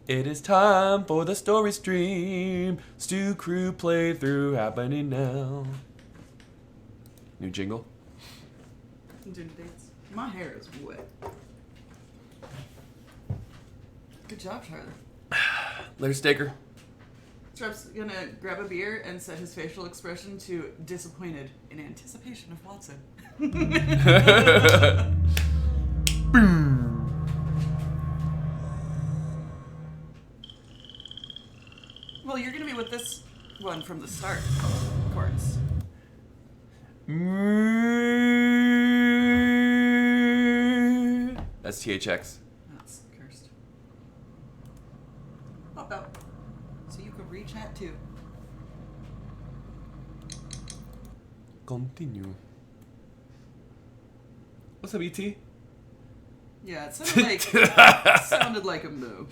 It is time for the story stream. Stu Crew playthrough happening now. New jingle. My hair is wet. Good job, Charlie. Larry Staker. Trep's gonna grab a beer and set his facial expression to disappointed in anticipation of Watson. Well, you're gonna be with this one from the start, of course. That's THX. That's cursed. Pop out. So you could re-chat too. Continue. What's up, ET? Yeah, it sounded like a moo.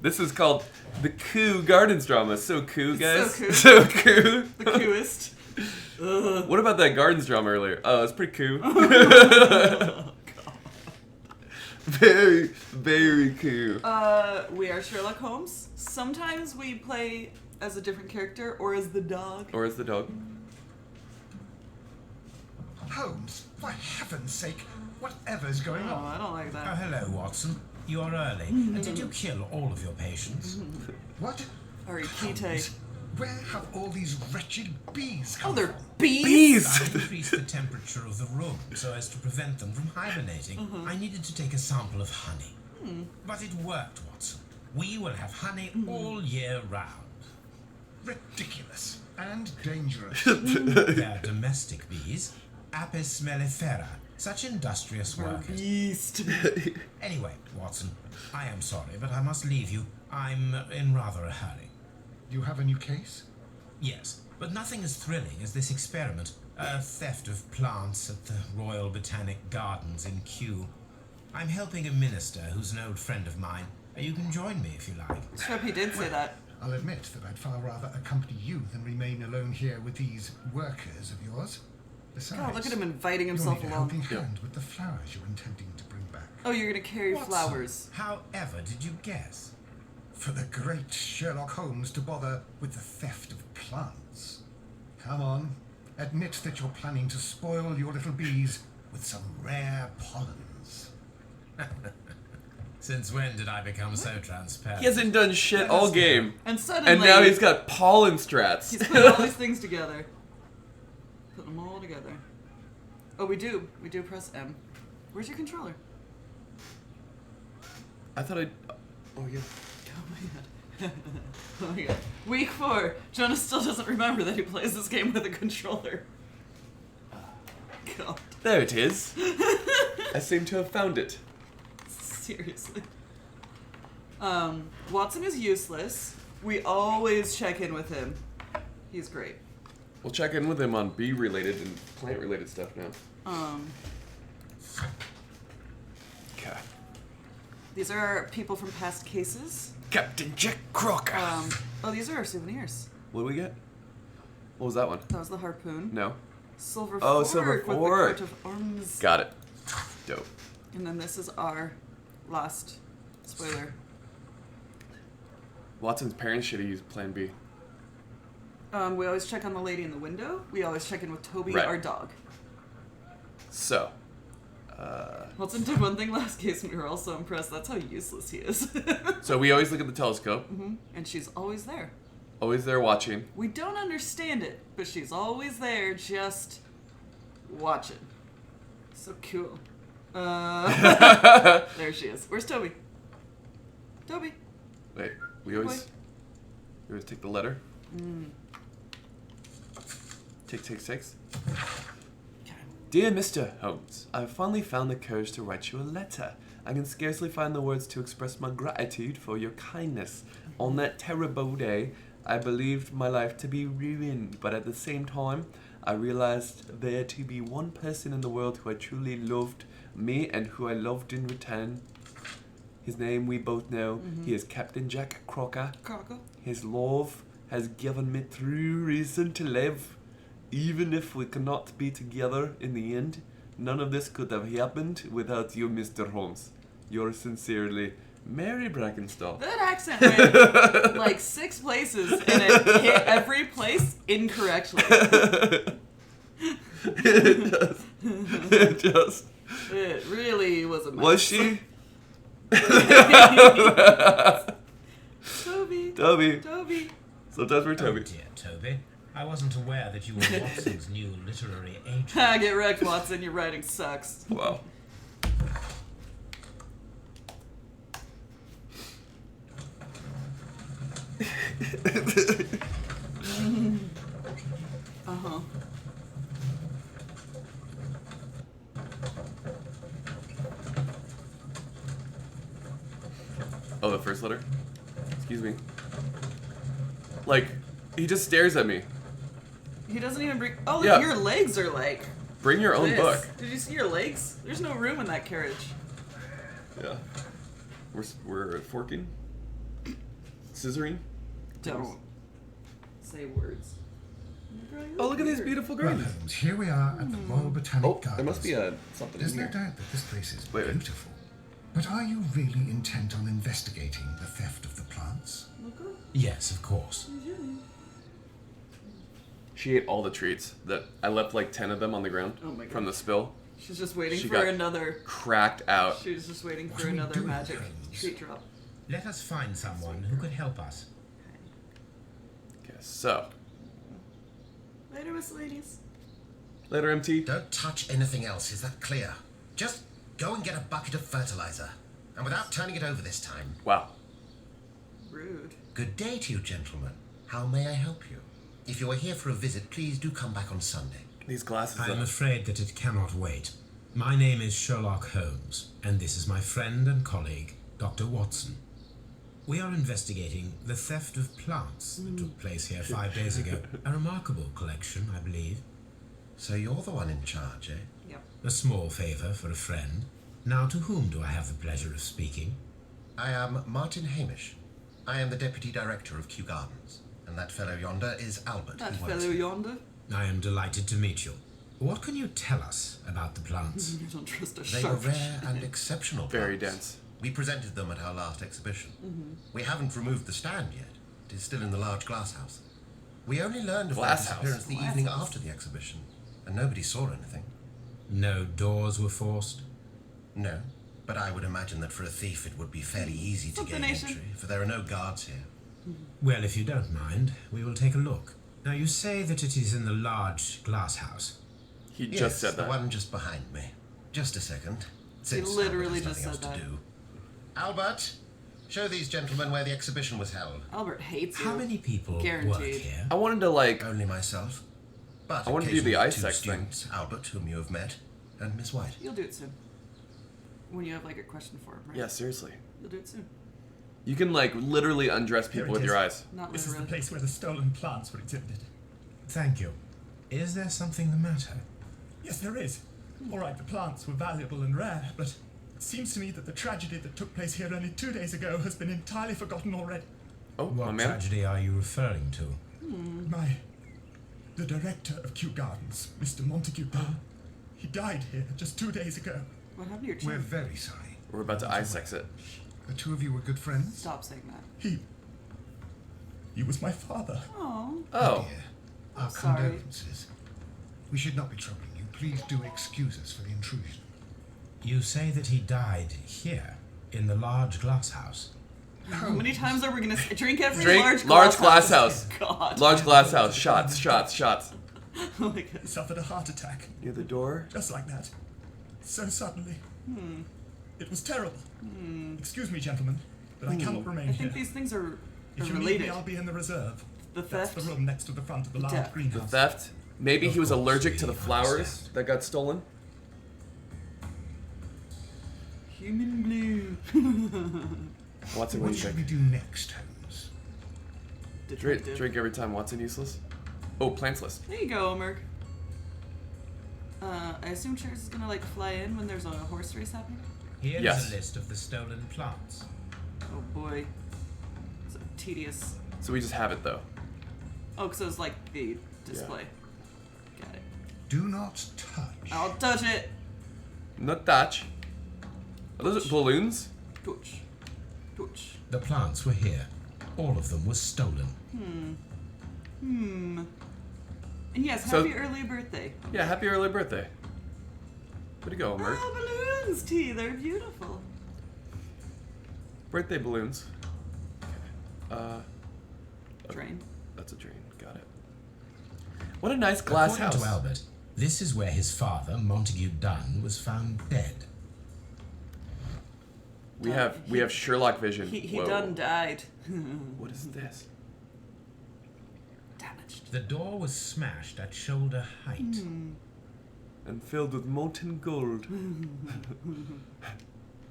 This is called the Coo Gardens drama. So cool, guys. So cool. So cool. The cooest. What about that Gardens drama earlier? Oh, it's pretty cool. Very, very cool. We are Sherlock Holmes. Sometimes we play as a different character or as the dog. Or as the dog. Holmes, for heaven's sake, whatever's going Oh, on? I don't like Oh, that. hello, Watson. You are early. Did you kill all of your patients? What? Or Kite. Holmes, where have all these wretched bees come Oh, they're from? bees? I increased the temperature of the room so as to prevent them from hibernating. I needed to take a sample of honey. But it worked, Watson. We will have honey all year round. Ridiculous and dangerous. They're domestic bees, Apis mellifera, such industrious workers. Beast. Anyway, Watson, I am sorry, but I must leave you. I'm in rather a hurry. You have a new case? Yes, but nothing as thrilling as this experiment. A theft of plants at the Royal Botanic Gardens in Kew. I'm helping a minister who's an old friend of mine. You can join me if you like. Trep, he did say that. I'll admit that I'd far rather accompany you than remain alone here with these workers of yours. Besides, God, look at him inviting you'll himself need a along. helping hand with the flowers you're intending to bring back. Oh, you're gonna carry Watson, flowers. However did you guess? For the great Sherlock Holmes to bother with the theft of plants. Come on, admit that you're planning to spoil your little bees with some rare pollens. Since when did I become so transparent? He hasn't done shit all game. And suddenly, And now he's got pollen strats. he's putting all these things together. Putting them all together. Oh, we do press M. Where's your controller? I thought I'd... Oh, yeah. Oh my god. Oh my god. Week 4. Jonah still doesn't remember that he plays this game with a controller. God. There it is. I seem to have found it. Seriously. Watson is useless. We always check in with him. He's great. We'll check in with him on bee-related and plant-related stuff now. Okay. These are our people from past cases. Captain Jack Crocker. Oh, these are our souvenirs. What do we get? What was that one? That was the harpoon. No. Silver Oh, fork silver with the fork. coat of arms. Got it. Dope. And then this is our last spoiler. Watson's parents should have used Plan B. We always check on the lady in the window. We always check in with Toby, Right. our dog. So. Watson did one thing last case and we were all so impressed. That's how useless he is. So we always look at the telescope. And she's always there. Always there watching. We don't understand it, but she's always there just watching. So cool. There she is. Where's Toby? Toby. Wait, we Good always take the letter. Tick, tick, six. Okay. Dear Mr. Holmes, I have finally found the courage to write you a letter. I can scarcely find the words to express my gratitude for your kindness. On that terrible day, I believed my life to be ruined, but at the same time, I realized there to be one person in the world who had truly loved me and who I loved in return. His name we both know. He is Captain Jack Crocker. Crocker. His love has given me true reason to live. Even if we cannot be together in the end, none of this could have happened without you, Mr. Holmes. Yours sincerely, Mary Brackenstall. That accent went like 6 places and it hit every place incorrectly. It really was a mess. Was she? Toby. Sometimes we're Oh Toby. dear, Toby. I wasn't aware that you were Watson's new literary agent. Get wrecked, Watson. Your writing sucks. Wow. Uh-huh. Oh, the first letter? Excuse me. Like, he just stares at me. He doesn't even bring... Oh, Yeah. your legs are like... Bring your own this. book. Did you see your legs? There's no room in that carriage. Yeah. We're forking? Scissoring? Don't say words. Girl, you're Oh, look at these weird. beautiful Well, gardens. Holmes, here we are at the Royal Botanic Oh, Gardens. there must be something There's in no here. doubt that this place is Wait. beautiful. But are you really intent on investigating the theft of the plants? Look up. Yes, of course. She ate all the treats that I left like 10 of them on the ground Oh my God. from the spill. She's just waiting She for got another... Cracked out. She was just waiting What for do we another do, magic Holmes? treat drop. Let us find someone who could help us. Okay, so. Later, miscellaneous. Later, MT. Don't touch anything else, is that clear? Just go and get a bucket of fertilizer. And without turning it over this time. Wow. Rude. Good day to you, gentlemen. How may I help you? If you are here for a visit, please do come back on Sunday. These glasses. I am afraid that it cannot wait. My name is Sherlock Holmes, and this is my friend and colleague, Dr. Watson. We are investigating the theft of plants that took place here 5 days ago. A remarkable collection, I believe. So you're the one in charge, eh? Yep. A small favor for a friend. Now, to whom do I have the pleasure of speaking? I am Martin Hamish. I am the Deputy Director of Kew Gardens. And that fellow yonder is Albert. That who works fellow here. yonder. I am delighted to meet you. What can you tell us about the plants? You don't trust a They were sharp. rare and exceptional Very plants. dense. We presented them at our last exhibition. We haven't removed the stand yet. It is still in the large glass house. We only learned of their Glass house. disappearance the Glass evening house. after the exhibition, and nobody saw anything. No doors were forced? No, but I would imagine that for a thief it would be fairly easy to Something gain nation. entry, for there are no guards here. Well, if you don't mind, we will take a look. Now, you say that it is in the large glass house. He Yes, just said the that. one just behind me. Just a second. Since literally Albert has just nothing said else that. to do. Albert, show these gentlemen where the exhibition was held. Albert hates you. How many people work Guaranteed. here? I wanted to like. Only myself. But I wanted to do the occasionally eye two sex thing. students, Albert, whom you have met, and Miss White. You'll do it soon. When you have like a question for him, right? Yeah, seriously. You'll do it soon. You can like literally undress Here people it with your is. eyes. Not This is the literally. place where the stolen plants were exhibited. Thank you. Is there something the matter? Yes, there is. All right, the plants were valuable and rare, but it seems to me that the tragedy that took place here only 2 days ago has been entirely forgotten already. Oh, my What man. tragedy are you referring to? The director of Kew Gardens, Mr. Montague Bell, he died here just 2 days ago. What happened to your We're chin? very sorry. We're about to eye sex it. The two of you were good friends? Stop saying that. He was my father. Oh. Oh. Dear, our sorry. condolences. We should not be troubling you. Please do excuse us for the intrusion. You say that he died here, in the large glass house. How many times are we gonna drink every Drink large glass house. God. Large glass house. Shots, shots, shots. Oh my God. He suffered a heart attack, Near the door. just like that. So suddenly. It was terrible. Excuse me, gentlemen, but I cannot remain I here. think these things are If you need related. me, I'll be in the reserve. The That's theft. the room next to the front of the large death. The greenhouse. theft. Maybe he Of was course allergic we to the flowers understand. that got stolen. Human blue. Watson, what What do you should we think? do next, Holmes? Drink, Detective. drink every time Watson useless. Oh, plants list. There you go, Omer. I assume Cheers is gonna like fly in when there's a horse race happening. Here is Yes. a list of the stolen plants. Oh boy. So tedious. So we just have it though. Oh, because it was like the display. Got it. Do not touch. I'll touch it. Not touch. Are those balloons? Touch. Torch. The plants were here. All of them were stolen. And yes, So- happy early birthday. Yeah, happy early birthday. Way to go, Mert. Oh, balloons, T. They're beautiful. Birthday balloons. Okay. Drain. That's a drain. Got it. What a nice glass According house. to Albert, this is where his father, Montague Dunn, was found dead. We have Sherlock vision. He Whoa. done died. What is this? Damaged. The door was smashed at shoulder height. And filled with molten gold.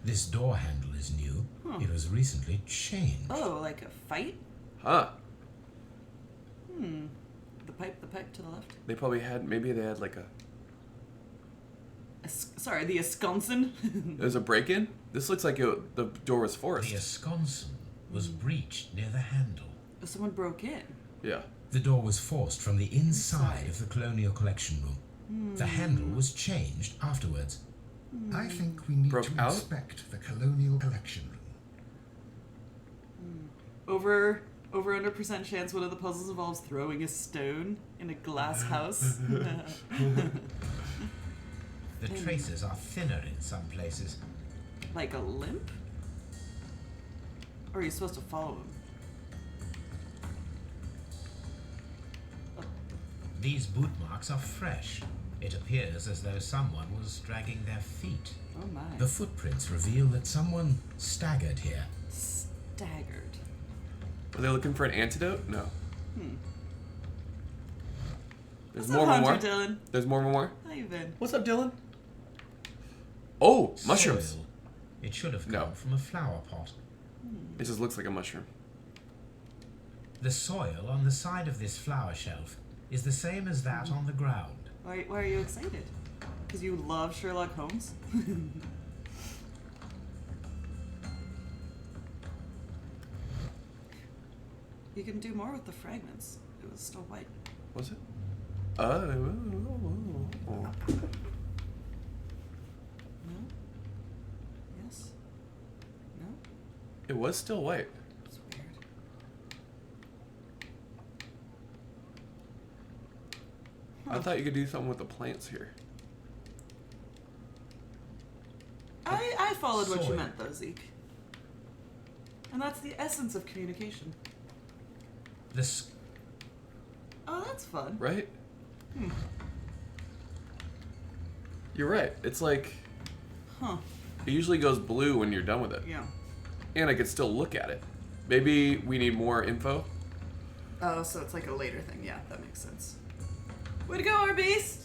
This door handle is new. It was recently changed. Oh, like a fight? Huh. The pipe to the left. They probably had, maybe they had like a, Sorry, the ensconson. there's a break-in? This looks like the door was forced. The ensconson was breached near the handle. Someone broke in. Yeah. The door was forced from the inside of the Colonial Collection Room. The handle was changed afterwards. I think we need Broke to out? inspect the Colonial Collection Room. Over 100% chance one of the puzzles involves throwing a stone in a glass house. The traces are thinner in some places. Like a limp? Or are you supposed to follow him? These boot marks are fresh. It appears as though someone was dragging their feet. Oh my. The footprints reveal that someone staggered here. Staggered. Were they looking for an antidote? No. There's What's more up, and more. Hunter Dylan? There's more and more. How you been? What's up, Dylan? Oh, mushrooms. Soil. It should have No. come from a flower pot. It just looks like a mushroom. The soil on the side of this flower shelf is the same as that on the ground. Why are you excited? Because you love Sherlock Holmes? You can do more with the fragments. It was still white. Was it? Oh. No? Yes? No? It was still white. It's weird. I thought you could do something with the plants here. I followed what you Soil. meant though, Zeke. And that's the essence of communication. This Oh, that's fun. Right? You're right. It's like, Huh. it usually goes blue when you're done with it. Yeah. And I could still look at it. Maybe we need more info. Oh, so it's like a later thing. Yeah, that makes sense. Way to go, our beast!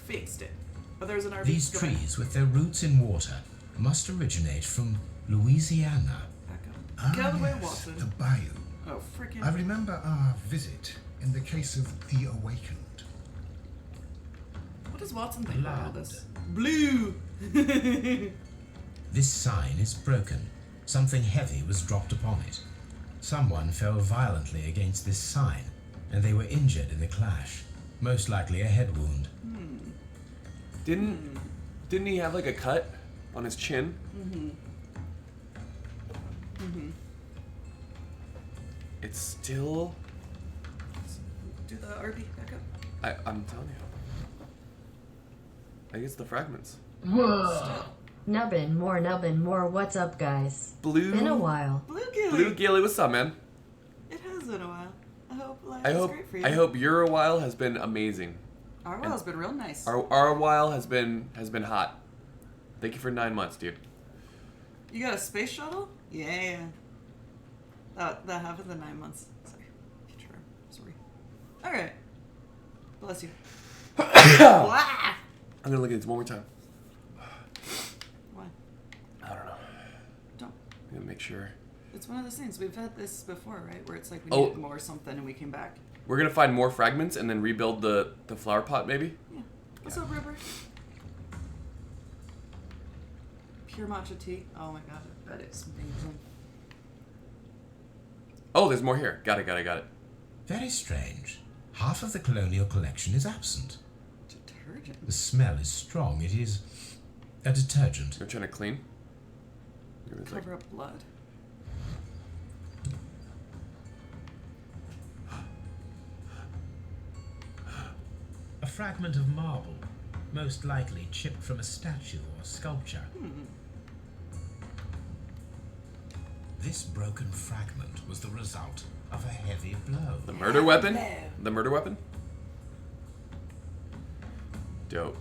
Fixed it. Oh, there's an RV. These Go back. trees with their roots in water must originate from Louisiana. Back up. Get out of the way, yes, Watson. the bayou. Oh, freaking. I remember our visit in the case of the Awakened. What does Watson think about all Blood. this? Blue! This sign is broken. Something heavy was dropped upon it. Someone fell violently against this sign, and they were injured in the clash. Most likely a head wound. Didn't he have like a cut on his chin? It's still. Do the RV back up. I'm telling you. I think it's the fragments. Still. Nubbin, more. What's up, guys? Blue. Been a while. Blue Gilly! Blue Gilly, what's up, man? It has been a while. I hope life I is hope great for you. I hope your while has been amazing. Our while's been real nice. Our while has been hot. Thank you for 9 months, dude. You got a space shuttle? Yeah. That happened in 9 months. Sorry. Future. Sorry. Alright. Bless you. Wah! I'm gonna look at this one more time. Why? I don't know. Don't. I'm gonna make sure. It's one of those things. We've had this before, right? Where it's like we Oh. needed more something and we came back. We're gonna find more fragments and then rebuild the flower pot, maybe. Yeah. What's up, Ripper? Pure matcha tea. Oh my god, that is amazing. Oh, there's more here. Got it. Very strange. Half of the colonial collection is absent. Detergent. The smell is strong. It is a detergent. You're trying to clean. It's like, Cover up blood. A fragment of marble, most likely chipped from a statue or sculpture. This broken fragment was the result of a heavy blow. the murder weapon? The murder weapon? Dope.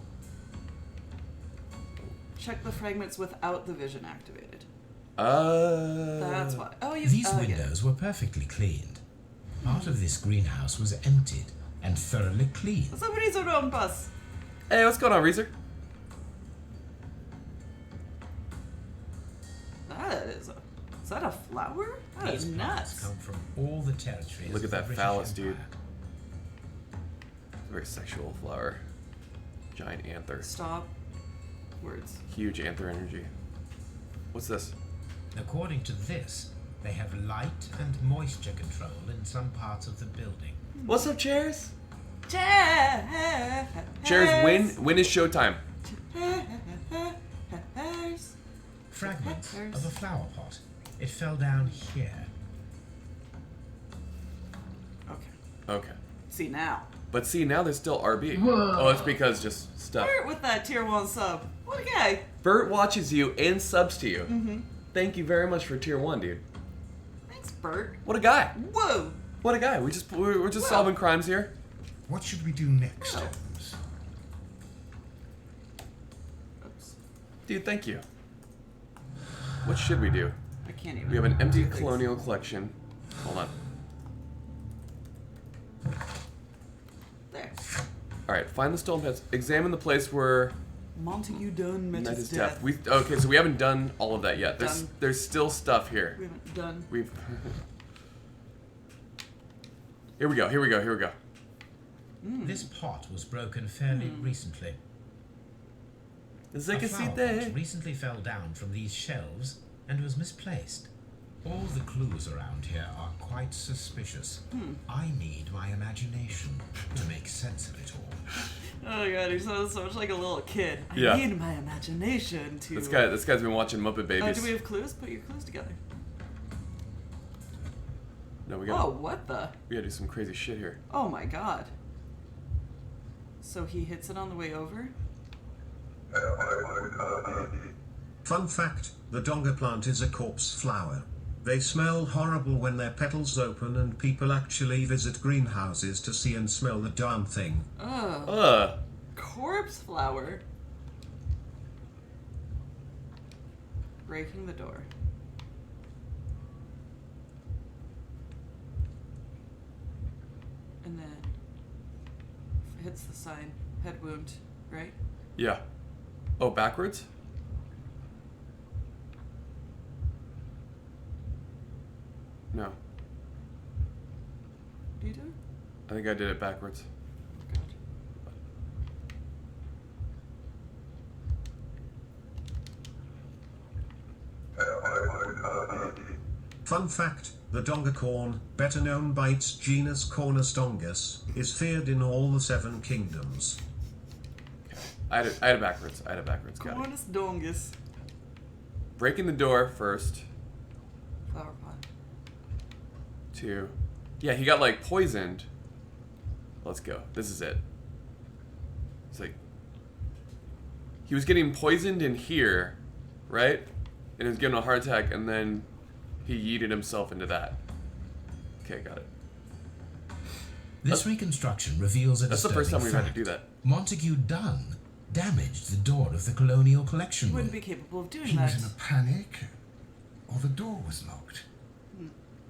Check the fragments without the vision activated. That's why. Oh, you. These I get it. windows were perfectly cleaned. Part of this greenhouse was emptied and thoroughly cleaned. Somebody's around bus. Hey, what's going on, Reezer? Is that a flower? That is These plants nuts. come from all the territories. Look at of the that British phallus, Empire. dude. Very sexual flower. Giant anther. Stop. Words. Huge anther energy. What's this? According to this, they have light and moisture control in some parts of the building. What's up, chairs? Chairs. Chairs, when is showtime? Chairs. Fragments Peppers. of a flower pot. It fell down here. Okay. Okay. See now. But see, now there's still RB. Oh, it's because just stuff. Bert with that tier 1 sub. What a guy. Bert watches you and subs to you. Thank you very much for tier 1, dude. Thanks, Bert. What a guy. Whoa. What a guy. We're just solving crimes here. What should we do next, Oh. Holmes? Oops. Dude, thank you. What should we do? I can't even. We have an empty do things. colonial collection. Hold on. There. Alright, find the stolen pets. Examine the place where Montague Dunn met met his his death. death. Okay, so we haven't done all of that yet. Done. There's still stuff here. We haven't done. We've Here we go. This pot was broken fairly recently. As A I can see flower there. pot recently fell down from these shelves and was misplaced. All the clues around here are quite suspicious. I need my imagination to make sense of it all. Oh god, he sounds so much like a little kid. Yeah. I need my imagination to. This guy's been watching Muppet Babies. Do we have clues? Put your clues together. No, we Oh, gotta what the? we gotta do some crazy shit here. Oh my god. So he hits it on the way over? Fun fact, the donga plant is a corpse flower. They smell horrible when their petals open and people actually visit greenhouses to see and smell the darn thing. Ugh. Corpse flower. Breaking the door. And then hits the sign. Head wound, right? Yeah. Oh, backwards? No. Do you do it? I think I did it backwards. God. Fun fact, the donga corn, better known by its genus Cornus dongus, is feared in all the 7 kingdoms. I had it backwards. Got it. Cornus dongus. Breaking the door first. Flower pot. 2. Yeah, he got like poisoned. Let's go. This is it. It's like he was getting poisoned in here, right? And he was getting a heart attack, and then he yeeted himself into that. Okay, got it. This reconstruction reveals a That's the first time disturbing we've had to do fact. that. Montague Dunn damaged the door of the colonial collection room. Wouldn't be capable of doing He that. was in a panic, or the door was locked.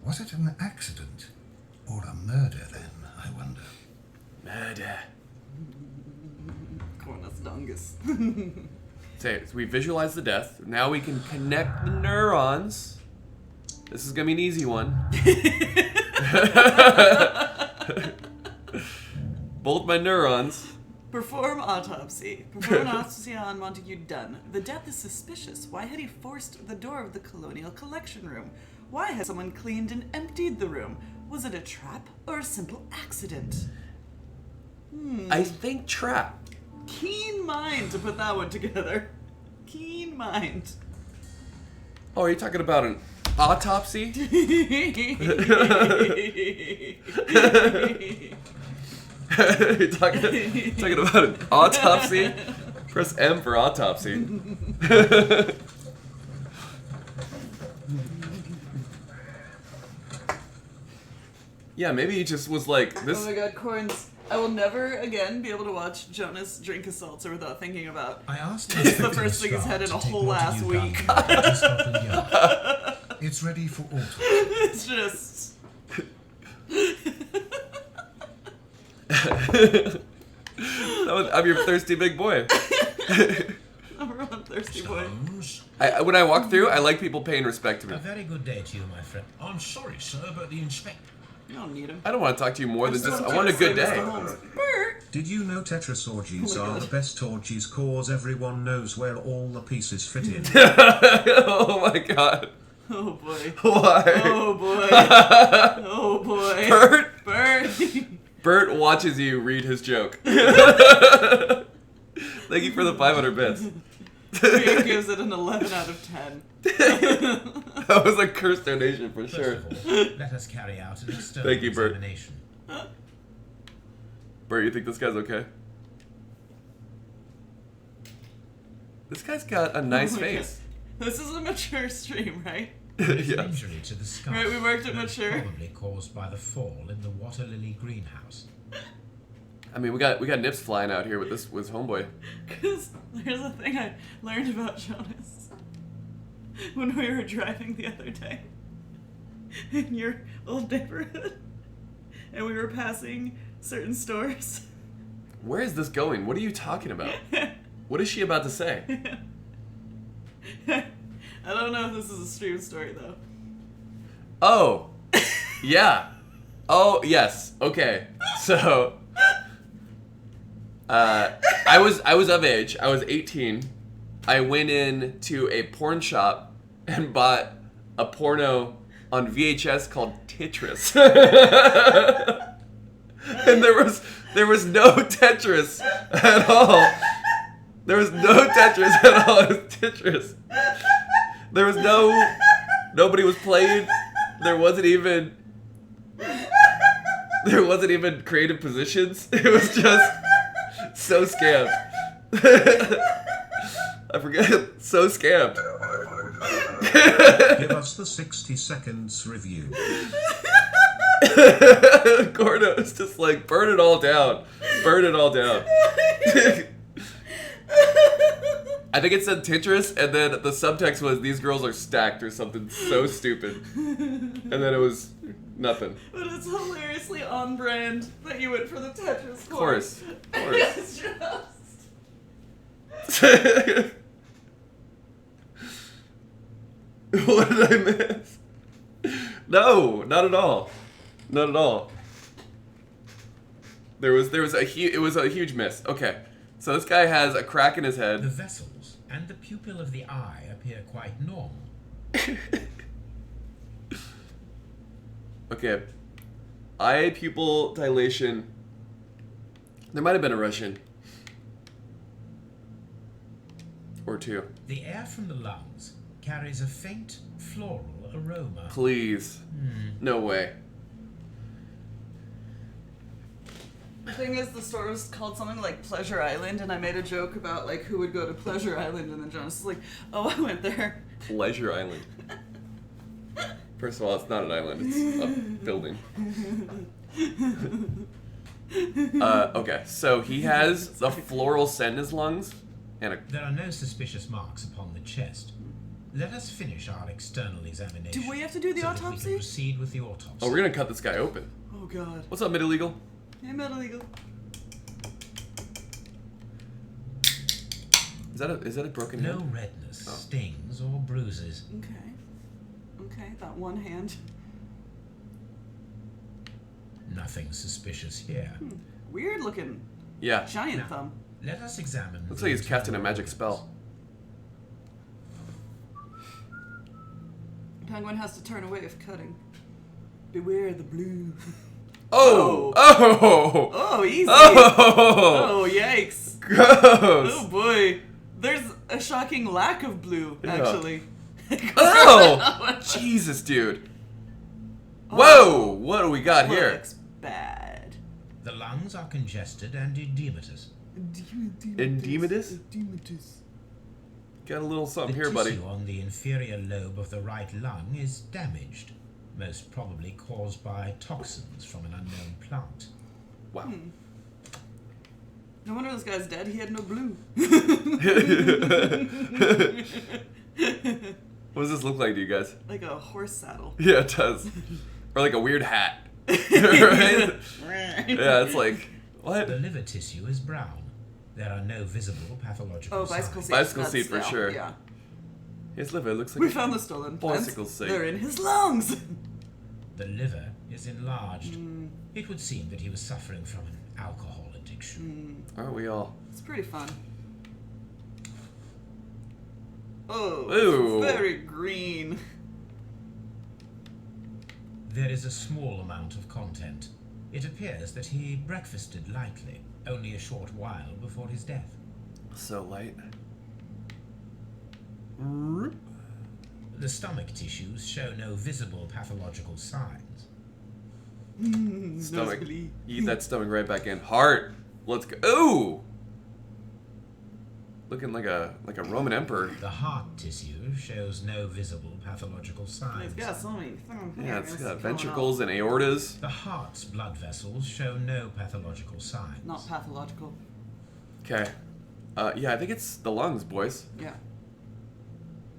Was it an accident, or a murder then, I wonder? Murder. Cornus dongus. So we visualize the death. Now we can connect the neurons. This is gonna be an easy one. Both my neurons. Perform autopsy. Perform an autopsy on Montague Dunn. The death is suspicious. Why had he forced the door of the colonial collection room? Why had someone cleaned and emptied the room? Was it a trap or a simple accident? I think trap. Keen mind to put that one together. Keen mind. Oh, are you talking about an autopsy? You're talking about an autopsy? Press M for autopsy. Yeah, maybe he just was like this. Oh my god, Corns. I will never again be able to watch Jonas drink a seltzer without thinking about. I asked It's the first thing he's had in a whole last week. It's ready for autumn. It's just. I'm your thirsty big boy. Number one thirsty boy. Holmes, When I walk through, I like people paying respect to me. a very good day to you, my friend. I'm sorry, sir, but the inspector... You don't need him. I don't want to talk to you more than just. Just I want a good say Mr. day. Holmes. Bert! Did you know Tetris orgies are the best orgies cause everyone knows where all the pieces fit in? Oh my god. Oh boy. Why? Oh boy. Oh boy. Bert? Bert. Bert watches you read his joke. Thank you for the 500 bits. Bert gives it an 11 out of 10. That was a cursed donation for First sure. of all, let us carry out an external Thank you, Bert. examination. Bert, you think this guy's okay? This guy's got a nice Oh my face. God. This is a mature stream, right? There's an Yeah. injury to the skull. Right, we marked it most mature. Probably caused by the fall in the water lily greenhouse. I mean, we got nips flying out here with homeboy. Because there's a thing I learned about Jonas when we were driving the other day in your old neighborhood, and we were passing certain stores. Where is this going? What are you talking about? What is she about to say? I don't know if this is a stream story though. Oh, yeah. Oh, yes. Okay. So, I was of age. I was 18. I went in to a porn shop and bought a porno on VHS called Tetris. And there was no Tetris at all. There was no Tetris at all. It was Tetris. There was nobody was playing. There wasn't even creative positions. It was just so scammed. I forget. So scammed. Give us the 60 seconds review. Gordo is just like, burn it all down. Burn it all down. I think it said Tetris, and then the subtext was, these girls are stacked or something so stupid. And then it was nothing. But it's hilariously on brand that you went for the Tetris. Of course. It's just... What did I miss? No, not at all. Not at all. It was a huge miss. Okay. So this guy has a crack in his The head. vessels and the pupil of the eye appear quite normal. Okay. Eye pupil dilation. There might have been a Russian. Or two. The air from the lungs carries a faint floral aroma. Please. No way. The thing is, the store was called something like Pleasure Island, and I made a joke about like who would go to Pleasure Island, and then Jonas was like, "Oh, I went there." Pleasure Island. First of all, it's not an island, it's a building. Okay, so he has a floral scent in his lungs, and a... There are no suspicious marks upon the chest. Let us finish our external examination. Do we have to do the so that we autopsy? can proceed with the autopsy. Oh, we're gonna cut this guy open. Oh God. What's up, Mid-Illegal? Hey, Metal Eagle. Is that a broken No hand? redness, Oh. stings, or bruises. Okay. Okay, that one hand. Nothing suspicious here. Weird looking Yeah. giant Now, thumb. let us examine. Looks the like he's casting a internal magic spell. Penguin has to turn away if cutting. Beware the blue. Oh! Oh! Oh, easy. Oh! Oh, yikes. Gross! Oh boy. There's a shocking lack of blue, Yeah. actually. Oh! Jesus, dude. Whoa! What do we got here? Looks bad. The lungs are congested and edematous. Endematous? Got a little something here, buddy. The tissue on the inferior lobe of the right lung is damaged, most probably caused by toxins from an unknown plant. Wow. No wonder this guy's dead. He had no blue. What does this look like to you guys? Like a horse saddle. Yeah, it does. Or like a weird hat. Right? Yeah, it's like, what? The liver tissue is brown. There are no visible pathological Oh, bicycle signs. seat. Bicycle That's- seat for sure. Yeah. His liver looks like We a found the stolen plants. bicycle seat. They're in his lungs. The liver is enlarged. It would seem that he was suffering from an alcohol addiction. Aren't we all? It's pretty fun. Oh, Ooh. it's very green. There is a small amount of content. It appears that he breakfasted lightly, only a short while before his death. So light. The stomach tissues show no visible pathological signs. Stomach. Nosebleed. Eat that stomach right back in. Heart. Let's go. Ooh! Looking like a Roman emperor. The heart tissue shows no visible pathological He's signs. got so many things. Yeah, it's got going ventricles and aortas. The heart's blood vessels show no pathological signs. on. Not pathological. Okay. Yeah, I think it's the lungs, boys. Yeah.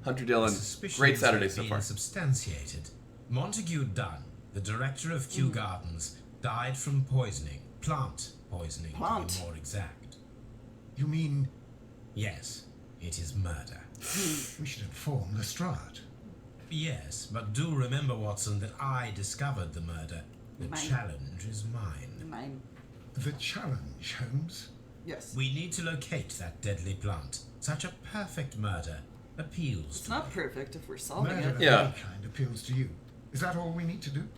Hunter Dillon. Suspicions Great Saturday have so been far. substantiated. Montague Dunn, the director of Kew Gardens, died from poisoning. Plant poisoning, Plant. to be more exact. You mean Yes, it is murder. we should inform Lestrade? Yes, but do remember, Watson, that I discovered the murder. The Mine. challenge is mine. Mine. The challenge, Holmes? Yes. We need to locate that deadly plant. Such a perfect murder appeals It's to not me. perfect if we're solving Murder it. of Yeah. any kind appeals to you. Is that all we need to do?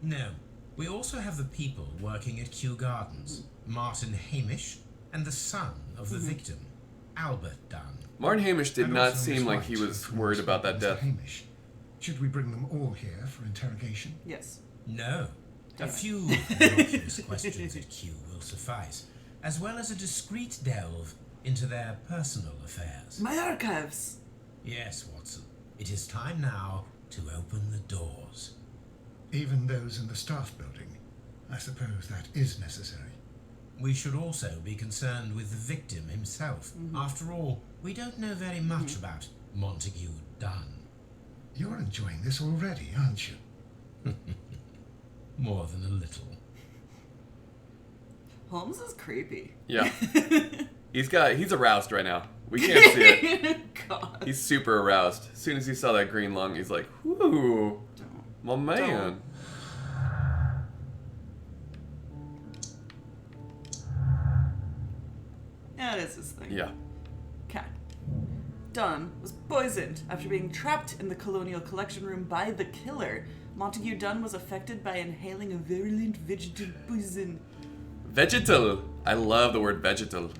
No, we also have the people working at Kew Gardens. Martin Hamish and the son of the victim, Albert Dunn. Martin Hamish did And not also seem Miss like White, he was who worried about that Mr. death. Hamish. Should we bring them all here for interrogation? Yes. No, a Damn it. few innocuous questions at Kew will suffice, as well as a discreet delve into their personal affairs. My archives. Yes, Watson, it is time now to open the doors. Even those in the staff building. I suppose that is necessary. We should also be concerned with the victim himself. After all, we don't know very much about Montague Dunn. You're enjoying this already, aren't you? More than a little. Holmes is creepy. Yeah. He's aroused right now. We can't see it. God. He's super aroused. As soon as he saw that green lung, he's like, whoo, Don't. my man. Don't. Yeah, it is his thing. Yeah. Okay. Dunn was poisoned after being trapped in the Colonial Collection Room by the killer. Montague Dunn was affected by inhaling a virulent vegetal poison. Vegetal. I love the word vegetal.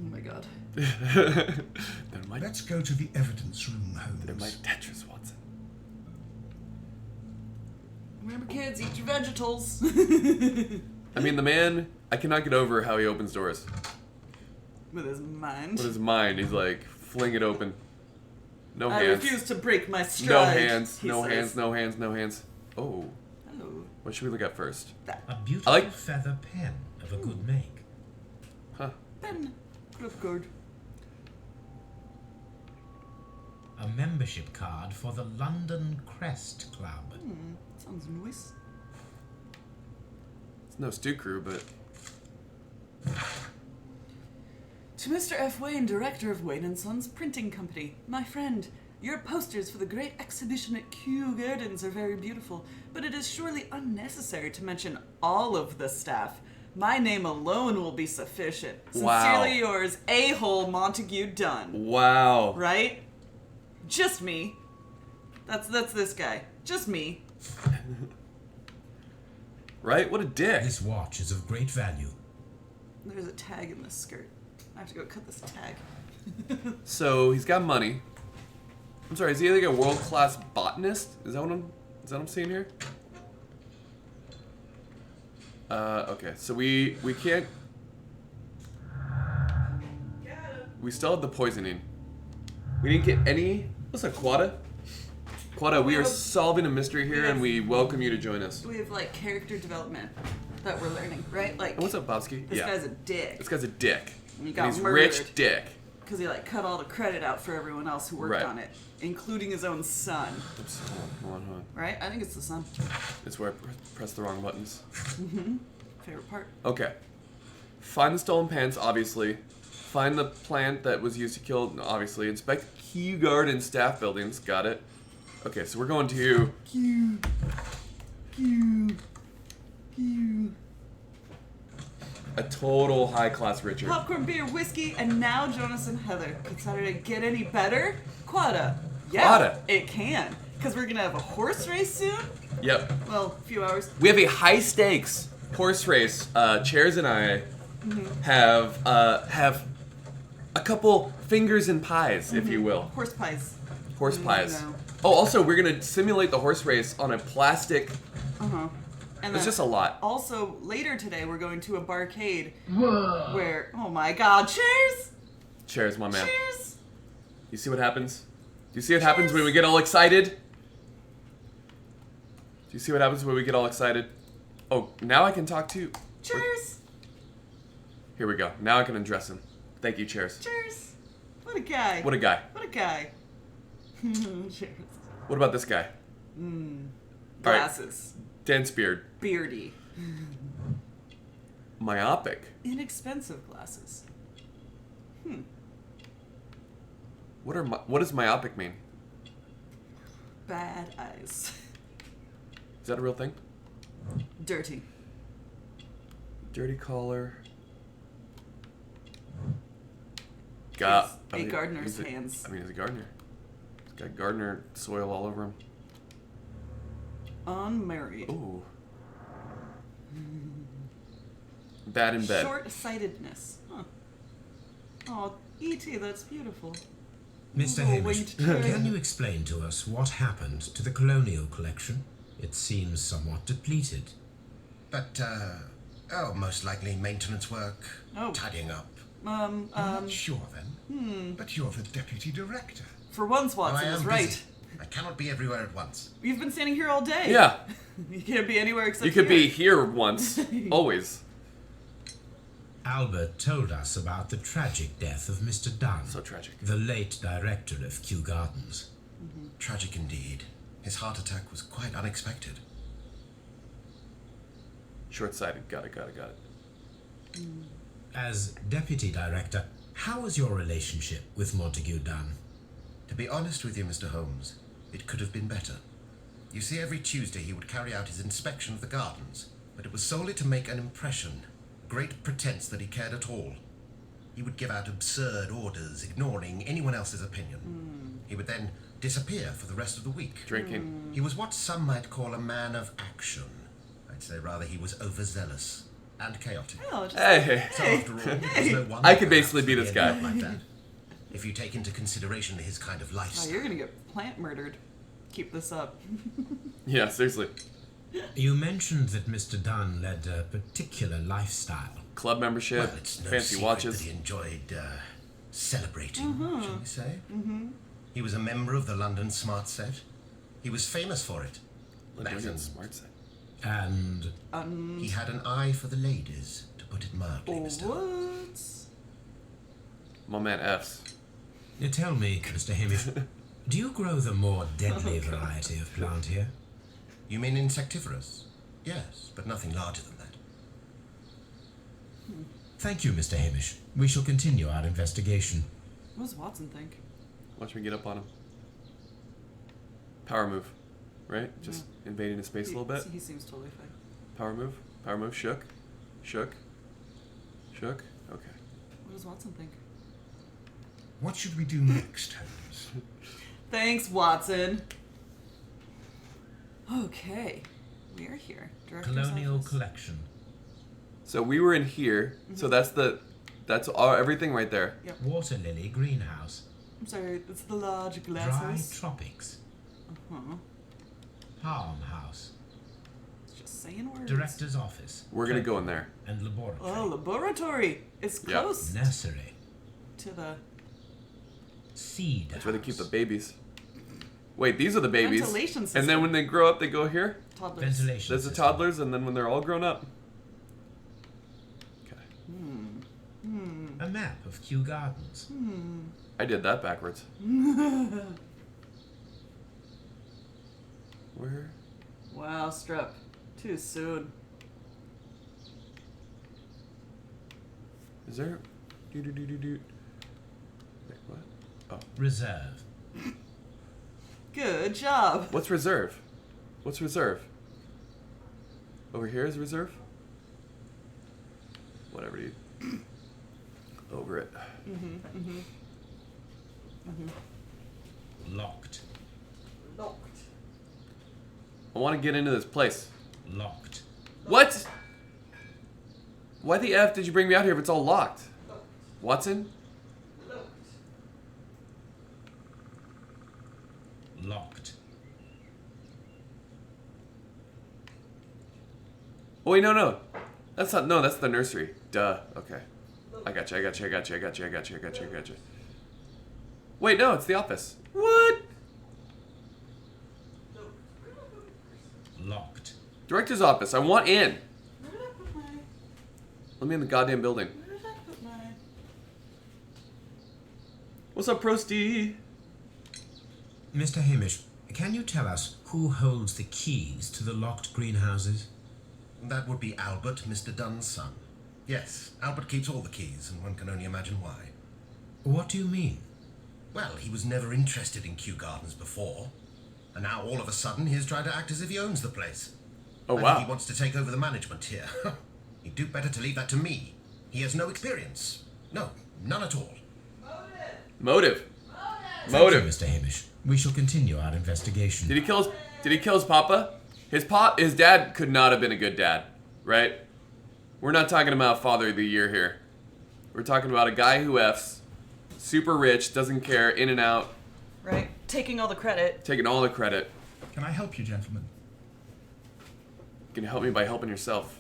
Oh my god. They're my Let's go to the evidence room, they're my Holmes. Tetris, Watson. Remember, kids, eat your vegetables. I mean, the man, I cannot get over how he opens doors. With his mind. With his mind, he's like, fling it open. No I hands. refuse to break my No stride. hands. he No says. hands. No hands. No hands. Oh, Hello. what should we look at first? A beautiful I like- feather pen of a good make. Huh. Ben. Look good. A membership card for the London Crest Club. Sounds nice. It's no stew crew, but To Mr. F. Wayne, director of Wayne & Sons Printing Company. My friend, your posters for the great exhibition at Kew Gardens are very beautiful, but it is surely unnecessary to mention all of the staff. My name alone will be sufficient. Wow. Sincerely yours, A-hole Montague Dunn. wow. Right? Just me. That's this guy. Just me. Right? What a dick. This watch is of great value. There's a tag in this skirt. I have to go cut this tag. So he's got money. I'm sorry, is he like a world-class botanist? Is that what I'm seeing here? Okay, so we can't. We still have the poisoning. We didn't get any. What's that, Quada? Quada, we are solving a mystery here, and we welcome you to join us. We have like character development that we're learning, right? Like, And what's up, Bobsky? this guy's a dick. This guy's a dick. And he got he's murdered. rich dick. Because he like cut all the credit out for everyone else who worked Right. on it, including his own son. Oops, hold on. Right? I think it's the son. It's where I press the wrong buttons. Favorite part. Okay. Find the stolen pants, obviously. Find the plant that was used to kill, obviously. Inspect Kew Guard and staff buildings. Got it. Okay, so we're going to... Q. a total high-class Richard. Popcorn, beer, whiskey, and now Jonas and Heather. Could Saturday get any better? Quada. Yeah, Quada. it can. Because we're going to have a horse race soon. Yep. Well, a few hours. We have a high-stakes horse race. Chairs and I have a couple fingers in pies, if you will. Horse pies. Horse pies. No. Oh, also, we're going to simulate the horse race on a plastic... And It's then just a lot. Also, later today, we're going to a barcade where, oh my god, cheers! Chairs, my man. Cheers! You see what happens? Do you see what happens when we get all excited? Do you see what happens when we get all excited? Oh, now I can talk to... Cheers! Here we go. Now I can address him. Thank you, Chairs. Cheers! What a guy. What a guy. What a guy. Cheers. What about this guy? Glasses. Dense beard. Beardy. Myopic. Inexpensive glasses. What does myopic mean? Bad eyes. Is that a real thing? Dirty. Dirty collar. A gardener's hands. I mean, he's a gardener. He's got gardener soil all over him. Unmarried. Ooh. Bad in bed. Short-sightedness. Huh. Oh, E.T., that's beautiful. Mr. Oh, Hamish, wait, chair. can you explain to us what happened to the colonial collection? It seems somewhat depleted. But, most likely maintenance work, Oh. tidying up. I'm not sure then. But you're the deputy director. For once, Watson I is am right. busy. I cannot be everywhere at once. You've been standing here all day. Yeah. You can't be anywhere except You could here. be here once. Always. Albert told us about the tragic death of Mr. Dunn, So tragic. the late director of Kew Gardens. Tragic indeed. His heart attack was quite unexpected. Short-sighted. Got it. As deputy director, how was your relationship with Montague Dunn? To be honest with you, Mr. Holmes, it could have been better. You see, every Tuesday he would carry out his inspection of the gardens, but it was solely to make an impression, great pretense that he cared at all. He would give out absurd orders, ignoring anyone else's opinion. He would then disappear for the rest of the week. Drinking. He was what some might call a man of action. I'd say rather he was overzealous and chaotic. Oh, just Hey. So after all, it was no wonder I could basically be perhaps this he guy. ended up like that. If you take into consideration his kind of Oh, lifestyle. you're gonna get plant murdered. Keep this up. Yeah, seriously. You mentioned that Mr. Dunn led a particular lifestyle. Club membership, Well, it's no fancy secret watches. that he enjoyed celebrating, shall we say. He was a member of the London Smart Set. He was famous for it. Back London in- smart set. And He had an eye for the ladies, to put it mildly, Mr. What? My man F's. tell me, Mr. Hamish, do you grow the more deadly variety of plant here? You mean insectivorous? Yes, but nothing larger than that. Thank you, Mr. Hamish. We shall continue our investigation. What does Watson think? Watch me get up on him. Power move. Right? Just invading his space a little bit. He seems totally fine. Power move. Power move. Shook. Shook. Shook. Okay. What does Watson think? What should we do next, Holmes? Thanks, Watson. Okay. We are here. Director's Colonial office. collection. So we were in here. So that's the That's all, everything right there. Yep. Water lily greenhouse. I'm sorry, it's the large Dry glasses. tropics. Uh-huh. Palm house. It's just saying words. Director's office. We're gonna go in there. And laboratory. Oh, laboratory. It's Yeah. close Nursery. to the Seed That's where they keep the house. babies. Wait, these are the babies. ventilation system. And then when they grow up, they go here. Toddlers. Ventilation There's the system. toddlers, and then when they're all grown up. Okay. A map of Kew Gardens. I did that backwards. Where? Wow, Strep. Too soon. Is there? Do. Wait, what? Oh. Reserve. Good job. What's reserve? What's reserve? Over here is reserve? Whatever, dude. Over it. Locked. Locked. I want to get into this place. Locked. What? Why the F did you bring me out here if it's all locked? Watson? Locked. Oh wait, no. That's not, no, that's the nursery. Duh, okay. I got you. Wait, no, it's the office. What? Locked. Director's office, I want in. Where did I put my... Let me in the goddamn building. Where did I put my... What's up, Prosty? Mr. Hamish, can you tell us who holds the keys to the locked greenhouses? That would be Albert, Mr. Dunn's son. Yes, Albert keeps all the keys, and one can only imagine why. What do you mean? Well, he was never interested in Kew Gardens before. And now all of a sudden he's trying to act as if he owns the place. Oh, I wow. think he wants to take over the management here. He'd do better to leave that to me. He has no experience. No, none at all. Motive. Thank you, Mr. Hamish. We shall continue our investigation. Did he kill his papa? His dad could not have been a good dad, right? We're not talking about father of the year here. We're talking about a guy who F's, super rich, doesn't care, in and out, Right? Taking all the credit. taking all the credit. Can I help you, gentlemen? Can you help me by helping yourself?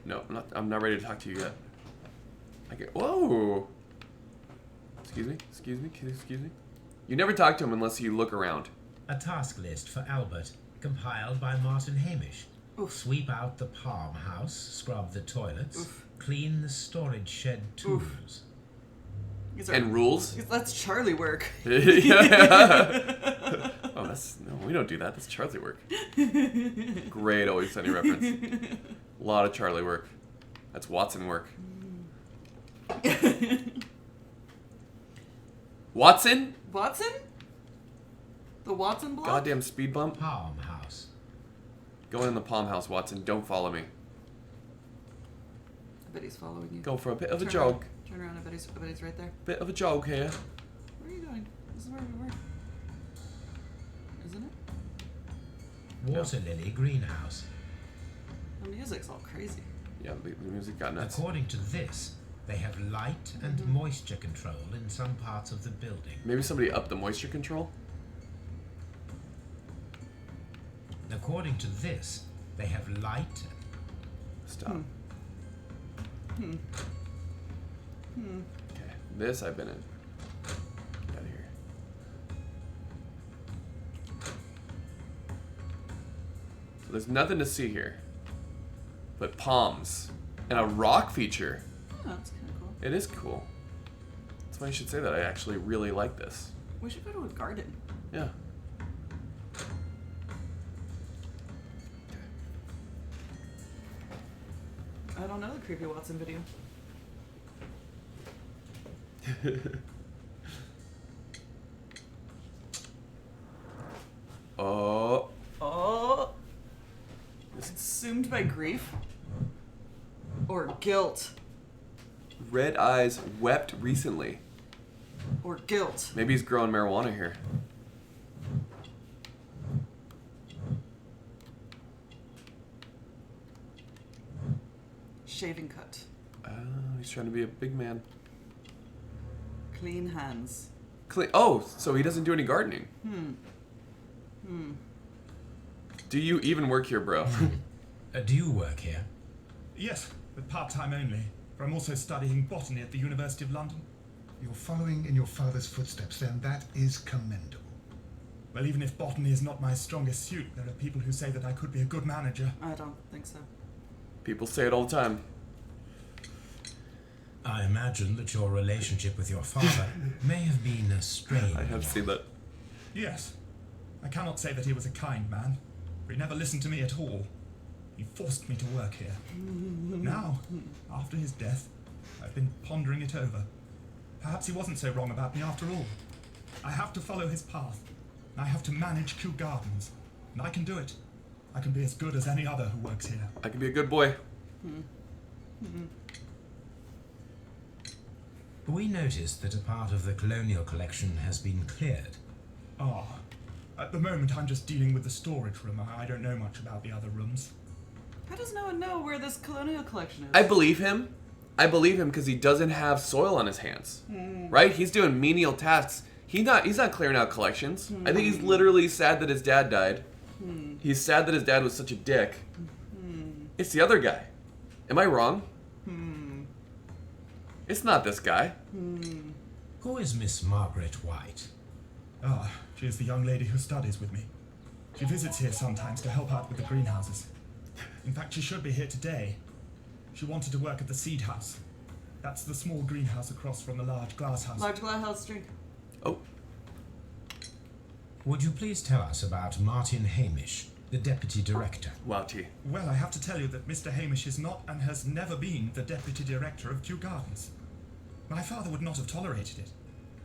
No, I'm not ready to talk to you yet. Whoa! Excuse me. You never talk to him unless you look around. A task list for Albert, compiled by Martin Hamish. Oof. Sweep out the palm house, scrub the toilets, Oof. clean the storage shed tools. These are- And rules? That's Charlie work. Yeah. Oh, no, we don't do that. That's Charlie work. Great Always Sunny reference. A lot of Charlie work. That's Watson work. Watson? Watson? The Watson block? Goddamn speed bump. Palm house. Go in the palm house, Watson. Don't follow me. I bet he's following you. Go for a bit of a Turn jog. around. Turn around. I bet he's right there. Bit of a jog here. Where are you going? This is where we were. Isn't it? Water lily greenhouse. The music's all crazy. Yeah, the music got nuts. According to this, they have light and moisture control in some parts of the building. Maybe somebody upped the moisture control? According to this, they have light. Stop. Okay, this I've been in. Get out of here. So there's nothing to see here. But palms. And a rock feature. Oh, that's kind of cool. It is cool. That's why you should say that. I actually really like this. We should go to a garden. Yeah. I don't know the creepy Watson video. Oh. Oh. Consumed by grief? Or guilt? Red Eyes wept recently. Or guilt? Maybe he's growing marijuana here. shaving cut. Oh, he's trying to be a big man. Clean hands. Oh, so he doesn't do any gardening. Do you even work here, bro? Do you work here? Yes, but part-time only. For I'm also studying botany at the University of London. You're following in your father's footsteps, then that is commendable. Well, even if botany is not my strongest suit, there are people who say that I could be a good manager. I don't think so. People say it all the time. I imagine that your relationship with your father may have been a strained I have seen that. Yes. I cannot say that he was a kind man, for he never listened to me at all. He forced me to work here. Now, after his death, I've been pondering it over. Perhaps he wasn't so wrong about me after all. I have to follow his path. I have to manage Kew Gardens. And I can do it. I can be as good as any other who works here. I can be a good boy. We noticed that a part of the colonial collection has been cleared. Ah. At the moment, I'm just dealing with the storage room. I don't know much about the other rooms. How does no one know where this colonial collection is? I believe him. I believe him because he doesn't have soil on his hands. Right? He's doing menial tasks. He's not clearing out collections. I think he's literally sad that his dad died. He's sad that his dad was such a dick. It's the other guy. Am I wrong? It's not this guy. Who is Miss Margaret White? Ah, she is the young lady who studies with me. She visits here sometimes to help out with the greenhouses. In fact, she should be here today. She wanted to work at the seed house. That's the small greenhouse across from the large glass house. Large glass house drink. Oh, Would you please tell us about Martin Hamish, the deputy director? wow, T. Well, I have to tell you that Mr. Hamish is not and has never been the deputy director of Kew Gardens. My father would not have tolerated it.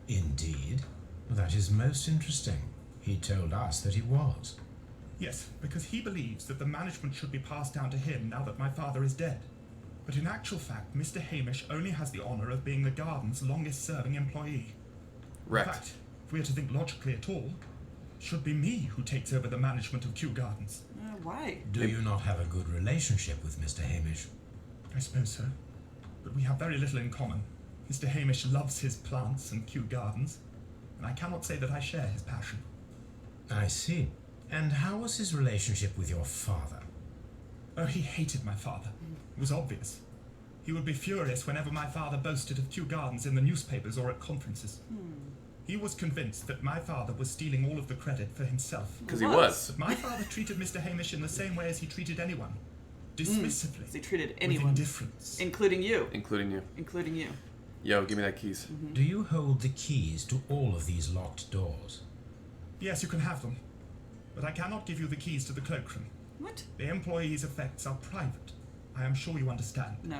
Indeed. That is most interesting. He told us that he was. Yes, because he believes that the management should be passed down to him now that my father is dead. But in actual fact, Mr. Hamish only has the honour of being the garden's longest-serving employee. In Wrecked. fact, if we are to think logically at all, it should be me who takes over the management of Kew Gardens. Why? Do you not have a good relationship with Mr. Hamish? I suppose so. But we have very little in common. Mr. Hamish loves his plants and Kew Gardens, and I cannot say that I share his passion. I see. And how was his relationship with your father? Oh, he hated my father. It was obvious. He would be furious whenever my father boasted of Kew Gardens in the newspapers or at conferences. He was convinced that my father was stealing all of the credit for himself. Because he was. But my father treated Mr. Hamish in the same way as he treated anyone. Dismissively. He treated With anyone. indifference. Including you. Including you. Including you. Yo, give me that keys. Do you hold the keys to all of these locked doors? Yes, you can have them. But I cannot give you the keys to the cloakroom. What? The employees' effects are private. I am sure you understand. No.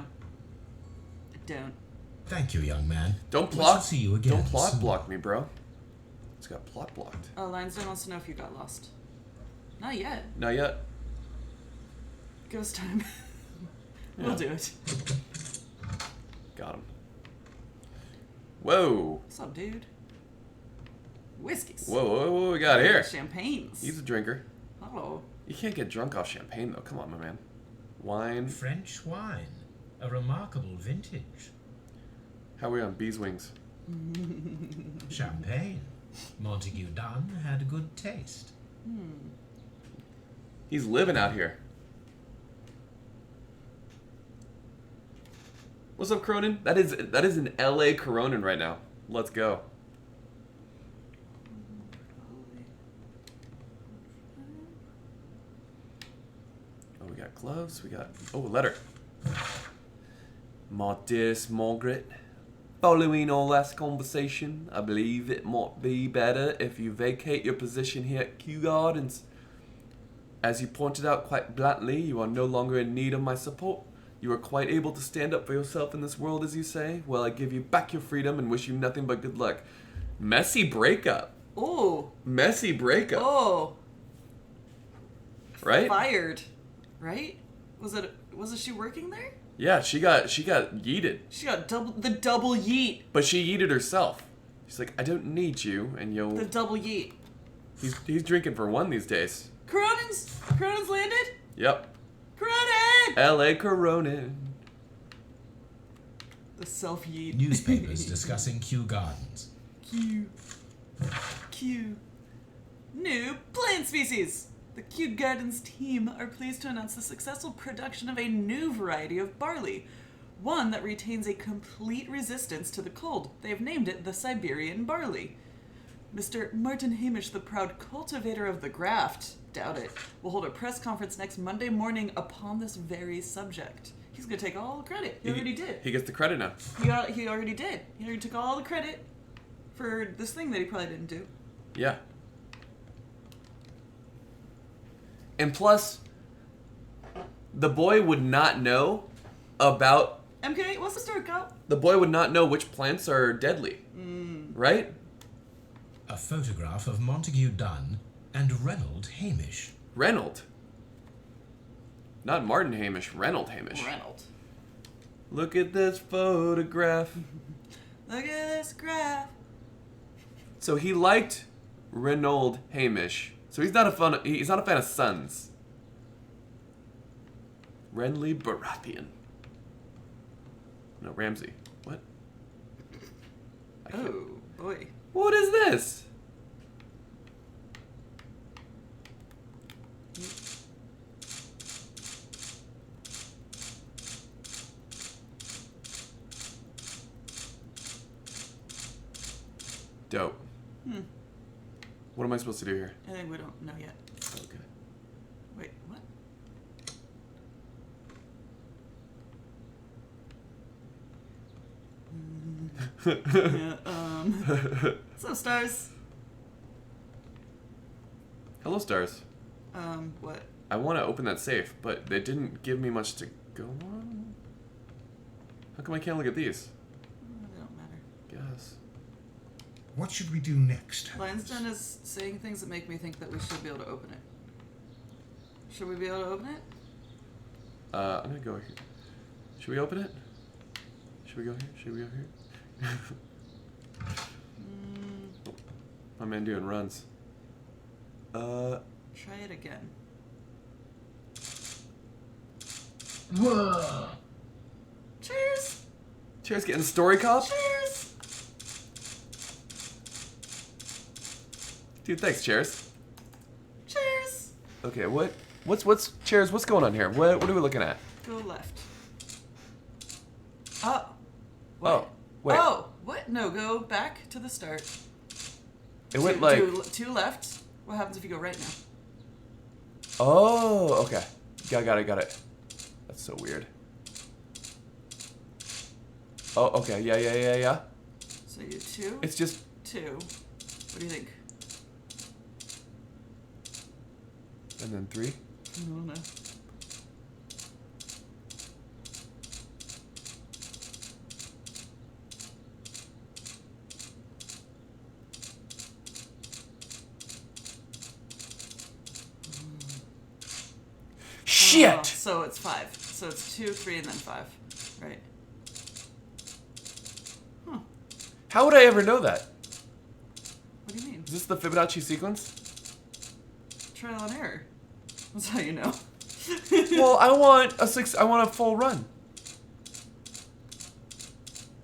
I don't. Thank you, young man. Don't We plot. shall see you again Don't plot soon. block me, bro. It's got plot blocked. Oh, Lionsden wants to know if you got lost. Not yet. Not yet. Ghost time. We'll do it. Got him. Whoa. What's up, dude? Whiskeys. Whoa, what we got here? Champagnes. He's a drinker. Hello. You can't get drunk off champagne, though. Come on, my man. Wine. French wine. A remarkable vintage. How are we on bees' wings? Champagne. Montague Dunn had good taste. He's living out here. What's up, Cronin? That is an LA Cronin right now. Let's go. Oh, we got gloves. We got a letter. My dearest Margaret, following our last conversation, I believe it might be better if you vacate your position here at Kew Gardens. As you pointed out quite bluntly, you are no longer in need of my support. You are quite able to stand up for yourself in this world, as you say. Well, I give you back your freedom and wish you nothing but good luck. Messy breakup. Oh. Messy breakup. Oh. Right? Fired. Right? Wasn't she working there? Yeah, she got yeeted. She got the double yeet. But she yeeted herself. She's like, I don't need you, and you'll... The double yeet. He's drinking for one these days. Cronin's landed? Yep. Cronin! L.A. Cronin. The self-yeet. Newspapers discussing Kew Gardens. Kew. New plant species! The Kew Gardens team are pleased to announce the successful production of a new variety of barley. One that retains a complete resistance to the cold. They have named it the Siberian barley. Mr. Martin Hamish, the proud cultivator of the graft, doubt it, will hold a press conference next Monday morning upon this very subject. He's going to take all the credit. He already did. He gets the credit now. He already did. He already took all the credit for this thing that he probably didn't do. Yeah. And plus, the boy would not know about... MK, what's the story, Kyle? The boy would not know which plants are deadly. Right? A photograph of Montague Dunn and Reynold Hamish. Reynold. Not Martin Hamish, Reynold Hamish. Reynold. Look at this photograph. Look at this graph. So he liked Reynold Hamish. So he's not a fan of Sons. Renly Baratheon. No, Ramsey. What? Oh, boy. What is this? Dope. What am I supposed to do here? I think we don't know yet. Okay. Wait, what? So, Stars. Hello, Stars. What? I want to open that safe, but they didn't give me much to go on. How come I can't look at these? They don't matter. Guess. What should we do next? Lionsden is saying things that make me think that we should be able to open it. Should we be able to open it? I'm gonna go here. Should we open it? Should we go here? Should we go here? Oh, my man doing runs. Try it again. Whoa. Cheers! Cheers, getting story cop. Cheers! Dude, thanks, Cheers. Cheers! Okay, what's Cheers? What's going on here? What are we looking at? Go left. Oh. Oh, wait. Oh, what? No, go back to the start. It went like. Two left. What happens if you go right now? Oh, okay. Got it. That's so weird. Oh, okay. Yeah. So you do two. It's just. Two. What do you think? And then 3. I don't know. Shit! Oh, so it's 5. So it's 2, 3, and then 5. Right. Huh. How would I ever know that? What do you mean? Is this the Fibonacci sequence? Trial and error. That's how you know. Well, I want a full run.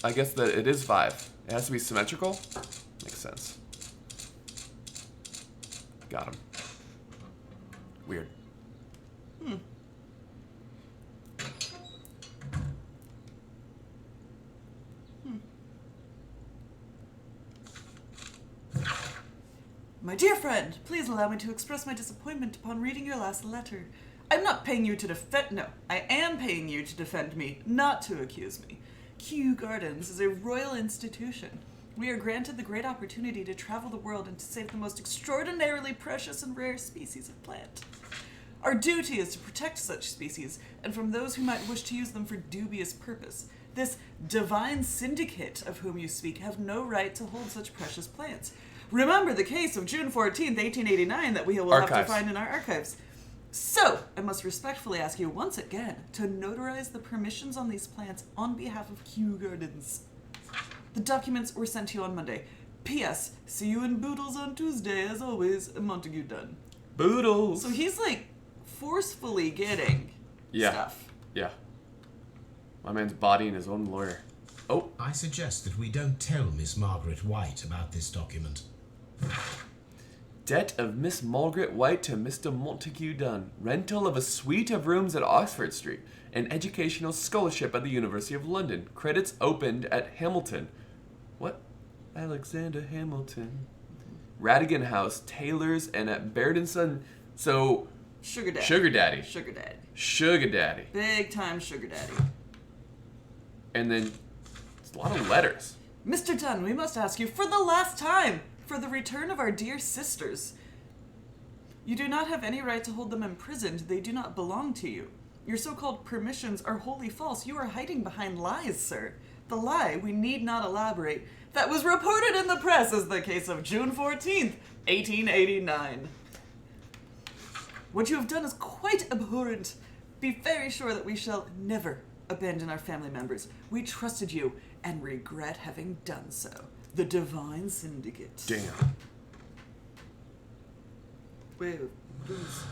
I guess that it is 5. It has to be symmetrical. Makes sense. Got him. Weird. My dear friend, please allow me to express my disappointment upon reading your last letter. I'm not paying you to defend... No, I am paying you to defend me, not to accuse me. Kew Gardens is a royal institution. We are granted the great opportunity to travel the world and to save the most extraordinarily precious and rare species of plant. Our duty is to protect such species, and from those who might wish to use them for dubious purpose. This divine syndicate of whom you speak have no right to hold such precious plants. Remember the case of June 14th, 1889 that we will have to find in our archives. So, I must respectfully ask you once again to notarize the permissions on these plants on behalf of Kew Gardens. The documents were sent to you on Monday. P.S. See you in Boodles on Tuesday, as always, Montague Dunn. Boodles! So he's like forcefully getting stuff. Yeah. My man's bodying his own lawyer. Oh. I suggest that we don't tell Miss Margaret White about this document. Debt of Miss Margaret White to Mr. Montague Dunn. Rental of a suite of rooms at Oxford Street. An educational scholarship at the University of London. Credits opened at Hamilton. What? Alexander Hamilton. Radigan House, Taylor's, and at Baird & Son. So... Sugar daddy. Sugar daddy. Sugar daddy. Sugar daddy. Big time sugar daddy. And then... it's a lot of letters. Mr. Dunn, we must ask you for the last time for the return of our dear sisters. You do not have any right to hold them imprisoned. They do not belong to you. Your so-called permissions are wholly false. You are hiding behind lies, sir. The lie, we need not elaborate, that was reported in the press as the case of June 14th, 1889. What you have done is quite abhorrent. Be very sure that we shall never abandon our family members. We trusted you and regret having done so. The Divine Syndicate. Damn. Wait, please.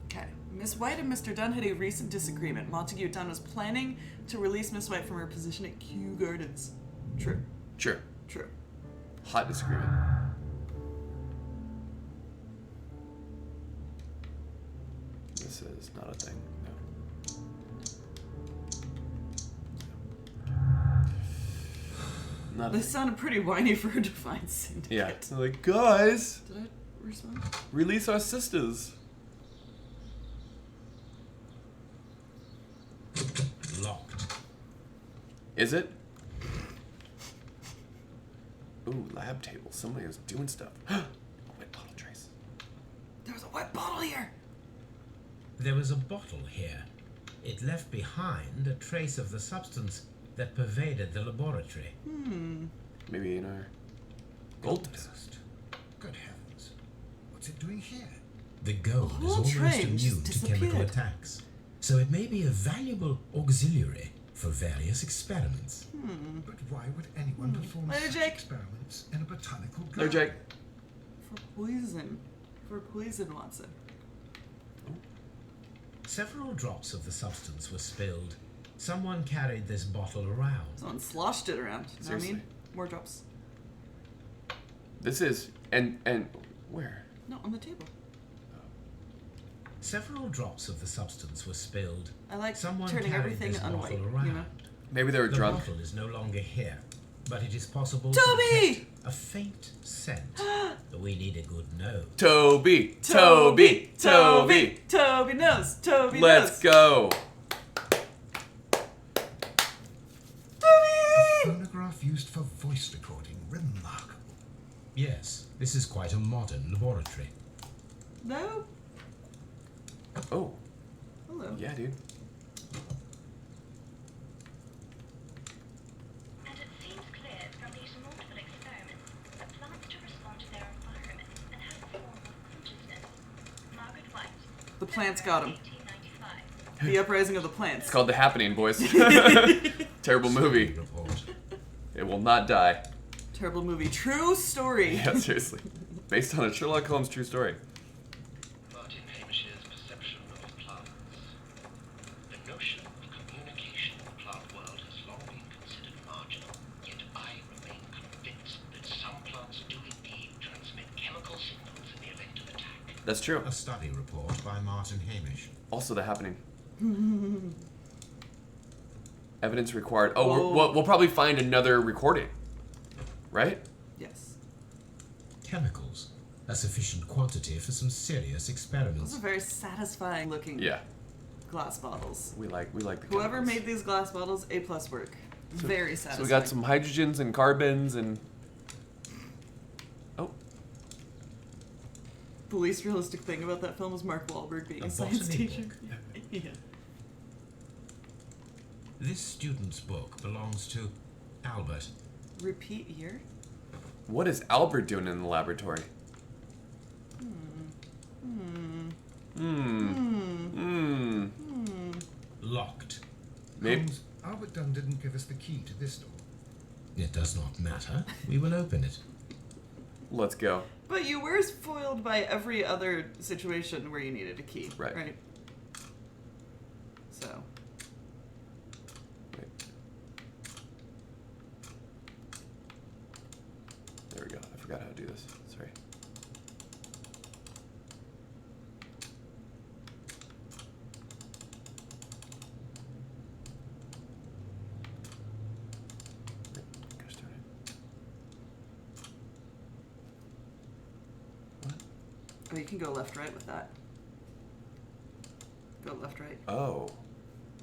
Okay. Miss White and Mr. Dunn had a recent disagreement. Montague Dunn was planning to release Miss White from her position at Kew Gardens. True. Sure. True. Hot disagreement. This is not a thing. No. Not a This thing. sounded pretty whiny for a Divine Syndicate. Yeah. It's like, guys, Did I respond? release our sisters. Locked. Is it? Ooh, lab table. Somebody was doing stuff. Wet bottle trace. There was a wet bottle here. There was a bottle here. It left behind a trace of the substance that pervaded the laboratory. Maybe in our gold dust. Dust. Good heavens. What's it doing here? The gold The is whole almost train just immune to chemical disappeared. attacks, so it may be a valuable auxiliary for various experiments. But why would anyone perform Later, such Jake. experiments in a botanical No, garden? Jake. For poison. For poison, Watson. Several drops of the substance were spilled. Someone carried this bottle around. Someone sloshed it around. You know what I Seriously. mean? More drops. This is and where? No, on the table. Several drops of the substance were spilled. I like Someone turning carried everything this bottle unwhite, around. you know? Maybe they were The drunk. bottle is no longer here, but it is possible Toby! to detect a faint scent. We need a good nose. Toby, Toby, Toby. Toby knows. Toby Let's knows. go. A phonograph used for voice recording. Remarkable. Yes, this is quite a modern laboratory. No? Oh, Hello. yeah, dude. And it seems clear from these multiple experiments that plants to respond to their environment and have a form of consciousness. Margaret White. The plants got him. 1895. The Uprising of the Plants. It's called The Happening, boys. Terrible movie. Report. It will not die. Terrible movie. True story. Yeah, seriously. Based on a Sherlock Holmes true story. Martin Hamish's perception of plants. The notion of communication in the plant world has long been considered marginal, yet I remain convinced that some plants do indeed transmit chemical signals in the event of attack. That's true. A study report by Martin Hamish. Also, The Happening. Evidence required. Oh, Whoa. we'll probably find another recording, right? Yes. Chemicals. A sufficient quantity for some serious Those experiments. are very satisfying looking Yeah. glass bottles. We like the Whoever chemicals. made these glass bottles, A+ work. Very So satisfying. we got some hydrogens and carbons and. Oh, The least realistic thing about that film was Mark Wahlberg being A a science botany teacher. Yeah. This student's book belongs to Albert. Repeat year? what is Albert doing in the laboratory? Locked. Maybe. Holmes, Albert Dunn didn't give us the key to this door. It does not matter. We will open it. Let's go. But you were foiled by every other situation where you needed a key. Right. Right. So. Wait. There we go. I forgot how to do this. Sorry. Gosh darn it. What? Oh, you can go left, right with that. Go left, right. Oh.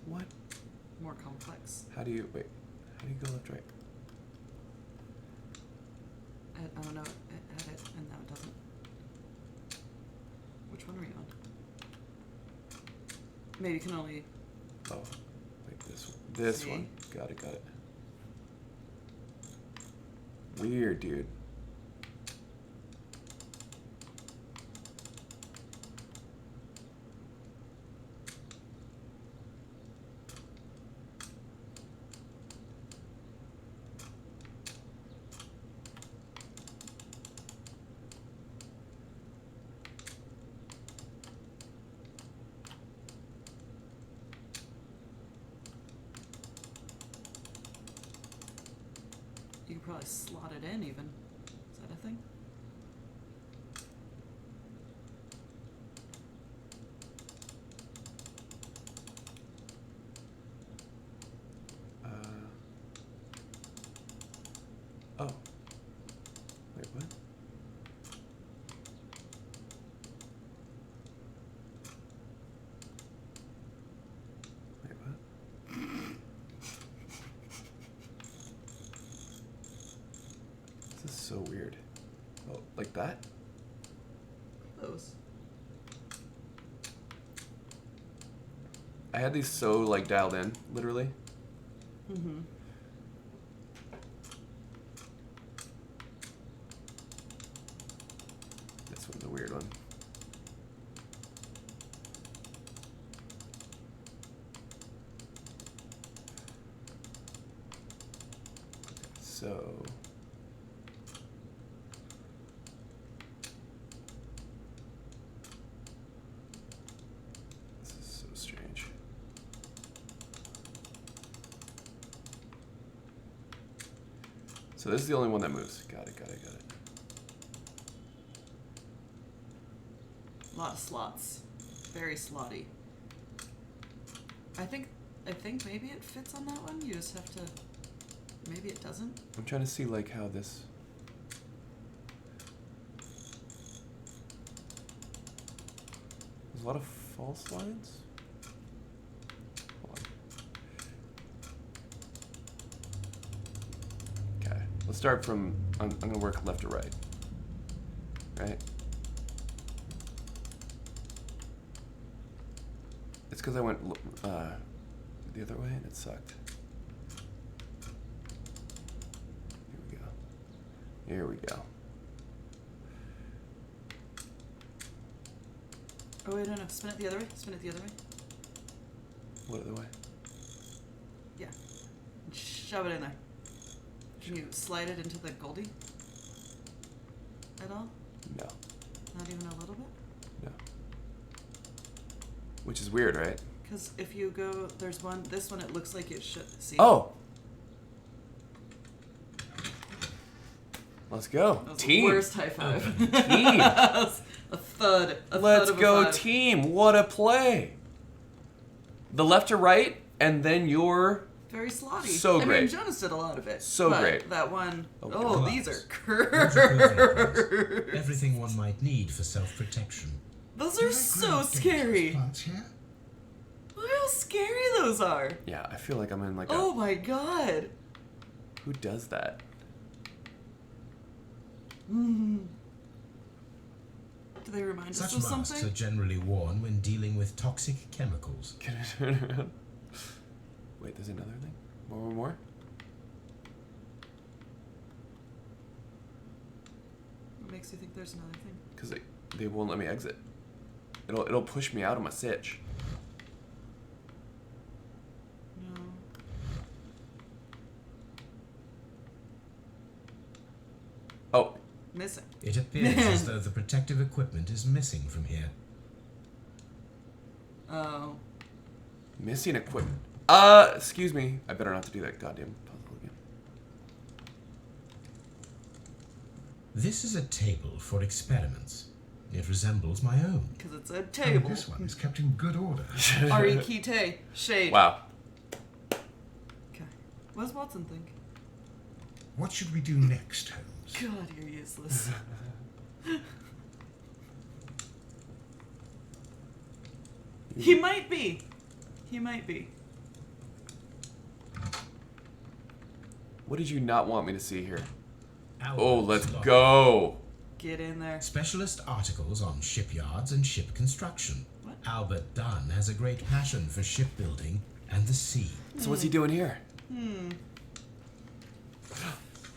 What? More complex. How do you wait? How do you go left, right? I don't know. It had it, and now it doesn't. Which one are you on? Maybe you can only. Oh, wait, this one. This See? one. Got it, got it. Weird, dude. You could probably slot it in even. Is that a thing? Oh. Wait, what? Wait, what? This is so weird. Oh, like that? Those. I had these so like dialed in, literally. Mm-hmm. This one's a weird one. So this is so strange. So this is the only one that moves. Got it, got it, got it. A lot of slots. Very slotty. I think maybe it fits on that one. You just have to. Maybe it doesn't. I'm trying to see like how this. There's a lot of false lines. Hold on. Okay, let's start from. I'm gonna work left to right. Right. It's because I went the other way and it sucked. Here we go. Oh wait, no. Spin it the other way. Spin it the other way. What other way? Yeah. Shove it in there. Can you slide it into the Goldie? At all? No. Not even a little bit? No. Which is weird, right? Because if you go, there's one. This one, it looks like it should. See? Oh! Let's go. That was Team. the worst high five. Team. That was a thud. Let's thud of go, a five. team. What a play. The left to right, and then your. Very slotty. So I mean, great. Jonas did a lot of it. So but great. That one, Oh, oh, God. these are Those are good curved. things. Everything one might need for self-protection. Those Do are they so grow dangerous scary. plants here? Look how scary those are. Yeah, I feel like I'm in like Oh a. my god. Who does that? Mm. Do they remind us Such of masks something? are generally worn when dealing with toxic chemicals. Can I turn around? Wait, there's another thing? More? What makes you think there's another thing? Because they won't let me exit. It'll push me out of my sitch. No. Oh, Missing. It appears as though the protective equipment is missing from here. Oh. Missing equipment. Excuse me. I better not have to do that goddamn puzzle again. This is a table for experiments. It resembles my own. Because it's a And table. this one is kept in good order. R-E-K-T. Shade. Wow. Okay. What does Watson think? What should we do next, Holmes? God, you're useless. He might be. He might be. What did you not want me to see here? Albert's Oh, let's locker. go. Get in there. Specialist articles on shipyards and ship construction. What? Albert Dunn has a great passion for shipbuilding and the sea. So what's he doing here?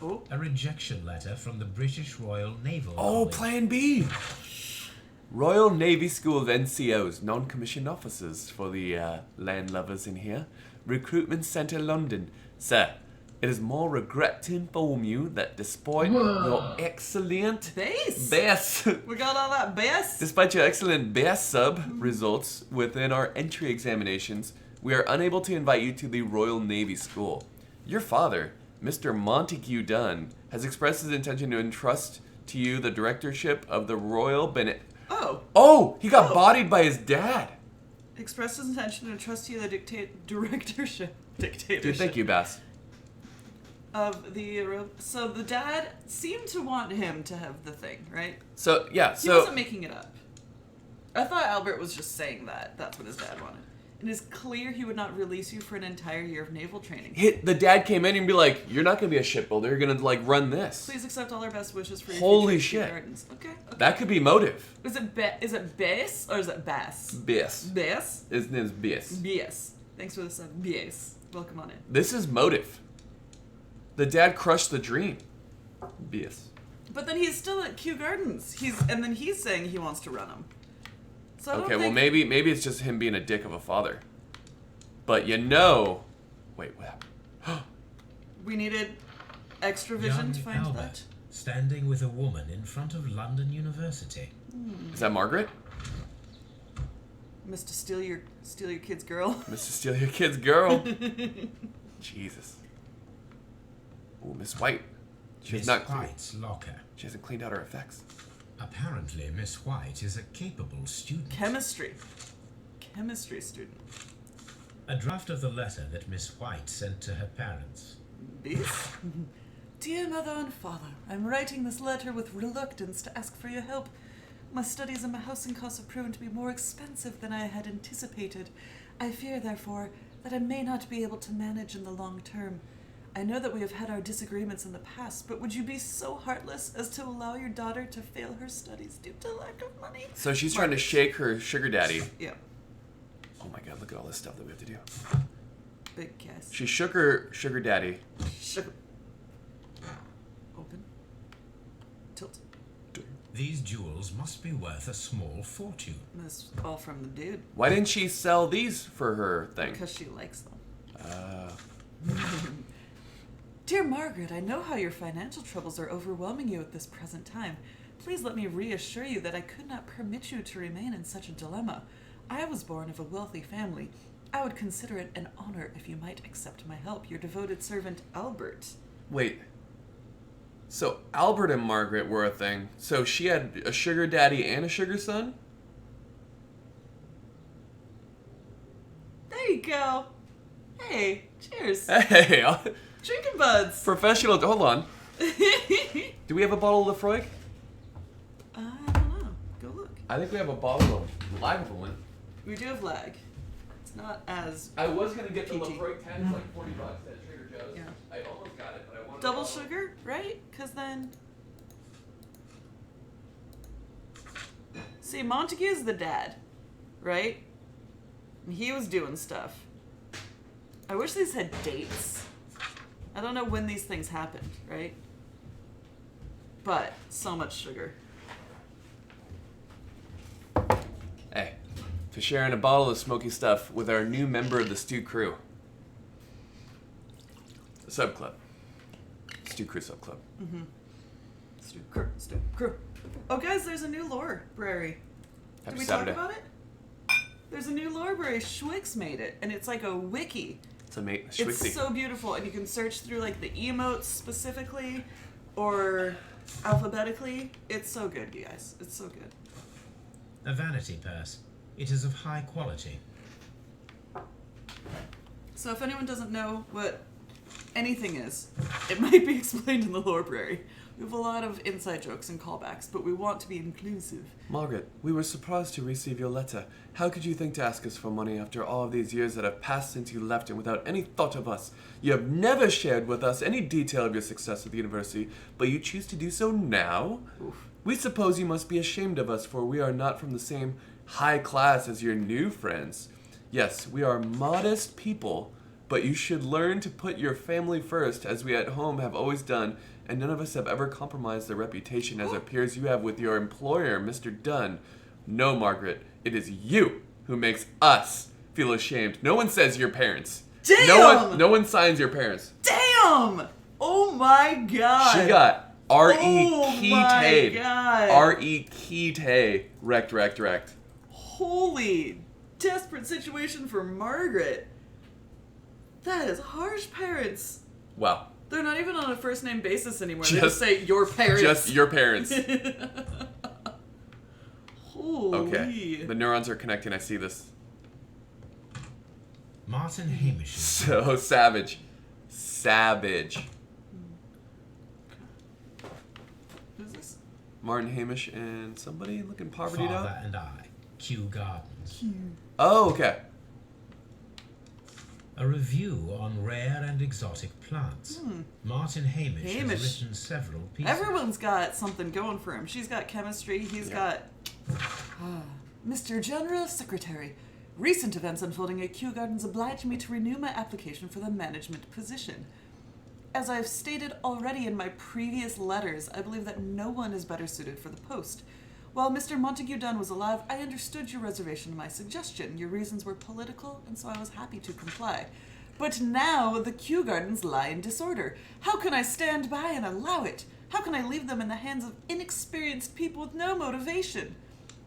Oh. A rejection letter from the British Royal Naval Oh, College. Plan B. Royal Navy School of NCOs, non-commissioned officers for the land lovers in here. Recruitment Centre, London. Sir, it is more regret to inform you that despite your excellent Base. We got all that base. Despite your excellent BS sub results within our entry examinations, we are unable to invite you to the Royal Navy School. Your father, Mr. Montague Dunn, has expressed his intention to entrust to you the directorship of the Royal Bennett. Oh. Oh, he got bodied by his dad. Expressed his intention to trust you the dictatorship. Dude, thank you, Bass. Of the so the dad seemed to want him to have the thing, right? So, yeah, He so wasn't making it up. I thought Albert was just saying that. That's what his dad wanted. It is clear he would not release you for an entire year of naval training. the dad came in and be like, you're not going to be a shipbuilder, you're going to, like, run this. Please accept all our best wishes for your Holy future shit. gardens. Okay. That could be motive. Is it bass or is it bass? Bass. Bass? His name's Bass. Bass. Thanks for the sub. Bass. Welcome on in. This is motive. The dad crushed the dream. Bass. But then he's still at Kew Gardens. And then he's saying he wants to run them. So I don't Okay, well think- maybe it's just him being a dick of a father. But wait, what happened? we needed extra vision Young to find Albert, that. standing with a woman in front of London University. Is that Margaret? Mr. Steal your kid's girl. Mr. Steal Your Kid's girl. Jesus. Oh, Miss White. She's Miss not clean. White's locker. She hasn't cleaned out her effects. Apparently, Miss White is a capable student. Chemistry student. A draft of the letter that Miss White sent to her parents. Beast? Dear Mother and Father, I'm writing this letter with reluctance to ask for your help. My studies and my housing costs have proven to be more expensive than I had anticipated. I fear, therefore, that I may not be able to manage in the long term. I know that we have had our disagreements in the past, but would you be so heartless as to allow your daughter to fail her studies due to lack of money? So she's trying to shake her sugar daddy. Yeah. Oh my god, look at all this stuff that we have to do. Big kiss. She shook her sugar daddy. Open. Tilt. These jewels must be worth a small fortune. That's all from the dude. Why didn't she sell these for her thing? Because she likes them. Dear Margaret, I know how your financial troubles are overwhelming you at this present time. Please let me reassure you that I could not permit you to remain in such a dilemma. I was born of a wealthy family. I would consider it an honor if you might accept my help. Your devoted servant, Albert. Wait. So Albert and Margaret were a thing. So she had a sugar daddy and a sugar son? There you go. Hey, cheers. Hey, Drinking buds. professional. Hold on. Do we have a bottle of Lefroy? I don't know. Go look. I think we have a bottle of Lagavulin. We do have lag. It's not as I was gonna get the PG. Lefroy 10, it's like $40 at Trader Joe's. Yeah. I almost got it, but I wanted double sugar, right? Because then... See, Montague's the dad, right? And he was doing stuff. I wish these had dates. I don't know when these things happened, right? But so much sugar. Hey, to sharing a bottle of smoky stuff with our new member of the Stew Crew. The Sub Club. Stew Crew Sub Club. Oh, guys, there's a new library. Did Happy we Saturday. talk about it? There's a new library. Schwix made it, and it's like a wiki. It's amazing. It's so beautiful, and you can search through like the emotes specifically, or alphabetically. It's so good, you guys. It's so good. A vanity purse. It is of high quality. So if anyone doesn't know what anything is, it might be explained in the library. We have a lot of inside jokes and callbacks, but we want to be inclusive. Margaret, we were surprised to receive your letter. How could you think to ask us for money after all of these years that have passed since you left and without any thought of us? You have never shared with us any detail of your success at the university, but you choose to do so now? Oof. We suppose you must be ashamed of us, for we are not from the same high class as your new friends. Yes, we are modest people, but you should learn to put your family first, as we at home have always done, and none of us have ever compromised the reputation as appears you have with your employer, Mr. Dunn. No, Margaret, it is you who makes us feel ashamed. No one says your parents. Damn! No one signs your parents. Damn! Oh my god! She got R.E. Oh my Keytade. god! R.E. Keytade. Wrecked. Holy desperate situation for Margaret. That is harsh, parents. Wow. They're not even on a first name basis anymore. They Just- just say your parents. Just your parents. Holy. Okay. The neurons are connecting. I see this. Martin Hamish. So savage. Who's this? Martin Hamish and somebody looking povertyed Father out. and I. Kew Gardens. Oh, okay. A review on rare and exotic plants. Martin Hamish Hamish. has written several pieces. Everyone's got something going for him. She's got chemistry. He's got... Mr. General Secretary, recent events unfolding at Kew Gardens obliged me to renew my application for the management position. As I've stated already in my previous letters, I believe that no one is better suited for the post. While Mr. Montague Dunn was alive, I understood your reservation and my suggestion. Your reasons were political, and so I was happy to comply. But now the Kew Gardens lie in disorder. How can I stand by and allow it? How can I leave them in the hands of inexperienced people with no motivation?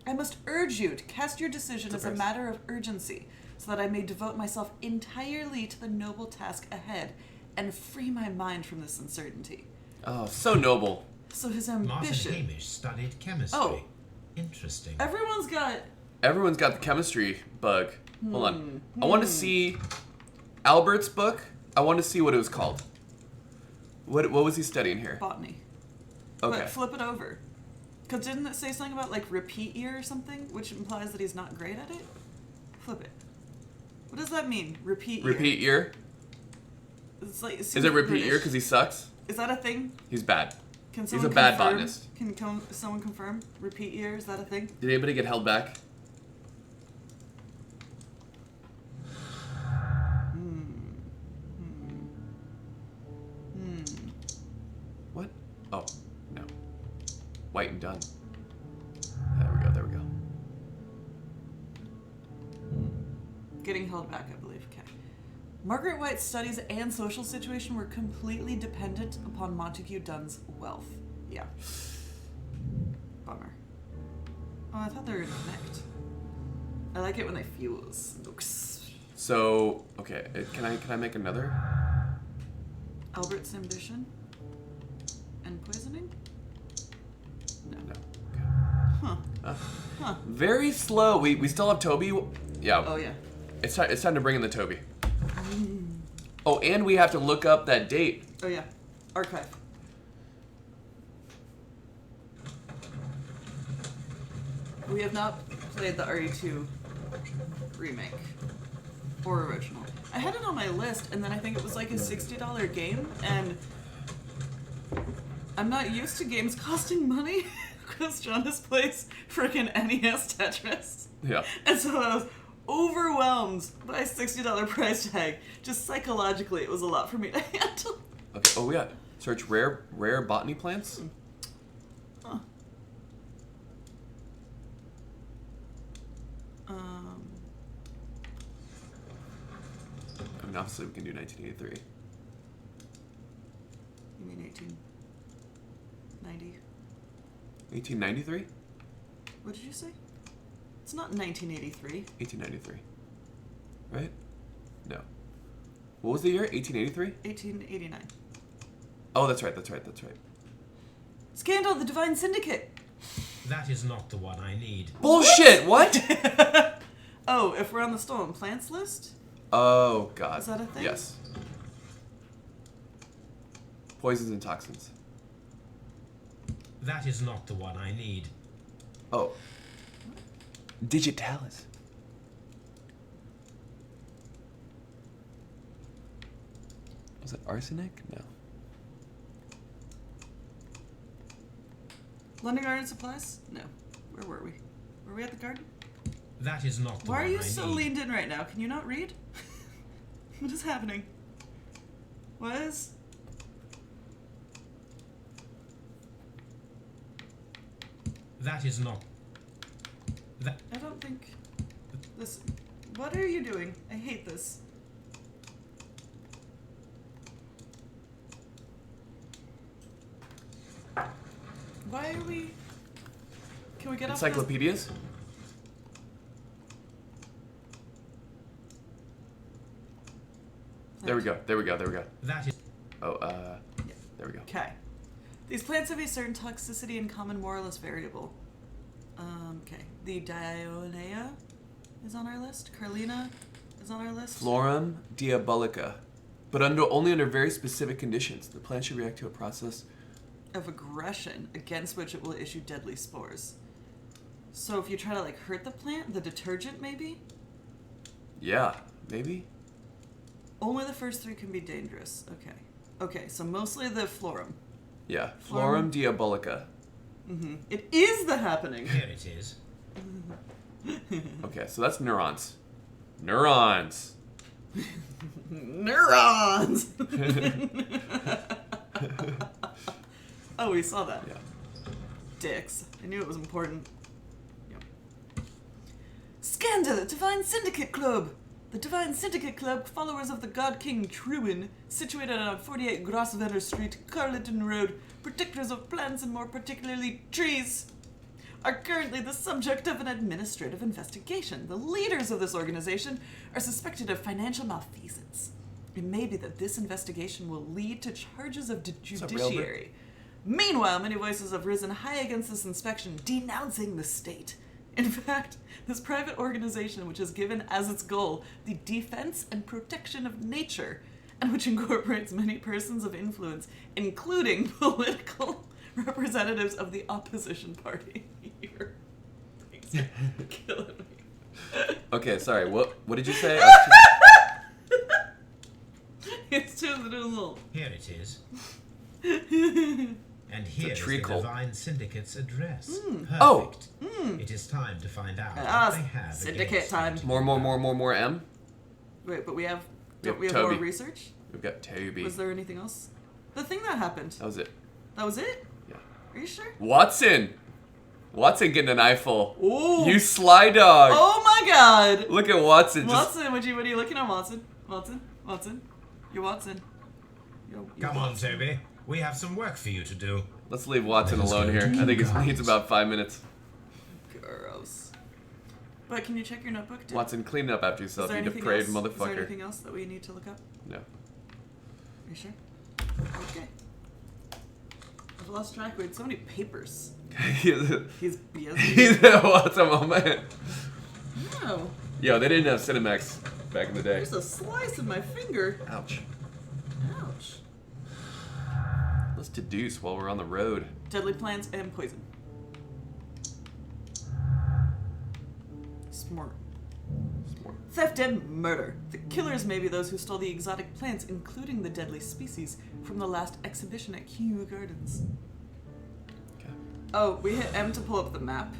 I must urge you to cast your decision as a matter of urgency, so that I may devote myself entirely to the noble task ahead and free my mind from this uncertainty. Oh, so noble. So his Martin ambition... Hamish studied chemistry. Oh. Interesting. Everyone's got... Everyone's got the chemistry bug. Hold on. I want to see Albert's book. I want to see what it was called. What was he studying here? botany. Okay. But flip it over. Because didn't it say something about, like, repeat year or something? Which implies that he's not great at it? Flip it. What does that mean? Repeat year. Repeat year? It's like, Is it repeat year because he sucks? Is that a thing? He's bad. Can He's someone a bad confirm? botanist. Can someone confirm? Repeat year, is that a thing? Did anybody get held back? What? Oh, no. White and done. There we go. Getting held back, I believe. Okay. Margaret White's studies and social situation were completely dependent upon Montague Dunn's wealth. Yeah. Bummer. Oh, I thought they were gonna connect. I like it when they fuse. So, okay, can I make another? Albert's ambition and poisoning? No. Okay. Very slow. We still have Toby. Yeah. Oh yeah. It's time to bring in the Toby. Oh, and we have to look up that date. Oh yeah. Archive. We have not played the RE2 remake or original. I had it on my list, and then I think it was like a $60 game, and I'm not used to games costing money because Jonas plays freaking NES Tetris. Yeah. And so I was overwhelmed by a $60 price tag. Just psychologically, it was a lot for me to handle. Okay. Oh yeah. Search rare botany plants. Huh. I mean, obviously we can do 1983. You mean 1890? 1893? What did you say? It's not 1983. 1893. Right? No. What was the year? 1883? 1889. Oh, that's right. Scandal, the Divine Syndicate. That is not the one I need. Bullshit! What? Oh, if we're on the stolen plants list? Oh, God. Is that a thing? Yes. Poisons and toxins. That is not the one I need. Oh. Digitalis. Was it arsenic? No. London Garden Supplies? No. Where were we? Were we at the garden? That is not the Why one are you I so need. leaned in right now? Can you not read? What is happening? What is? That is not... That... I don't think... This... What are you doing? I hate this. Why are we... Can we get off this? Encyclopedias? There we go. That is... Oh, there we go. Okay. These plants have a certain toxicity and common moralist variable. Okay. The Dionea is on our list. Carlina is on our list. Florum diabolica. But only under very specific conditions. The plant should react to a process Of aggression against which it will issue deadly spores. So if you try to hurt the plant, the detergent maybe? Yeah, maybe? Only the first three can be dangerous. Okay. Okay, so mostly the florum. Yeah. Florum diabolica. Mm-hmm. It is the happening. Here it is. Okay, so that's neurons. Neurons! Neurons! Oh, we saw that. Yeah. Dicks. I knew it was important. Yep. Scandal! Divine Syndicate Club! The Divine Syndicate Club, followers of the God King Truin, situated on 48 Grosvenor Street, Carleton Road, protectors of plants and more particularly trees, are currently the subject of an administrative investigation. The leaders of this organization are suspected of financial malfeasance. It may be that this investigation will lead to charges of judiciary. Meanwhile, many voices have risen high against this inspection, denouncing the state. In fact, this private organization, which has given as its goal the defense and protection of nature, and which incorporates many persons of influence, including political representatives of the opposition party. You're killing me. Okay, sorry. What did you say? It's too little. Here it is. And here is the treacle. Divine Syndicate's address. Perfect. Oh. It is time to find out Ah, what they have syndicate against time. it. More M? Wait, but we have... Yep, Don't we have Toby. more research? We've got Toby. Was there anything else? The thing that happened. That was it. That was it? Yeah. Are you sure? Watson getting an eyeful. Ooh. You sly dog. Oh my god! Look at Watson. Watson, what are you looking at, Watson? Watson? You're Watson. You're Come on, Watson. Toby. We have some work for you to do. Let's leave Watson Let's alone go here. to I think you it needs guys. about 5 minutes. Gross. But can you check your notebook, too? Watson, clean up after Is yourself, there you anything depraved else? Is there motherfucker. anything else that we need to look up? No. Are you sure? Okay. I've lost track. We had so many papers. He's busy. Watson, my man. No. Yo, they didn't have Cinemax back in the day. There's a slice in my finger. Ouch. Ouch. Let's deduce while we're on the road. Deadly plants and poison. Smart. Theft and murder. The killers may be those who stole the exotic plants, including the deadly species, from the last exhibition at Kew Gardens. Okay. Oh, we hit M to pull up the map.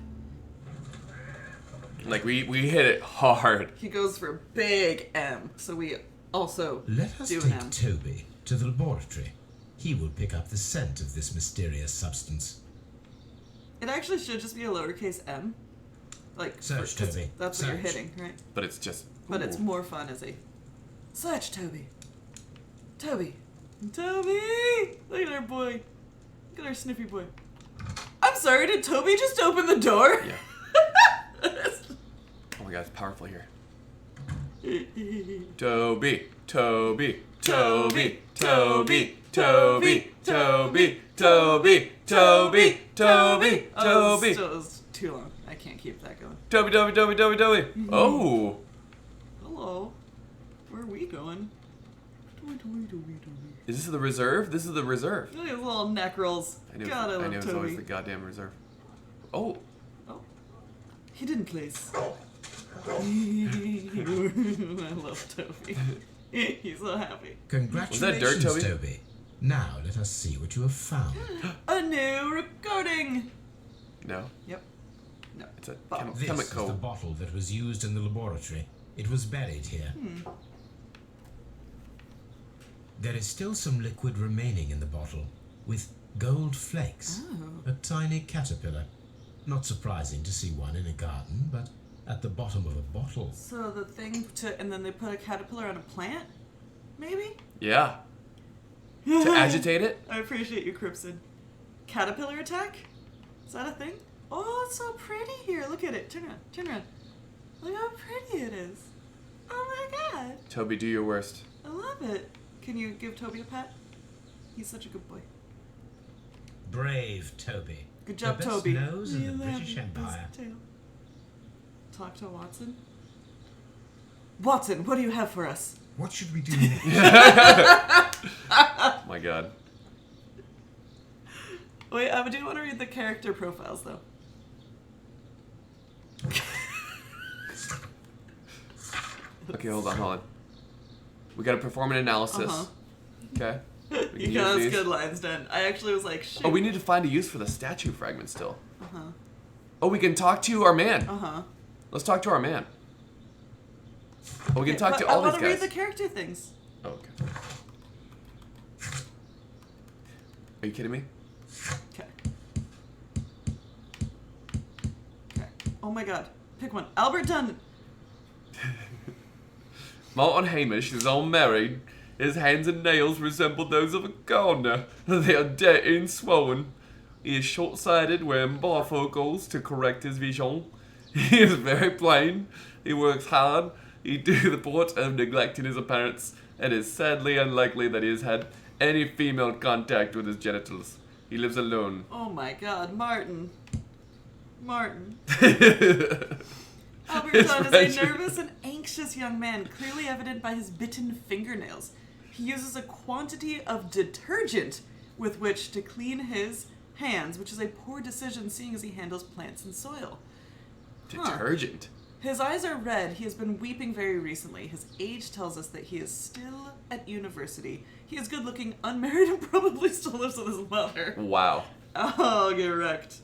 Like, we hit it hard. He goes for a big M, so we also Let us do an take M. Toby to the laboratory. He will pick up the scent of this mysterious substance. It actually should just be a lowercase m. Like, Search, 'cause Toby. that's what you're Search. hitting, right? But it's just... But it's ooh. more fun as a search, Toby. Toby. Toby! Look at our boy. Look at our sniffy boy. I'm sorry, did Toby just open the door? Yeah. Oh my god, it's powerful here. Toby, Toby, Toby, Toby, Toby, Toby, Toby, Toby, Toby, Oh, Toby. it was too long. I can't keep that going. Toby, Toby, Toby, Toby, Toby. Oh. Hello. Where are we going? Is this the reserve? This is the reserve. Look at his little neck rolls. I knew, God, I love it was Toby. always the goddamn reserve. Oh. Oh. Hidden place. I love Toby. He's so happy. Congratulations, Toby? Toby. Now let us see what you have found. A new recording. No. Yep. No. It's a Bottle. This is the chemical. bottle that was used in the laboratory. It was buried here. There is still some liquid remaining in the bottle, with gold flakes. Oh. A tiny caterpillar. Not surprising to see one in a garden, but at the bottom of a bottle. So the thing and then they put a caterpillar on a plant? Maybe? Yeah. To agitate it? I appreciate you, Crimson. Caterpillar attack? Is that a thing? Oh, it's so pretty here. Look at it. Turn around. Turn around. Look how pretty it is. Oh my god. Toby, do your worst. I love it. Can you give Toby a pat? He's such a good boy. Brave Toby. Good job, the best Toby. nose in the We love British you, Empire. best tail. Talk to Watson. Watson, what do you have for us? What should we do next? Oh my god. Wait, I do want to read the character profiles, though. Okay, hold on. We gotta perform an analysis. Uh-huh. Okay. We can You use got us these. good lines done. I actually was like, shit. Oh, we need to find a use for the statue fragment still. Uh-huh. Oh, we can talk to our man. Uh-huh. Let's talk to our man. Oh, we can talk to I all want these to read guys. the character things. Oh, okay. Are you kidding me? Okay. Okay. Oh my god. Pick one. Albert Dunn. Martin Hamish is unmarried. His hands and nails resemble those of a gardener. They are dirty and swollen. He is short-sighted, wearing bifocals to correct his vision. He is very plain. He works hard. He do the port of neglecting his appearance, and is sadly unlikely that he has had any female contact with his genitals. He lives alone. Oh my god, Martin. Martin. Albert His Dunn is a friendship. nervous and anxious young man, clearly evident by his bitten fingernails. He uses a quantity of detergent with which to clean his hands, which is a poor decision seeing as he handles plants and soil. Detergent. His eyes are red. He has been weeping very recently. His age tells us that he is still at university. He is good looking, unmarried, and probably still lives with his mother. Wow. Oh, get wrecked.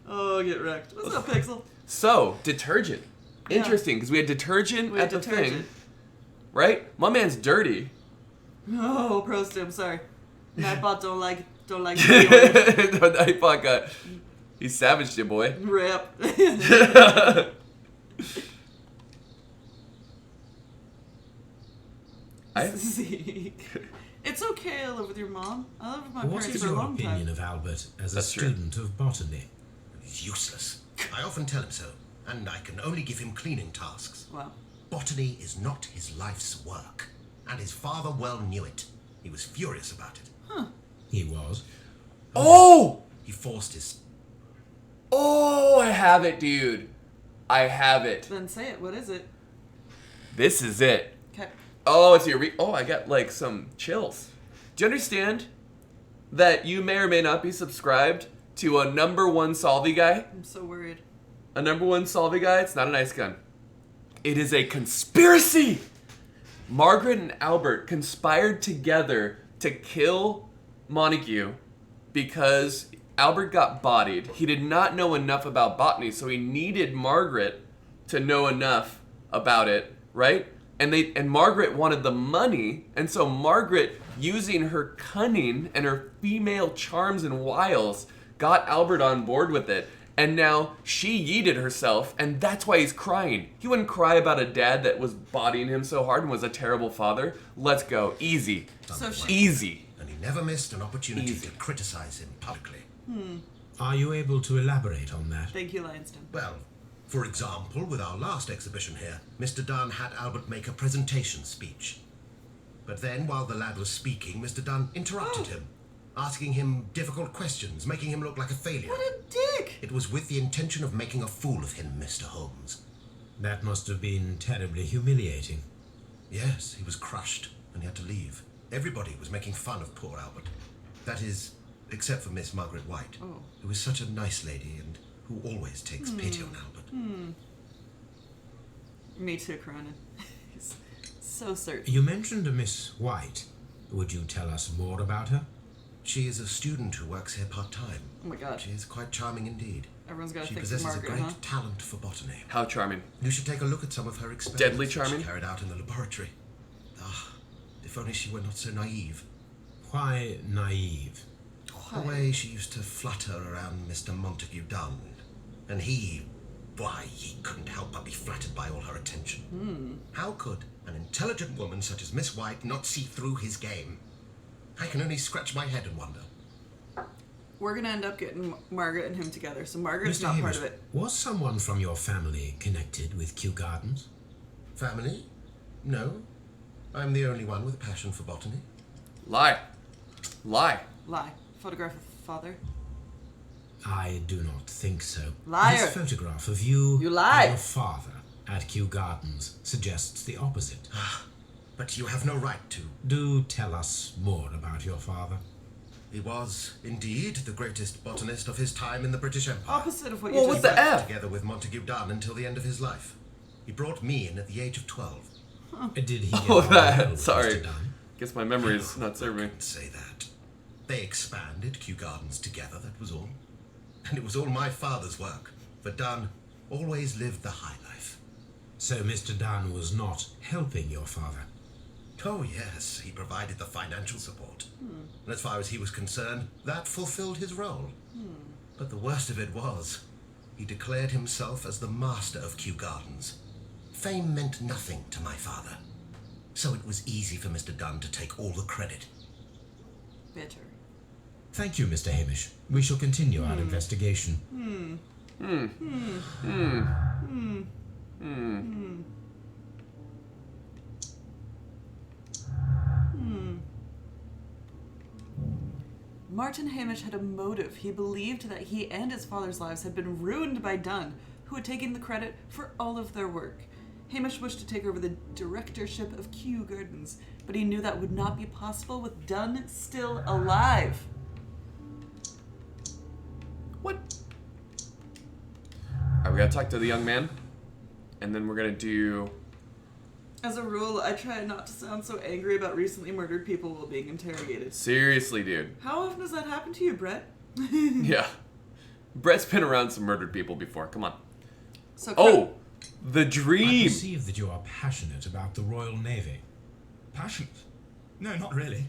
Oh, get wrecked. What's up, Pixel? So, detergent. Yeah. Interesting, because we had detergent We had at the detergent. thing. Right? My man's dirty. Oh, Prostim, sorry. Nightbot don't like deodorant. That fucker. He savaged you, boy. Rip. Zeke. It's okay I live with your mom. I lived with my What parents is for a your long opinion time. of Albert as a That's true. student of botany? He's useless. I often tell him so, and I can only give him cleaning tasks. Wow. Botany is not his life's work, and his father well knew it. He was furious about it. He was. Oh! He forced his... Oh, I have it, dude. I have it. Then say it. What is it? This is it. Okay. Oh, it's your oh, I got like some chills. Do you understand that you may or may not be subscribed to a number one Solvy guy? I'm so worried. A number one Solvy guy? It's not an ice gun. It is a conspiracy! Margaret and Albert conspired together to kill Montague because Albert got bodied. He did not know enough about botany, so he needed Margaret to know enough about it, right? And Margaret wanted the money, and so Margaret, using her cunning and her female charms and wiles, got Albert on board with it. And now she yeeted herself, and that's why he's crying. He wouldn't cry about a dad that was bodying him so hard and was a terrible father. Let's go. Easy. So she... Easy. And he never missed an opportunity Easy. to criticize him publicly. Are you able to elaborate on that? Thank you, Lionston. Well, for example, with our last exhibition here, Mr. Dunn had Albert make a presentation speech. But then, while the lad was speaking, Mr. Dunn interrupted him, asking him difficult questions, making him look like a failure. What a dick! It was with the intention of making a fool of him, Mr. Holmes. That must have been terribly humiliating. Yes, he was crushed, and he had to leave. Everybody was making fun of poor Albert. That is, except for Miss Margaret White, who is such a nice lady and who always takes pity on Albert. Me too, Cronin. He's so certain. You mentioned a Miss White. Would you tell us more about her? She is a student who works here part-time. Oh my god. She is quite charming indeed. Everyone's got to She think of possesses Margaret, a great huh? talent for botany. How charming. You should take a look at some of her experiments Deadly that charming? she carried out in the laboratory. Ah, if only she were not so naive. Why naive? The way she used to flutter around Mr. Montague Dunn. And he couldn't help but be flattered by all her attention. How could an intelligent woman such as Miss White not see through his game? I can only scratch my head and wonder. We're gonna end up getting Margaret and him together, so Margaret's Mr. not Hamish, part of it. was someone from your family connected with Kew Gardens? Family? No. I'm the only one with a passion for botany. Lie. Lie. Lie. Photograph of father. I do not think so. Liar. This photograph of you, You lie. and your father at Kew Gardens suggests the opposite. But you have no right to. Do tell us more about your father. He was, indeed, the greatest botanist of his time in the British Empire. Opposite of what Well, you what just the said. F? Together with Montague Dunn until the end of his life. He brought me in at the age of 12. Did he get Oh, on that. well with Sorry. Mr. Dunn? Guess my memory is not serving. Say that. They expanded Kew Gardens together, that was all. And it was all my father's work. For Dunn always lived the high life. So Mr. Dunn was not helping your father? Oh, yes, he provided the financial support. And as far as he was concerned, that fulfilled his role. But the worst of it was, he declared himself as the master of Kew Gardens. Fame meant nothing to my father. So it was easy for Mr. Dunn to take all the credit. Bitter. Thank you, Mr. Hamish. We shall continue our investigation. Martin Hamish had a motive. He believed that he and his father's lives had been ruined by Dunn, who had taken the credit for all of their work. Hamish wished to take over the directorship of Kew Gardens, but he knew that would not be possible with Dunn still alive. What? Alright, we gotta talk to the young man. And then we're gonna do... As a rule, I try not to sound so angry about recently murdered people while being interrogated. Seriously, dude. How often does that happen to you, Brett? Yeah. Brett's been around some murdered people before. Come on. So Oh! The I dream! perceive that you are passionate about the Royal Navy. Passionate? No, not really.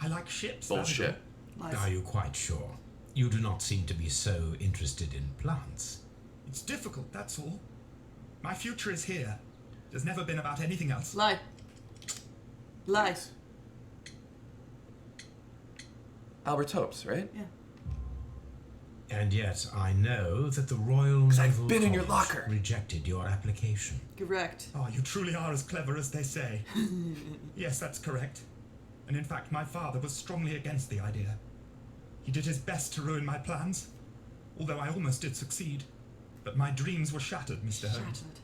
I like ships. that's Bullshit. Lies. Are you quite sure? You do not seem to be so interested in plants. all. It's difficult, that's all. My future is here. It has never been about anything else. Lie. Lie. Albert's hopes, right? Yeah. And yet I know that the Royal 'Cause I've Naval been in your College locker. rejected your application. Correct. Oh, you truly are as clever as they say. Yes, that's correct. And in fact, my father was strongly against the idea. He did his best to ruin my plans, although I almost did succeed. But my dreams were shattered, Mr. Holmes. Shattered.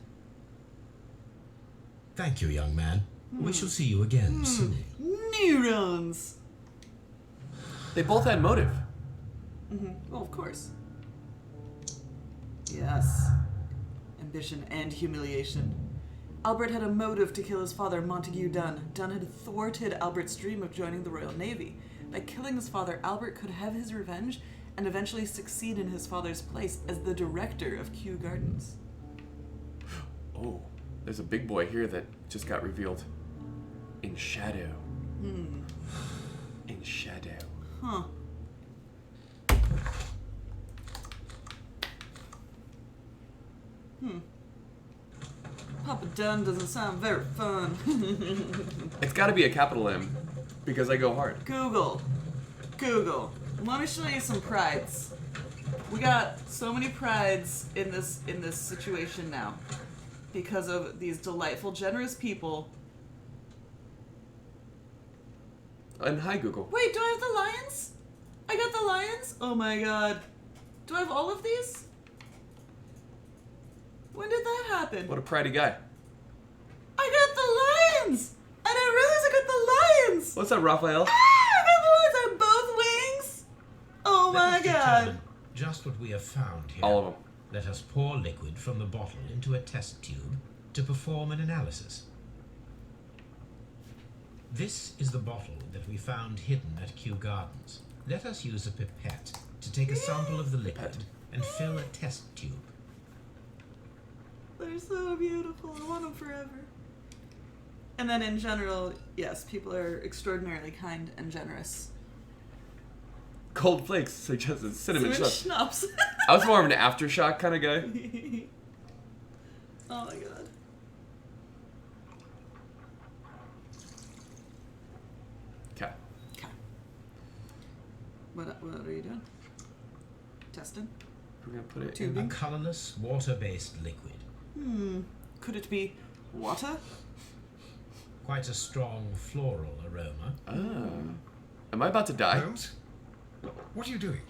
Thank you, young man. We shall see you again soon. Neurons. They both had motive. Well, of course. Yes. Ambition and humiliation. Albert had a motive to kill his father, Montague Dunn. Dunn had thwarted Albert's dream of joining the Royal Navy. By killing his father, Albert could have his revenge and eventually succeed in his father's place as the director of Kew Gardens. Oh, there's a big boy here that just got revealed. In shadow. In shadow. Huh. Papa Dunn doesn't sound very fun. It's gotta be a capital M, because I go hard. Google. Let me show you some prides. We got so many prides in this situation now because of these delightful, generous people. And hi, Google. Wait, do I have the lions? I got the lions? Oh my god. Do I have all of these? When did that happen? What a pridey guy. I got the lions! I didn't realize I got the lions! What's up, Raphael? Ah, I got the lions on both wings! Oh Let my us god. determine just what we have found here. All of them. Let us pour liquid from the bottle into a test tube to perform an analysis. This is the bottle that we found hidden at Kew Gardens. Let us use a pipette to take a sample of the liquid and fill a test tube. They're so beautiful. I want them forever. And then in general, yes, people are extraordinarily kind and generous. Cold flakes suggested cinnamon Schnapps. I was more of an aftershock kind of guy. Oh my god. Okay. Okay. What are you doing? Testing? We're gonna put it Tubing. in. A colorless, water-based liquid. Could it be water? Quite a strong floral aroma. Am I about to die? Holmes? What are you doing?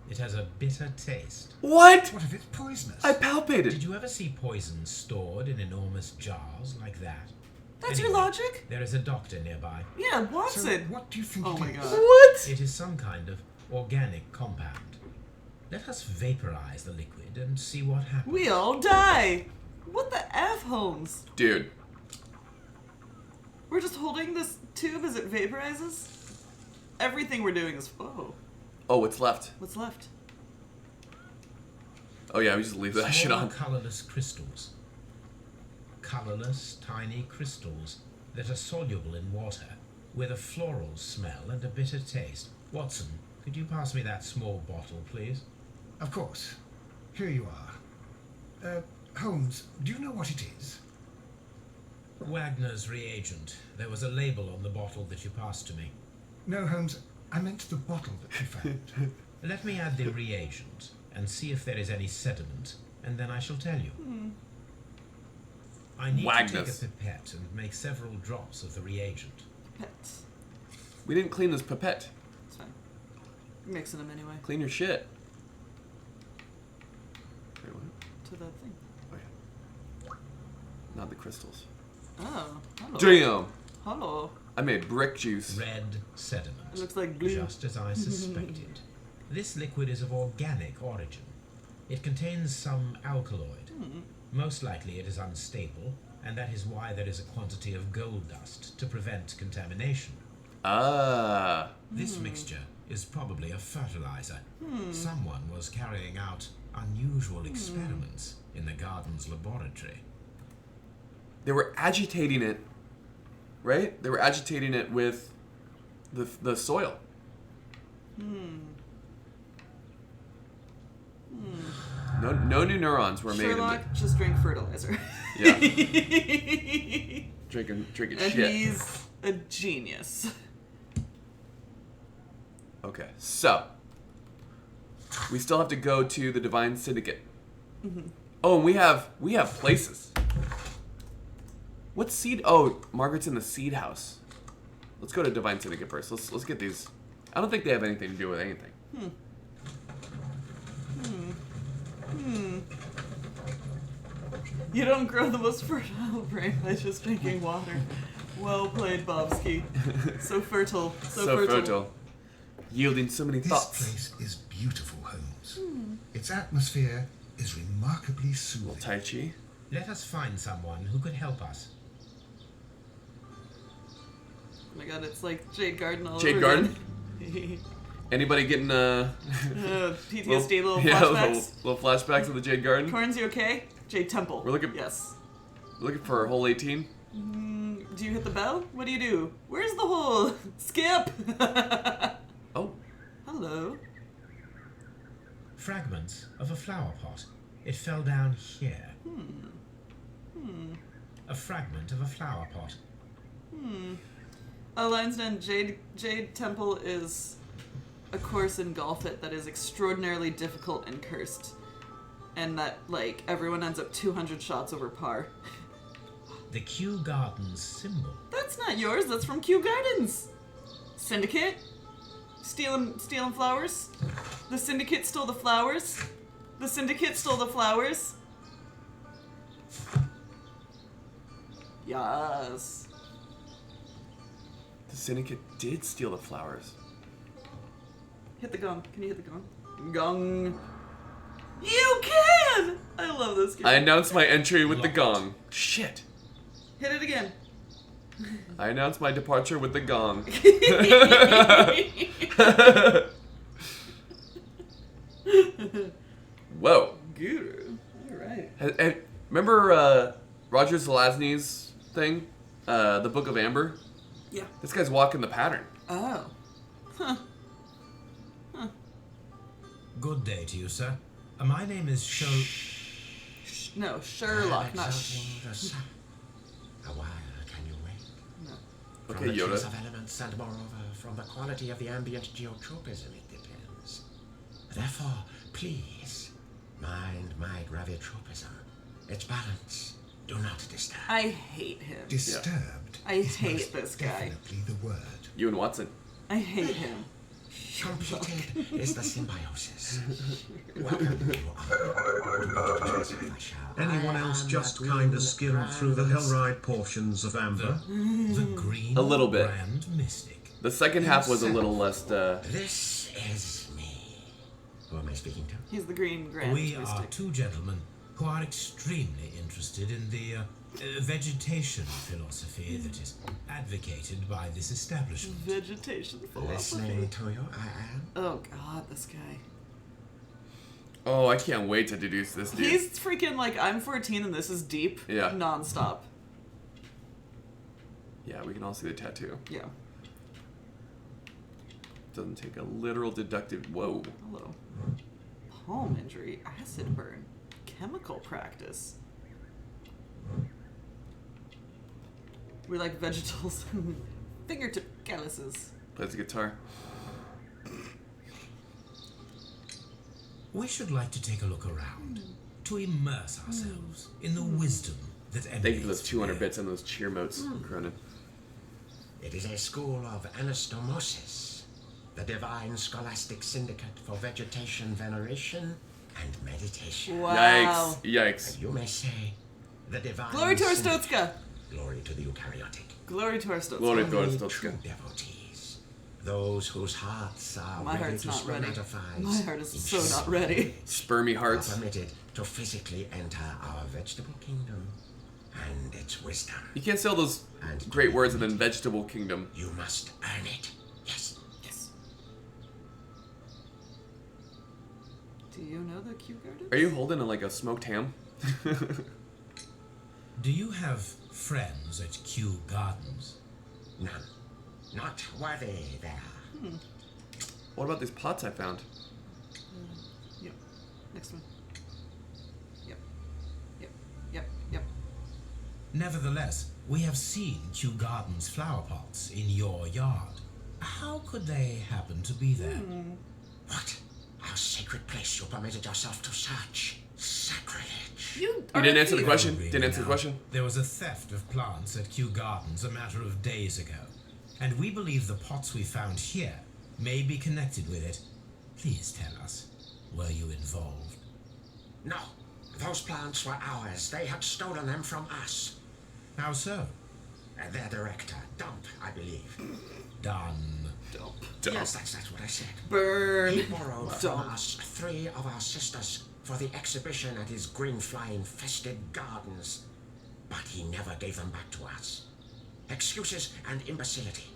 It has a bitter taste. What? What if it's poisonous? I Did palpated. you ever see poison stored in enormous jars like that? That's your Anyway, logic? There is a doctor nearby. Yeah, So Watson. what do you think Oh it my is? god. What? It is some kind of organic compound. Let us vaporize the liquid and see what happens. We all die. What the F, Holmes? Dude. We're just holding this tube as it vaporizes? Everything we're doing is... Whoa. Oh, what's left? What's left? Oh yeah, we just leave that shit Small on. colorless crystals. Colorless, tiny crystals that are soluble in water, with a floral smell and a bitter taste. Watson, could you pass me that small bottle, please? Of course. Here you are. Holmes, do you know what it is? Wagner's reagent. There was a label on the bottle that you passed to me. No, Holmes, I meant the bottle that you found. Let me add the reagent and see if there is any sediment, and then I shall tell you. I need Wagner's. to take a pipette and make several drops of the reagent. Pets. We didn't clean this pipette. It's fine. You're mixing them anyway. Clean your shit. Wait, what? To that thing. Oh yeah. Not the crystals. Oh. Hello. Damn! Hello. I made brick juice. Red sediment. It looks like glue. Just as I suspected. This liquid is of organic origin. It contains some alkaloid. Most likely it is unstable, and that is why there is a quantity of gold dust to prevent contamination. Ah. This mixture is probably a fertilizer. Someone was carrying out unusual experiments in the garden's laboratory. They were agitating it, right? They were agitating it with the soil. No new neurons were made Sherlock, just drink fertilizer. Yeah. Drinking And shit. he's a genius. Okay, so we still have to go to the Divine Syndicate. Oh, and we have places. What seed? Oh, Margaret's in the seed house. Let's go to Divine Syndicate first. Let's get these. I don't think they have anything to do with anything. You don't grow the most fertile brain by just drinking water. Well played, Bobski. So fertile. So fertile. Yielding so many This thoughts. place is beautiful, Holmes. Its atmosphere is remarkably soothing. Tai Chi. Let us find someone who could help us. Oh my god, it's like Jade Garden all Jade over Garden? again. Anybody getting PTSD, little yeah, flashbacks. little flashbacks of the Jade Garden? Corns, you okay? Jade Temple. We're looking- Yes. Looking for hole 18? Do you hit the bell? What do you do? Where's the hole? Skip! Oh. Hello. Fragments of a flower pot. It fell down here. A fragment of a flower pot. Lion's Den, Jade Temple is a course in golf that is extraordinarily difficult and cursed. And that, like, everyone ends up 200 shots over par. The Kew Gardens symbol. That's not yours, that's from Kew Gardens. Syndicate? Stealing flowers? The Syndicate stole the flowers? The Syndicate stole the flowers? Yes. The Syndicate did steal the flowers. Hit the gong. Can you hit the gong? Gong. You can! I love this game. I announced my entry with the gong. Shit. Hit it again. I announced my departure with the gong. Whoa. Guru. Alright. Remember Roger Zelazny's thing? The Book of Amber? Yeah. This guy's walking the pattern. Oh. Huh. Good day to you, sir. My name is No, Sherlock, not A while, can you wait? No. From Okay, the Yoda. choice of elements and moreover from the quality of the ambient geotropism it depends. Therefore, please, mind my gravitropism. Its balance. Do not disturb. I hate him. Disturbed. I is hate most this guy. Definitely the word. You and Watson. I hate him. Completed is the symbiosis. Welcome, you are. Anyone else just kinda skimmed through the Hellride portions of Amber? the Green A little bit. Grand Mystic. The second half was a little less. This is me. Who am I speaking to? He's the green grand We are mystic. two gentlemen who are extremely interested in the vegetation philosophy that is advocated by this establishment. Vegetation philosophy. Listening to you, I am. Oh god, this guy. Oh, I can't wait to deduce this dude. He's freaking like, I'm 14 and this is deep. Yeah. Non-stop. Yeah, we can all see the tattoo. Yeah. Doesn't take a literal deductive. Whoa. Hello. Palm injury, acid burn, chemical practice. We like vegetables. Fingertip calluses. Plays the guitar. We should like to take a look around, to immerse ourselves in the wisdom that emanates. Thank you for those 200 here. bits and those cheer motes, Cronin. It is a school of anastomosis, the divine scholastic syndicate for vegetation veneration and meditation. Wow. Yikes. And you may say, the divine Glory to syndicate. Arstotzka. Glory to the eukaryotic. Glory to Arstotzka. Glory to Only Arstotzka. true devotees, those whose hearts are My ready heart's to not ready. spermatifize. My heart is in so not shape, ready. Spermy are hearts. permitted to physically enter our vegetable kingdom and its wisdom. You can't say all those And great words and then vegetable kingdom. You must earn it. Yes. Yes. Do you know the Kew Gardens? Are you holding like a smoked ham? Do you have friends at Kew Gardens? None. Not worthy there. What about these pots I found? Yep. Next one. Yep. Yep. Yep. Yep. Nevertheless, we have seen Kew Gardens flower pots in your yard. How could they happen to be there? What? Our sacred place you permitted yourself to search. Sacrilege. You didn't answer the thief. question. Really Didn't answer the now. question. There was a theft of plants at Kew Gardens a matter of days ago, and we believe the pots we found here may be connected with it. Please tell us, were you involved? No. Those plants were ours. They had stolen them from us. How so? Their director, Dump, I believe. Done. Dump. Yes, that's what I said. Burn. He borrowed from Dump. us 3 of our sisters for the exhibition at his green-fly-infested gardens. But he never gave them back to us. Excuses and imbecility.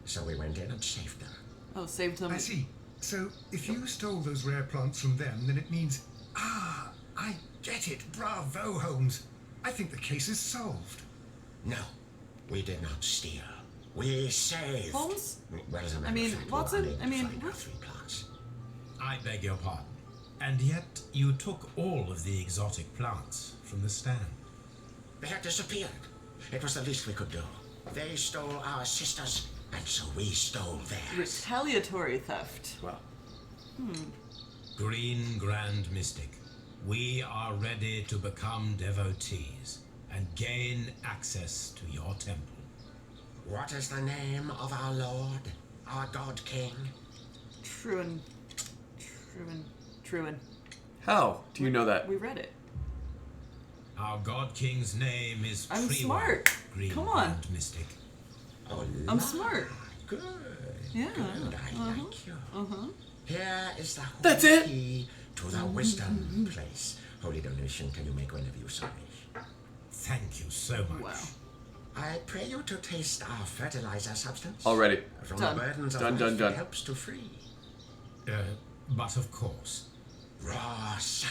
So we went in and saved them. Oh, saved them. I see. So, if you stole those rare plants from them, then it means... Ah, I get it. Bravo, Holmes. I think the case is solved. No, we did not steal. We saved. Holmes? Well, as a matter I mean, of fact, Watson, we were unable I mean, to find our what? 3 plants. I beg your pardon. And yet, you took all of the exotic plants from the stand. They had disappeared. It was the least we could do. They stole our sisters, And so we stole theirs. Retaliatory theft. Wow. Green Grand Mystic, we are ready to become devotees and gain access to your temple. What is the name of our Lord, our God King? Truin. How do you know that? We read it. Our God King's name is I'm Triwan, smart. Green Come on. Grand Mystic. Oh, I'm smart. Good. Yeah. Good, I like you. Here is the holy That's it? key to the wisdom place. Holy donation can you make whenever you so wish. Thank you so much. Wow. I pray you to taste our fertilizer substance. Already. From Done. the burdens of Done, life done, done. it helps to free. But of course. Raw sap,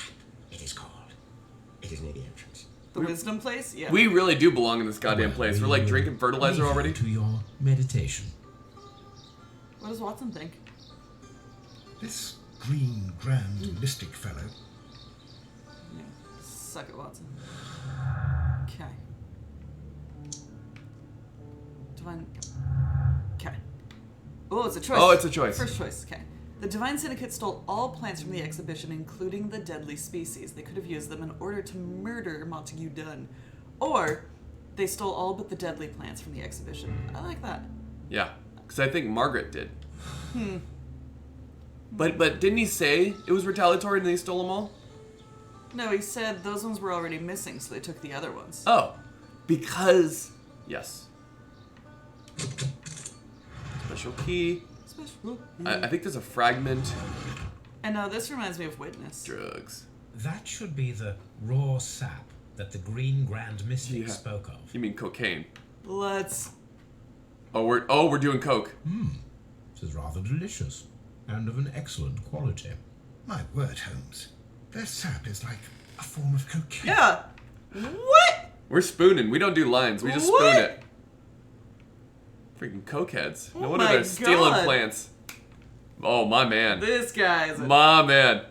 it is called. It is near the entrance. The wisdom place? Yeah. We really do belong in this goddamn Well, place. we We're like will drinking fertilizer leave you already. to your meditation. What does Watson think? This green grand mystic fellow, Yeah. Suck it, Watson. Okay. Divine. Okay. Oh, it's a choice. Oh, it's a choice. First choice. Okay. The Divine Syndicate stole all plants from the exhibition, including the deadly species. They could have used them in order to murder Montague Dunn. Or they stole all but the deadly plants from the exhibition. I like that. Yeah, because I think Margaret did. But didn't he say it was retaliatory and they stole them all? No, he said those ones were already missing, so they took the other ones. Oh, because yes. Special key. Special. I think there's a fragment. And this reminds me of Witness. Drugs. That should be the raw sap that the Green Grand Mystic Yeah. spoke of. You mean cocaine? Let's. We're doing coke. This is rather delicious and of an excellent quality. my word, Holmes, their sap is like a form of cocaine. Yeah. What? We're spooning. We don't do lines. We just What? spoon it. Freaking cokeheads. No Oh wonder my they're stealing God. plants. Oh, my man. This guy is. My man.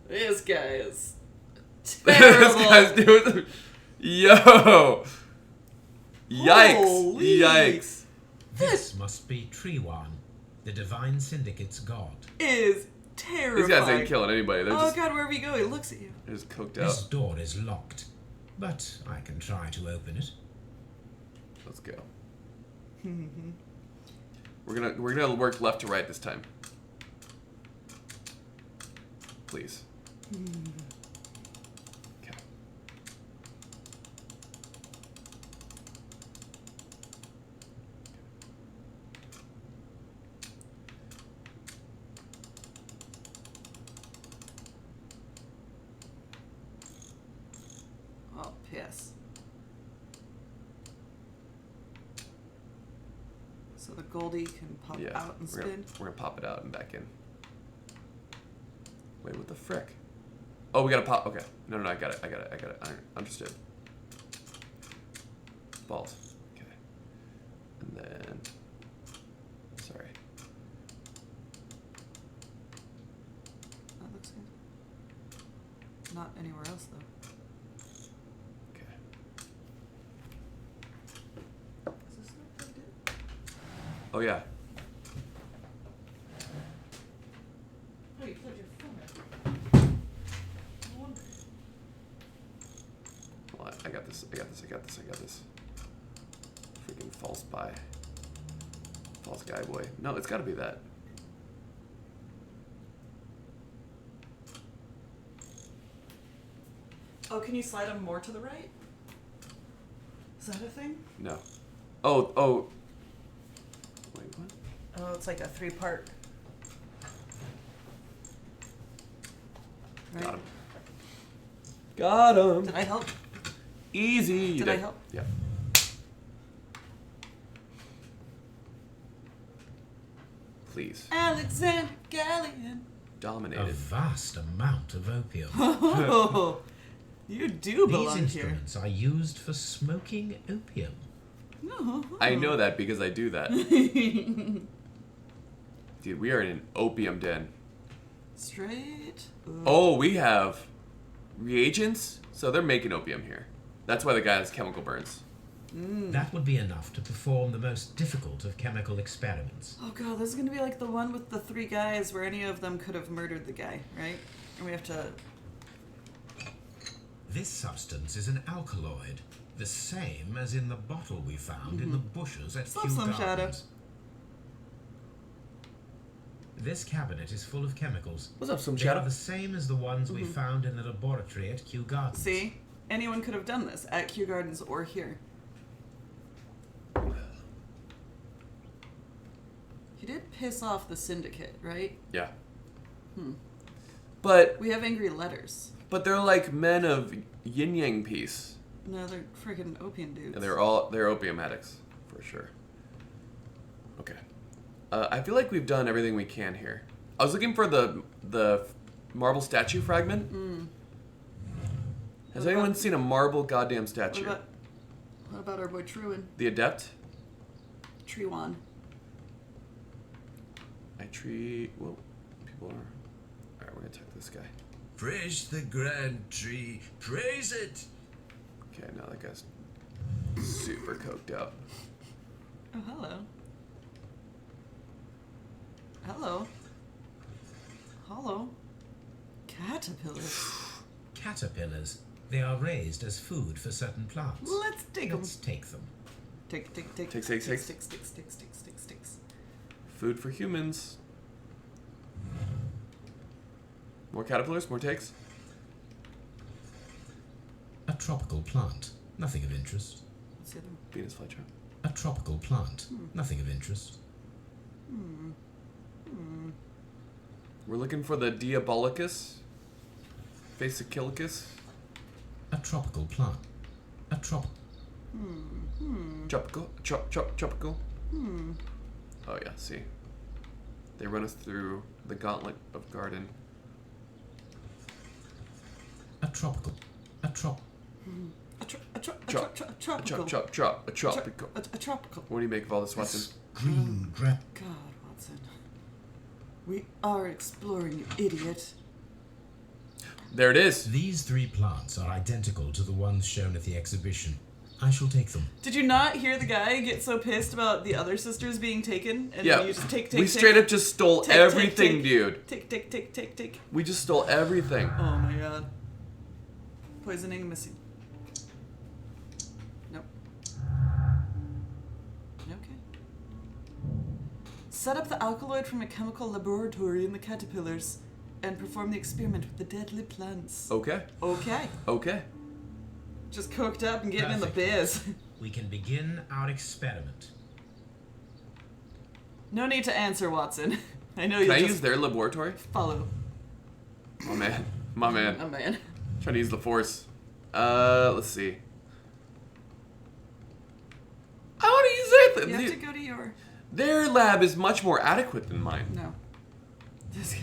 This guy is This terrible. guy's doing. Yo. Yikes. Holy. Yikes. This must be Triwan, the Divine Syndicate's god. Is terrifying. These guys ain't killing anybody. They're Oh just, God, wherever you go, he looks at you. they're just coked This out. door is locked, but I can try to open it. Let's go. We're gonna work left to right this time. Please. Okay. Oh, piss. So the Goldie can pop Yeah. out and we're gonna, spin. we're gonna pop it out and back in. Wait, what the frick? Oh, we gotta pop. Okay. No, I got it. I understood. Balls. Okay. And then. Sorry. That looks good. Not anywhere else though. Okay. Is this not plugged in? Oh, yeah. Oh, you plugged your phone in. No wonder. Hold on. I got this. Freaking false spy. False guy boy. No, it's gotta be that. Oh, can you slide them more to the right? Is that a thing? No. Oh. Wait, what? Oh, it's like a 3-part. Right? Got him. Got him. Did I help? Easy. You Did I help? Yeah. Please. Alexander Gallion. A Dominated. vast amount of opium. Oh, you do These belong here. instruments are used for smoking opium. No. I know that because I do that. Dude, we are in an opium den. Straight. Oh, we have reagents? So they're making opium here. That's why the guy has chemical burns. That would be enough to perform the most difficult of chemical experiments. Oh god, this is gonna be like the one with the 3 guys where any of them could have murdered the guy, right? And we have to... This substance is an alkaloid, the same as in the bottle we found in the bushes at Stop, Kew Slim Shadow. Gardens. This cabinet is full of chemicals. What's up, Slim They Shadow? are the same as the ones we found in the laboratory at Kew Gardens. See? Anyone could have done this at Kew Gardens or here. He did piss off the syndicate, right? Yeah. But We have angry letters. they're like men of yin yang peace. No, they're freaking opium dudes. And they're opium addicts for sure. Okay. I feel like we've done everything we can here. I was looking for the marble statue fragment. Has What anyone about- seen a marble goddamn statue? What about our boy Truan? The Adept? Trewan. Well, people are... Alright, we're gonna attack this guy. Praise the grand tree. Praise it. Okay, now that guy's super coked out. Oh, hello. Hello. Hello. Caterpillars. Caterpillars. They are raised as food for certain plants. Let's take them. Let's take them. Take. Take. Sticks. Food for humans. More caterpillars? More takes? A tropical plant. Nothing of interest. What's the other one? Venus flytrap. A tropical plant. Nothing of interest. We're looking for the Diabolicus. Fasciculicus. A tropical plant. A Tropical. Oh yeah, see. They run us through the gauntlet of garden. tropical. A tropical. A tropical. What do you make of all this, Watson? Green grab. God, Watson. We are exploring, you idiot. There it is. These 3 plants are identical to the ones shown at the exhibition. I shall take them. Did you not hear the guy get so pissed about the other sisters being taken? And Yeah, you just take. we straight up just stole everything, dude. Take. We just stole everything. Oh my god. Poisoning missing. Nope. Okay. Set up the alkaloid from a chemical laboratory in the caterpillars and perform the experiment with the deadly plants. Okay. Okay. Just cooked up and getting in the biz. We can begin our experiment. No need to answer, Watson. I know you Can I just use their laboratory? follow. My man. My man. Oh man. Trying to use the force. Let's see. I want to use You their... have to go to your... Their lab is much more adequate than mine. No. This guy.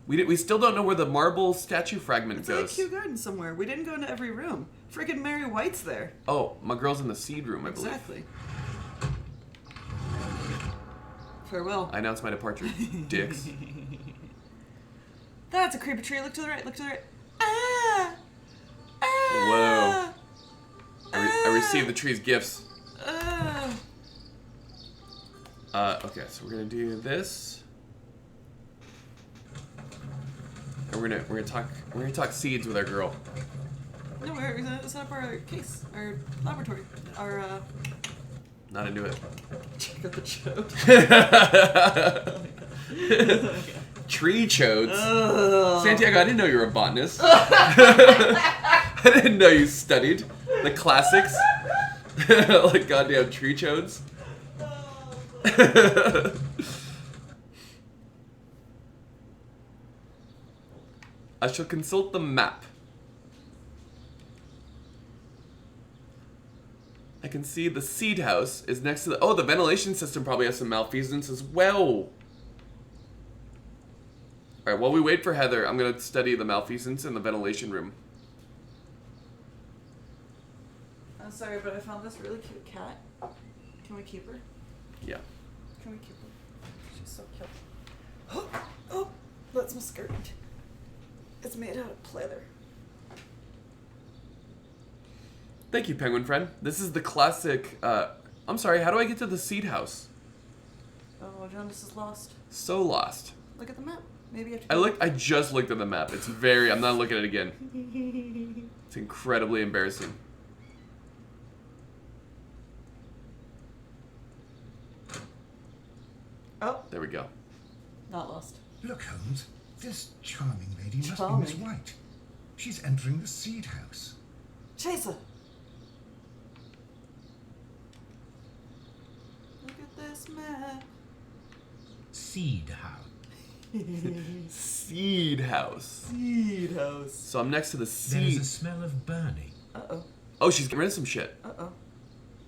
We still don't know where the marble statue fragment It's like goes. Kew Garden somewhere. We didn't go into every room. Friggin' Mary White's there. Oh, my girl's in the seed room, I believe. Exactly. Farewell. I announced my departure. Dicks. That's a creeper tree. Look to the right. Look to the right. Ah! Whoa. Ah! I received the tree's gifts. Ah! Okay, so we're gonna do this. And we're gonna talk seeds with our girl. No, we're gonna set up our case, our laboratory, our Not into it. check out the chode. Tree chodes. Ugh. Santiago, I didn't know you were a botanist. I didn't know you studied the classics. Like goddamn tree chodes. I shall consult the map. I can see the seed house is next to the... Oh, the ventilation system probably has some malfeasance as well. Alright, while we wait for Heather, I'm going to study the malfeasance in the ventilation room. I'm sorry, but I found this really cute cat. Can we keep her? Yeah. Can we keep her? She's so cute. Oh, that's my skirt. It's made out of pleather. Thank you, penguin friend. This is the classic. I'm sorry. How do I get to the seed house? Oh, Jonas is lost. So lost. Look at the map. Maybe you have to. I just looked at the map. It's very. I'm not looking at it again. It's incredibly embarrassing. Oh, There we go. not lost. Look, Holmes, this charming lady must be Charming. Miss White. She's entering the seed house. Chaser. Look at this map. Seed house. Seed house. Seed house. So I'm next to the There is seed. a smell of burning. Uh-oh. Oh, she's getting rid of some shit. Uh-oh.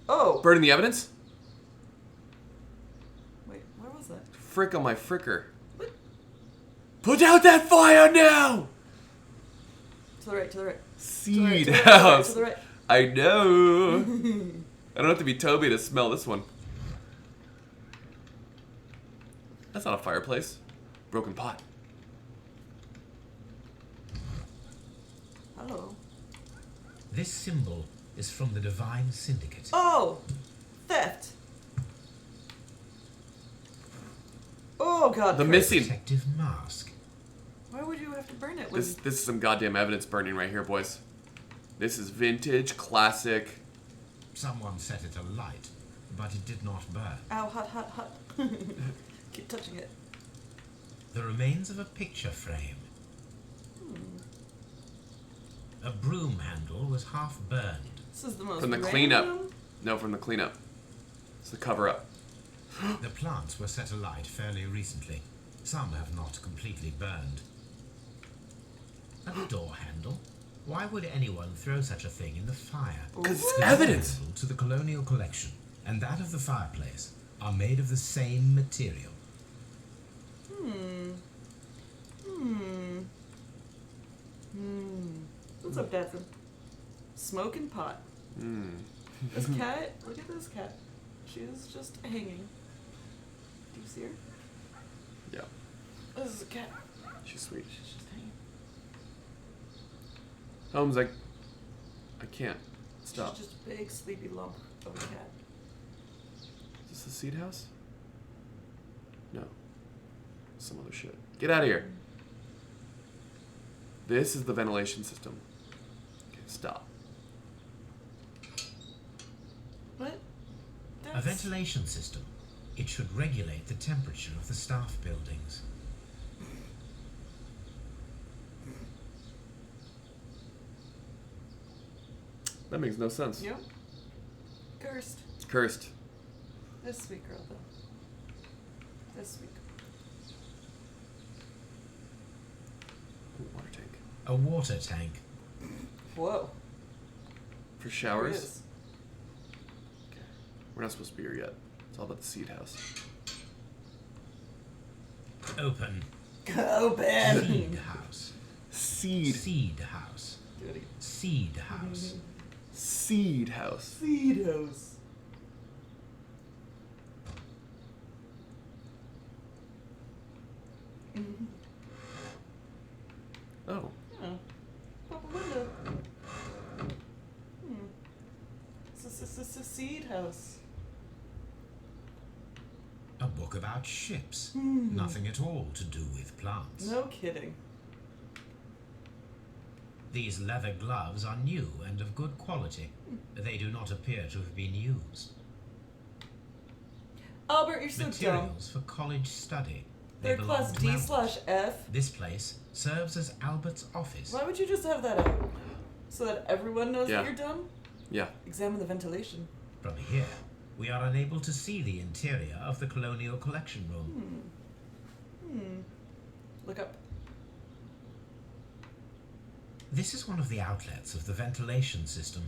Oh! Burning the evidence? Wait, where was that? Frick on my fricker. What? Put out that fire now! To the right, to the right. Seed to the right, house. To the right. I know. I don't have to be Toby to smell this one. That's not a fireplace. Broken pot. Hello. This symbol is from the Divine Syndicate. Oh! Theft. Oh god. The Chris. missing. Protective mask. Why would you have to burn it? When... This is some goddamn evidence burning right here, boys. This is vintage, classic. Someone set it alight, but it did not burn. Ow, hot, hot, hot. Keep touching it. The remains of a picture frame. A broom handle was half burned. This is the most From the random- cleanup. No, from the cleanup. It's the cover up. The plants were set alight fairly recently. Some have not completely burned. A door handle? Why would anyone throw such a thing in the fire? Because What? it's evidence. The handle to the colonial collection and that of the fireplace are made of the same material. What's up, Datsun? Smoking pot. This cat, look at this cat. She's just hanging. Do you see her? Yeah, This is a cat. she's sweet. She's just hanging. Holmes, I can't. Stop. She's just a big sleepy lump of a cat. Is this the seed house? No. Some other shit. Get out of here. This is the ventilation system. Okay, stop. What? A ventilation system. It should regulate the temperature of the staff buildings. That makes no sense. Yep. Cursed. It's cursed. This sweet girl, though. This sweet girl. Ooh, water tank. A water tank. Whoa. For There it showers? is. Okay. We're not supposed to be here yet. It's all about the seed house. Open. Open. Seed house. Seed. Seed house. Do it again. Seed house. Seed house. Seed house. Oh. Oh. Pop a window. It's a seed house. A book about ships. Nothing at all to do with plants. No kidding. These leather gloves are new and of good quality. They do not appear to have been used. Albert, you're so dumb. Materials for college study. They They're belong class to D Albert. slash F. This place serves as Albert's office. Why would you just have that out? So that everyone knows Yeah. that you're dumb? Yeah. Examine the ventilation. From here, we are unable to see the interior of the colonial collection room. Look up. This is one of the outlets of the ventilation system.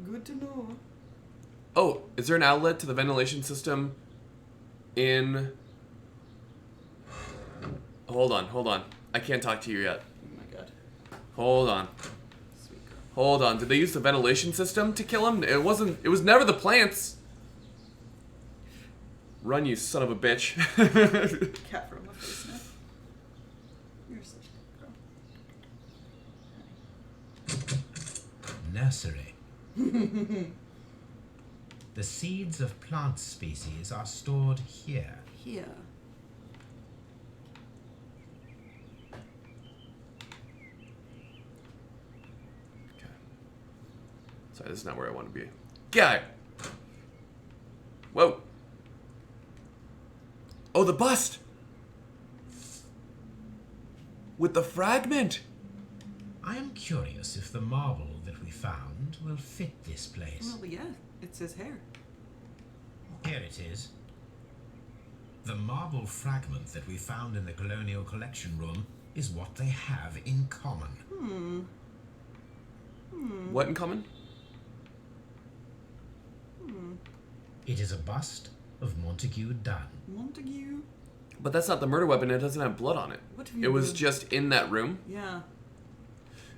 Good to know. Oh, is there an outlet to the ventilation system in... Hold on. I can't talk to you yet. Oh my god. Hold on. Sweet girl. Hold on. Did they use the ventilation system to kill him? It was never the plants. Run, you son of a bitch. Cat from my face now. You're such a good girl. nursery. The seeds of plant species are stored here. Here. Okay. Sorry, this is not where I want to be. Guy! Whoa. Oh, the bust! With the fragment! I am curious if the marble that we found will fit this place. Well, yeah, it's his hair. Here it is. The marble fragment that we found in the Colonial Collection Room is what they have in common. What in common? It is a bust of Montague Dunn. Montague? But that's not the murder weapon. It doesn't have blood on it. What have you It was done? just in that room. Yeah.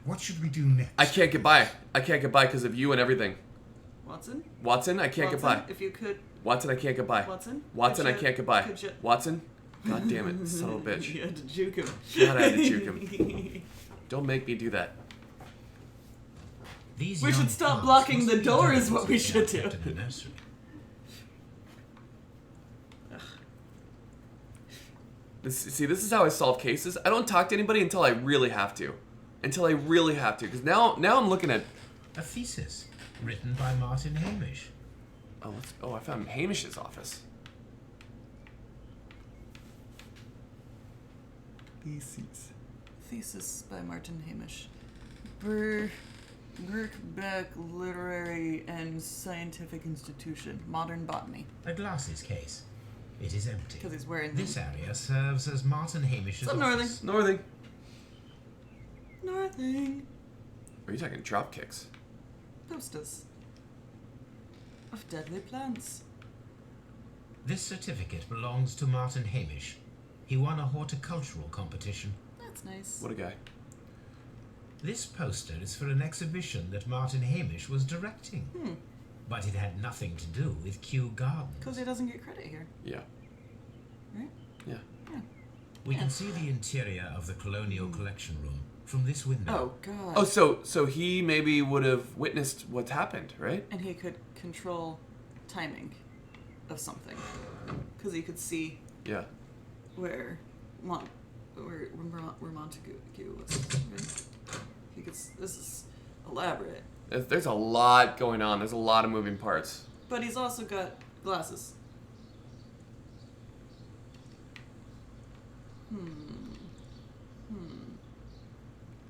What should we do next? I can't get by. I can't get by because of you and everything. Watson? Watson, I can't get by. If you could... Watson, I can't get by. Watson? Watson, I Could can't you- get by. could you- Watson? God damn it, son of a bitch. You had to juke him. God, I had to juke him. Don't make me do that. These We young should stop plants blocking must the be door is germs what we that should are do. kept in the nursery. See, this is how I solve cases. I don't talk to anybody until I really have to. Until I really have to. Because now I'm looking at... A thesis written by Martin Hamish. Oh, I found Hamish's office. Thesis by Martin Hamish. Birkbeck Literary and Scientific Institution. Modern Botany. A glasses case. It is empty. Because he's wearing This area serves as Martin Hamish's What's up, office. Northing. Nothing. Are you talking drop kicks? Posters. Of deadly plants. This certificate belongs to Martin Hamish. He won a horticultural competition. That's nice. What a guy. This poster is for an exhibition that Martin Hamish was directing. But it had nothing to do with Kew Gardens. Because he doesn't get credit here. Yeah. Right? Yeah. Yeah. We can see the interior of the Colonial Collection Room from this window. Oh, God. Oh, so he maybe would have witnessed what's happened, right? And he could control timing of something. Because he could see Yeah. where Montague was. Right? He could. This is elaborate. There's a lot going on. There's a lot of moving parts. But he's also got glasses.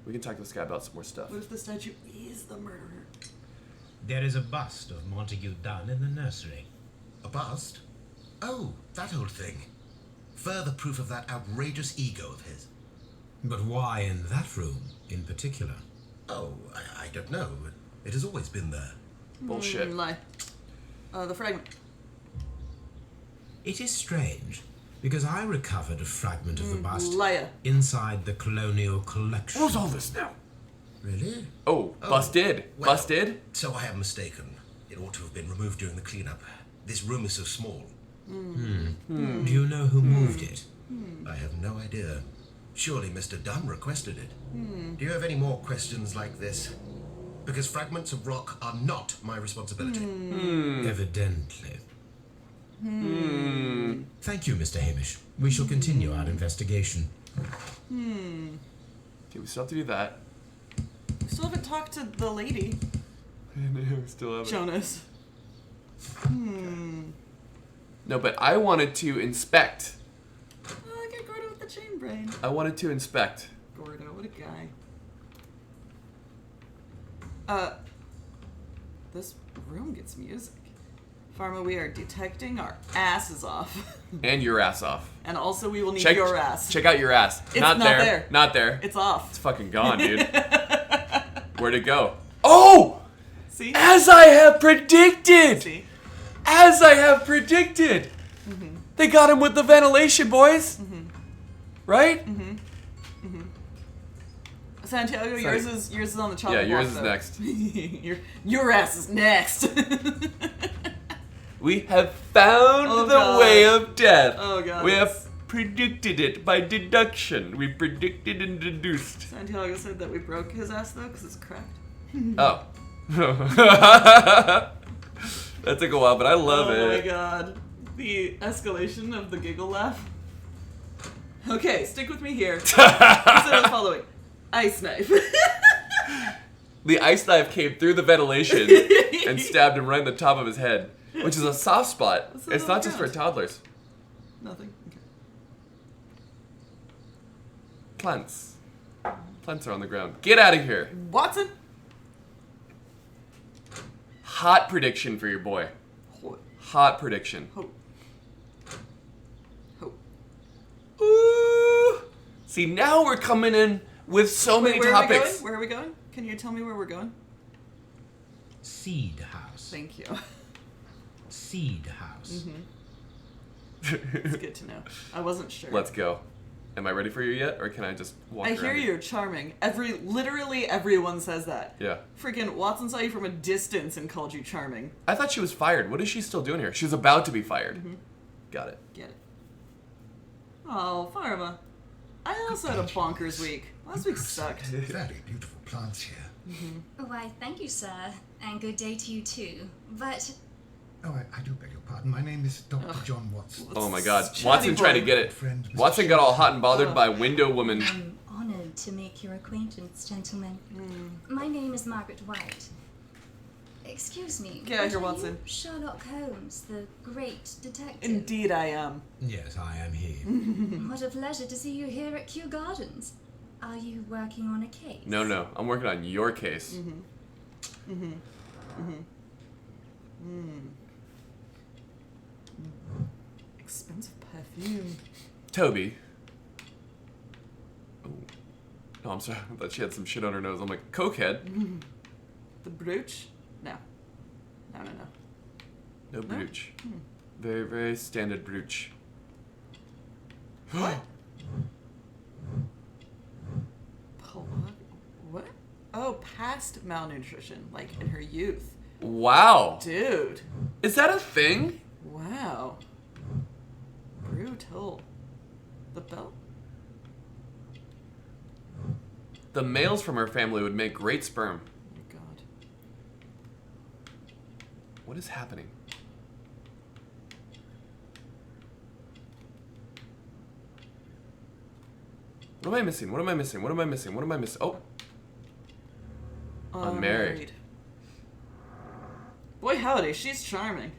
We can talk to this guy about some more stuff. What if the statue is the murderer? There is a bust of Montague Dunn in the nursery. A bust? Oh, that old thing. Further proof of that outrageous ego of his. But why in that room in particular? Oh, I don't know. It has always been there. Bullshit. Lie. The fragment. It is strange, because I recovered a fragment of the bust Liar. inside the Colonial Collection. What's all this now? Really? Oh, busted. well. Busted? So I am mistaken. It ought to have been removed during the cleanup. This room is so small. Do you know who moved it? I have no idea. Surely Mr. Dunn requested it. Do you have any more questions like this? Because fragments of rock are not my responsibility. Evidently. Thank you, Mr. Hamish. We shall continue our investigation. Okay, we still have to do that. We still haven't talked to the lady, We still have Jonas. No, but I wanted to inspect. Oh, get Gordo with the chain brain. I wanted to inspect. Gordo, what a guy. This room gets music. Pharma, we are detecting our asses off. And your ass off. And also we will need your ass. Check out your ass. It's not there. Not there. It's off. It's fucking gone, dude. Where'd it go? Oh! See? As I have predicted! See? As I have predicted! They got him with the ventilation, boys! Right? Santiago, yours is on the chopping Yeah, yours block, is though. next. your ass is next. We have found Oh, the God. way of death. Oh, God. We have predicted it by deduction. We predicted and deduced. Santiago said that we broke his ass though because it's cracked. Oh. That took a while, but I love it. Oh my god. The escalation of the giggle laugh. Okay, stick with me here. Instead of the following. Ice knife. The ice knife came through the ventilation and stabbed him right in the top of his head, which is a soft spot. What's that It's on not the just for ground? toddlers. Nothing. Okay. Plants. Plants are on the ground. Get out of here. Watson? Hot prediction for your boy. Ho- Hot prediction. ho- ho. Ooh. See, now we're coming in with so many Where are we topics. going? Where are we going? Can you tell me where we're going? Seed house. Thank you. Seed house. It's good to know. I wasn't sure. Let's go. Am I ready for you yet, or can I just walk I around hear you? you're charming. Literally everyone says that. Yeah. Freaking Watson saw you from a distance and called you charming. I thought she was fired. What is she still doing here? She was about to be fired. Mm-hmm. Got it. Get it. Oh, Pharma. I also had a bonkers week. Last week sucked. Very beautiful plants here. Why, thank you, sir, and good day to you too. But Oh, I do beg your pardon. My name is Dr. John Watson. Oh my God. Chatty Watson boy. tried to get it. Friend, Mr. Watson got all hot and bothered by Window Woman. I'm honored to make your acquaintance, gentlemen. My name is Margaret White. Excuse me. Get out but here, are Watson. you Sherlock Holmes, the great detective. Indeed I am. Yes, I am he. What a pleasure to see you here at Kew Gardens. Are you working on a case? No. I'm working on your case. Expensive perfume. Toby. Oh. No, I'm sorry. I thought she had some shit on her nose. I'm like, cokehead. The brooch? No. No. No brooch. Very, very standard brooch. What? What? Oh, past malnutrition, like in her youth. Wow. Dude. Is that a thing? Wow. Brutal. The belt? The males from her family would make great sperm. Oh my god. What is happening? What am I missing? What am I missing? What am I missing? What am I missing? Oh, Unmarried. Boy howdy, she's charming.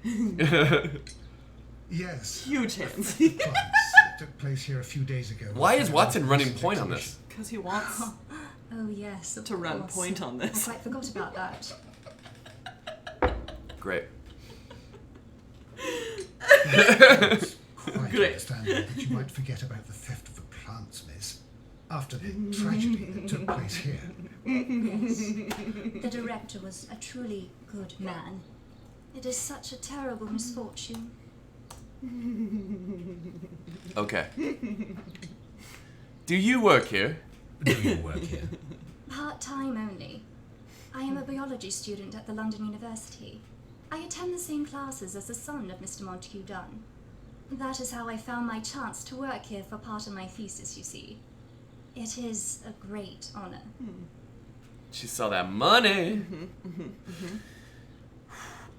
Yes. Huge hands. Plants that took place here a few days ago. Why is Watson running point on this? Because he wants Oh, yes. Of to run course. point on I this. quite forgot about that. Great. Quite Great. understandable that you might forget about the theft of the plants, miss. After the tragedy that took place here. Yes. The director was a truly good man. It is such a terrible misfortune. Okay. Do you work here? Do you work here? Part-time only. I am a biology student at the London University. I attend the same classes as the son of Mr. Montague Dunn. That is how I found my chance to work here for part of my thesis, you see. It is a great honor. She saw that money.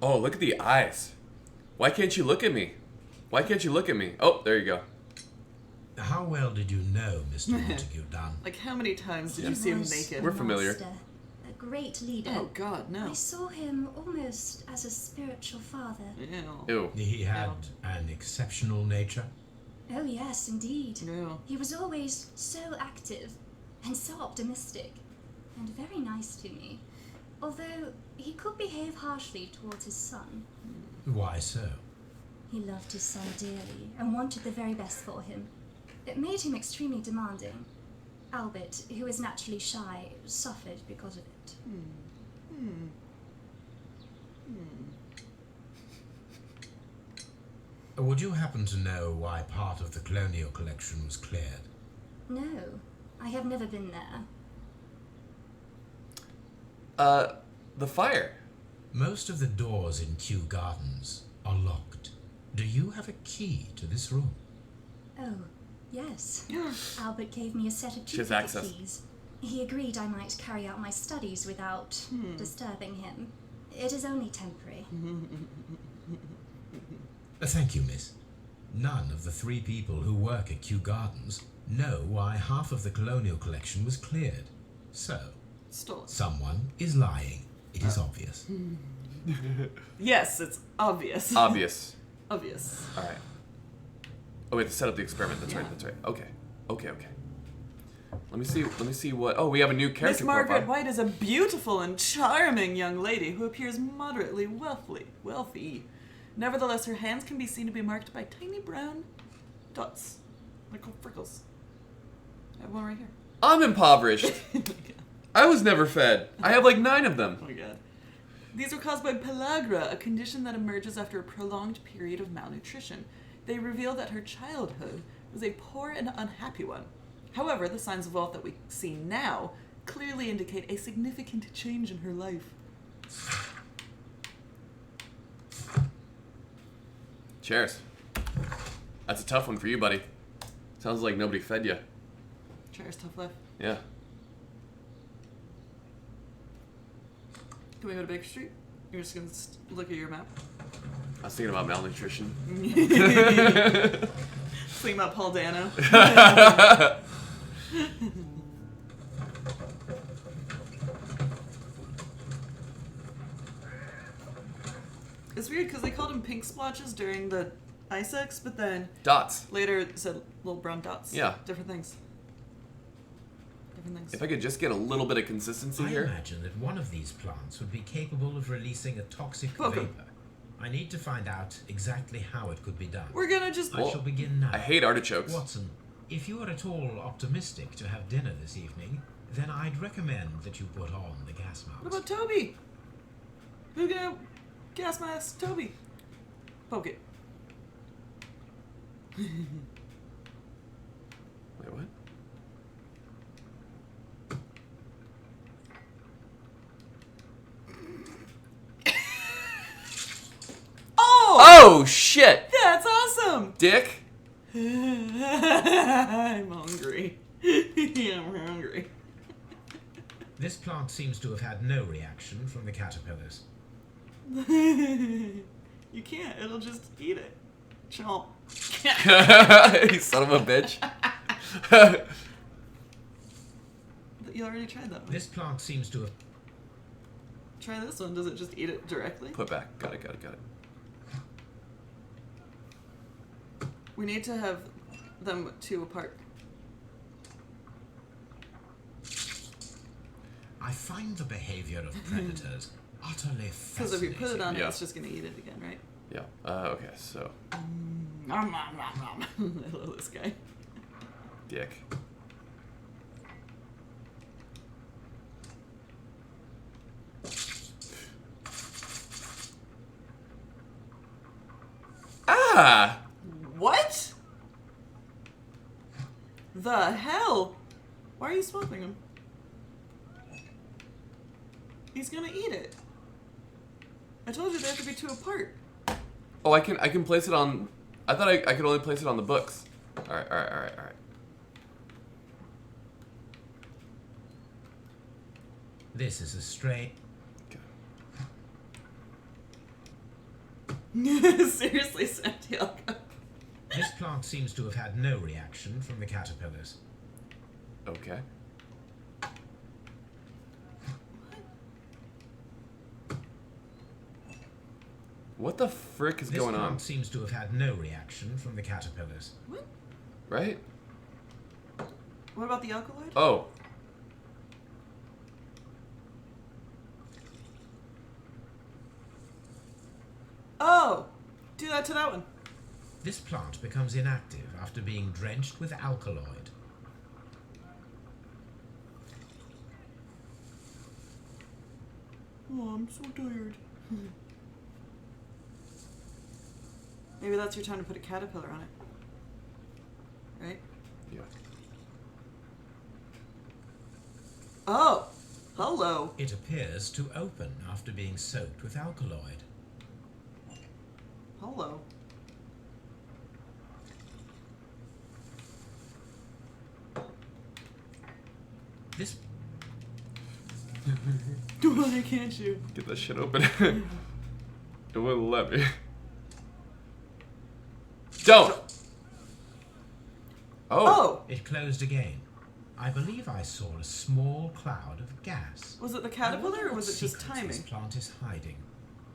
Oh, look at the eyes. Why can't you look at me? Why can't you look at me? Oh, there you go. How well did you know Mr. Montague Dunn? Like, how many times did He you see him was naked? We're familiar. master, a great leader. Oh god, no. I saw him almost as a spiritual father. Ew. Ew. He had an exceptional nature. Oh yes, indeed. Ew. He was always so active and so optimistic and very nice to me. Although he could behave harshly towards his son. Why so? He loved his son dearly and wanted the very best for him. It made him extremely demanding. Albert, who is naturally shy, suffered because of it. Would you happen to know why part of the colonial collection was cleared? No, I have never been there. The fire. Most of the doors in Kew Gardens are locked. Do you have a key to this room? Oh, yes. Albert gave me a set of She has duplicate access. keys. He agreed I might carry out my studies without disturbing him. It is only temporary. Thank you, miss. None of the 3 people who work at Kew Gardens know why half of the colonial collection was cleared. So, Stolen. someone is lying. It is obvious. Yes, it's obvious. Obvious. Obvious. All right. Oh, we have to set up the experiment. That's right. That's right. Okay. Okay. Okay. Let me see. Let me see what. Oh, we have a new Miss character Margaret profile. White is a beautiful and charming young lady who appears moderately wealthy. Nevertheless, her hands can be seen to be marked by tiny brown dots, like freckles. I have one right here. I'm impoverished. Oh my god. I was never fed. I have like 9 of them. Oh my god. These are caused by pellagra, a condition that emerges after a prolonged period of malnutrition. They reveal that her childhood was a poor and unhappy one. However, the signs of wealth that we see now clearly indicate a significant change in her life. Cheers. That's a tough one for you, buddy. Sounds like nobody fed you. Cheers, tough life. Yeah. Can we go to Baker Street? You're just gonna look at your map. I was thinking about malnutrition. Think about Paul Dano. It's weird because they called them pink splotches during the Ice X, but then Dots. later it said little brown dots. Yeah. Different things. Different things. If I could just get a little bit of consistency I here. imagine that one of these plants would be capable of releasing a toxic Poke 'em. vapor. I need to find out exactly how it could be done. We're gonna just. I shall begin now. I hate artichokes. Watson, if you are at all optimistic to have dinner this evening, then I'd recommend that you put on the gas mask. What about Toby? Who's gonna gas mask Toby? Poke it. Wait, what? Oh shit! That's awesome! Dick. I'm hungry. I'm hungry. This plant seems to have had no reaction from the caterpillars. You can't. It'll just eat it. Chomp. You son of a bitch. You already tried that one. This plant seems to have... Try this one. Does it just eat it directly? Put back. Got it, got it, got it. We need to have them 2 apart. I find the behavior of predators utterly Because fascinating. if you put it on it, Yeah. it's just going to eat it again, right? Yeah. Okay, so. Nom, nom, nom, nom. I love this guy. Dick. Ah! What? The hell? Why are you smoking him? He's gonna eat it. I told you they have to be 2 apart. Oh, I can place it on. I thought I could only place it on the books. All right. This is a stray... Seriously, Santiago. This plant seems to have had no reaction from the caterpillars. Okay. What the frick is This going plant on? seems to have had no reaction from the caterpillars. What? Right? What about the alkaloid? Oh. Oh! Do that to that one. This plant becomes inactive after being drenched with alkaloid. Oh, I'm so tired. Maybe that's your time to put a caterpillar on it. Right? Yeah. Oh! Hello! It appears to open after being soaked with alkaloid. Hello. This Why can't you? Get that shit open. It wouldn't let me. Don't! Oh! It closed again. I believe I saw a small cloud of gas. Was it the caterpillar or was it just timing? This plant is hiding.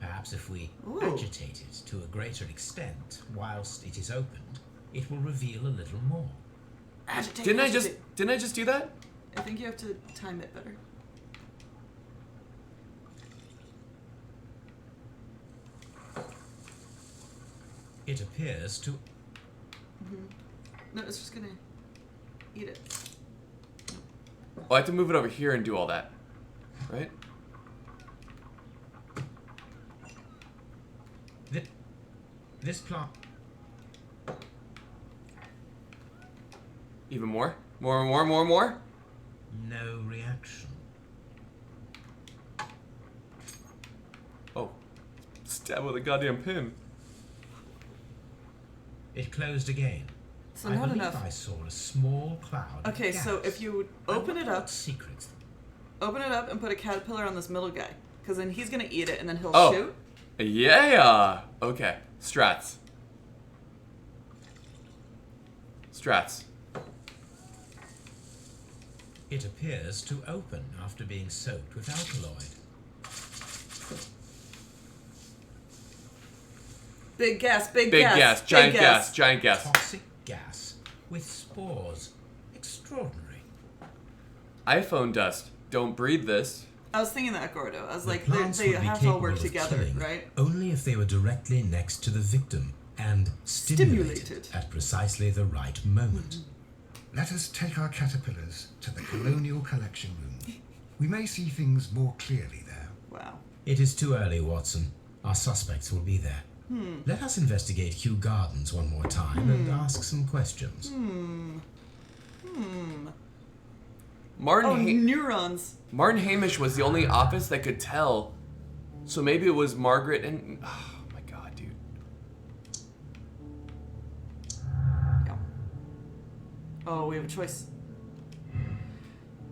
Perhaps if we Ooh. agitate it to a greater extent whilst it is opened, it will reveal a little more. Agitate. Didn't agitate. I just do that? I think you have to time it better. It appears to... No, it's just gonna eat it. Oh, I have to move it over here and do all that. Right? This plant... Even more? More? No reaction. Oh. Stab with a goddamn pin. It closed again. So I not believe enough. I saw a small cloud Okay, of gas. so if you open it up, Secrets. open it up and put a caterpillar on this middle guy, because then he's gonna eat it and then he'll Oh. shoot. Yeah! Okay. Strats. It appears to open after being soaked with alkaloid. Big gas, Big gas, giant gas, giant gas. Toxic gas with spores. Extraordinary. iPhone dust. Don't breathe this. I was thinking that, Gordo. I was The like, plants they would be have to all work capable of together, killing right? Only if they were directly next to the victim and stimulated at precisely the right moment. Let us take our caterpillars to the Colonial Collection Room. We may see things more clearly there. Wow. It is too early, Watson. Our suspects will be there. Let us investigate Kew Gardens one more time and ask some questions. Neurons. Martin Hamish was the only office that could tell. So maybe it was Margaret and... Oh my god, dude. Yeah. Oh, we have a choice.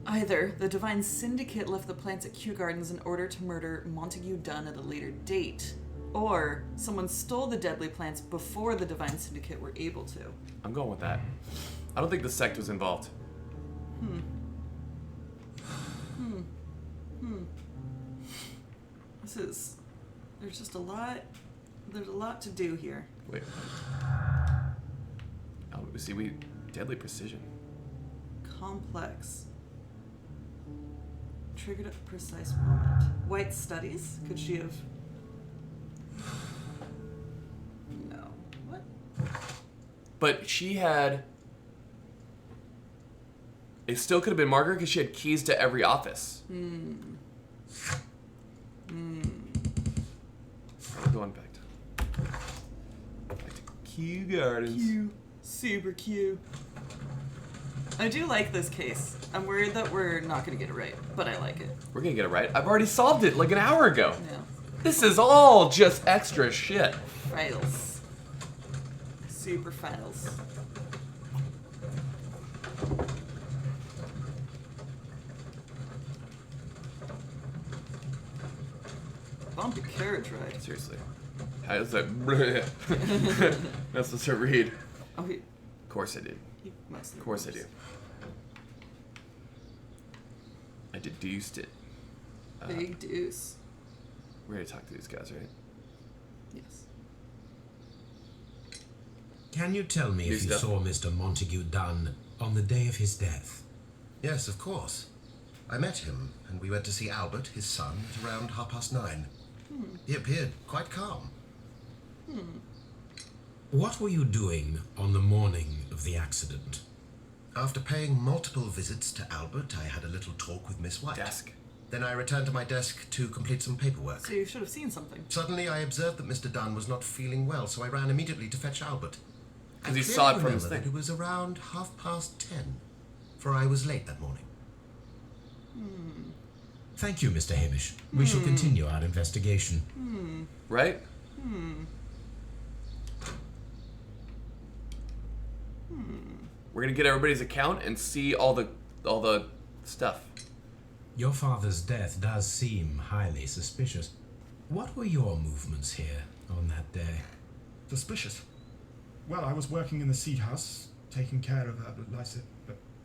Either the Divine Syndicate left the plants at Kew Gardens in order to murder Montague Dunn at a later date, or someone stole the deadly plants before the Divine Syndicate were able to. I'm going with that. I don't think the sect was involved. There's just a lot. There's a lot to do here. Wait. Oh, see, deadly precision. Complex. Triggered at a precise moment. White studies? Could she have? No. What? But she had... It still could have been Margaret because she had keys to every office. We're going back to Kew Gardens. Q. Super Q. I do like this case. I'm worried that we're not going to get it right, but I like it. We're gonna get it right. I've already solved it like an hour ago. Yeah. This is all just extra shit. Files. Super files. Bumpy carriage ride. Seriously. How does that... That's supposed to read. Oh, he Of course I did. must. Of course I do. I deduced it. Big deuce. We're gonna talk to these guys, right? Yes. Can you tell me if you saw Mr. Montague Dunn on the day of his death? Yes, of course. I met him, and we went to see Albert, his son, at around 9:30. He appeared quite calm. What were you doing on the morning of the accident? After paying multiple visits to Albert, I had a little talk with Miss White. Desk. Then I returned to my desk to complete some paperwork. So you should have seen something. Suddenly, I observed that Mr. Dunn was not feeling well, so I ran immediately to fetch Albert. Because he I saw it clearly from his remember thing. that it was around 10:30, for I was late that morning. Thank you, Mr. Hamish. We shall continue our investigation. Right? We're gonna get everybody's account and see all the stuff. Your father's death does seem highly suspicious. What were your movements here on that day? Suspicious. Well, I was working in the seed house, taking care of Lysa,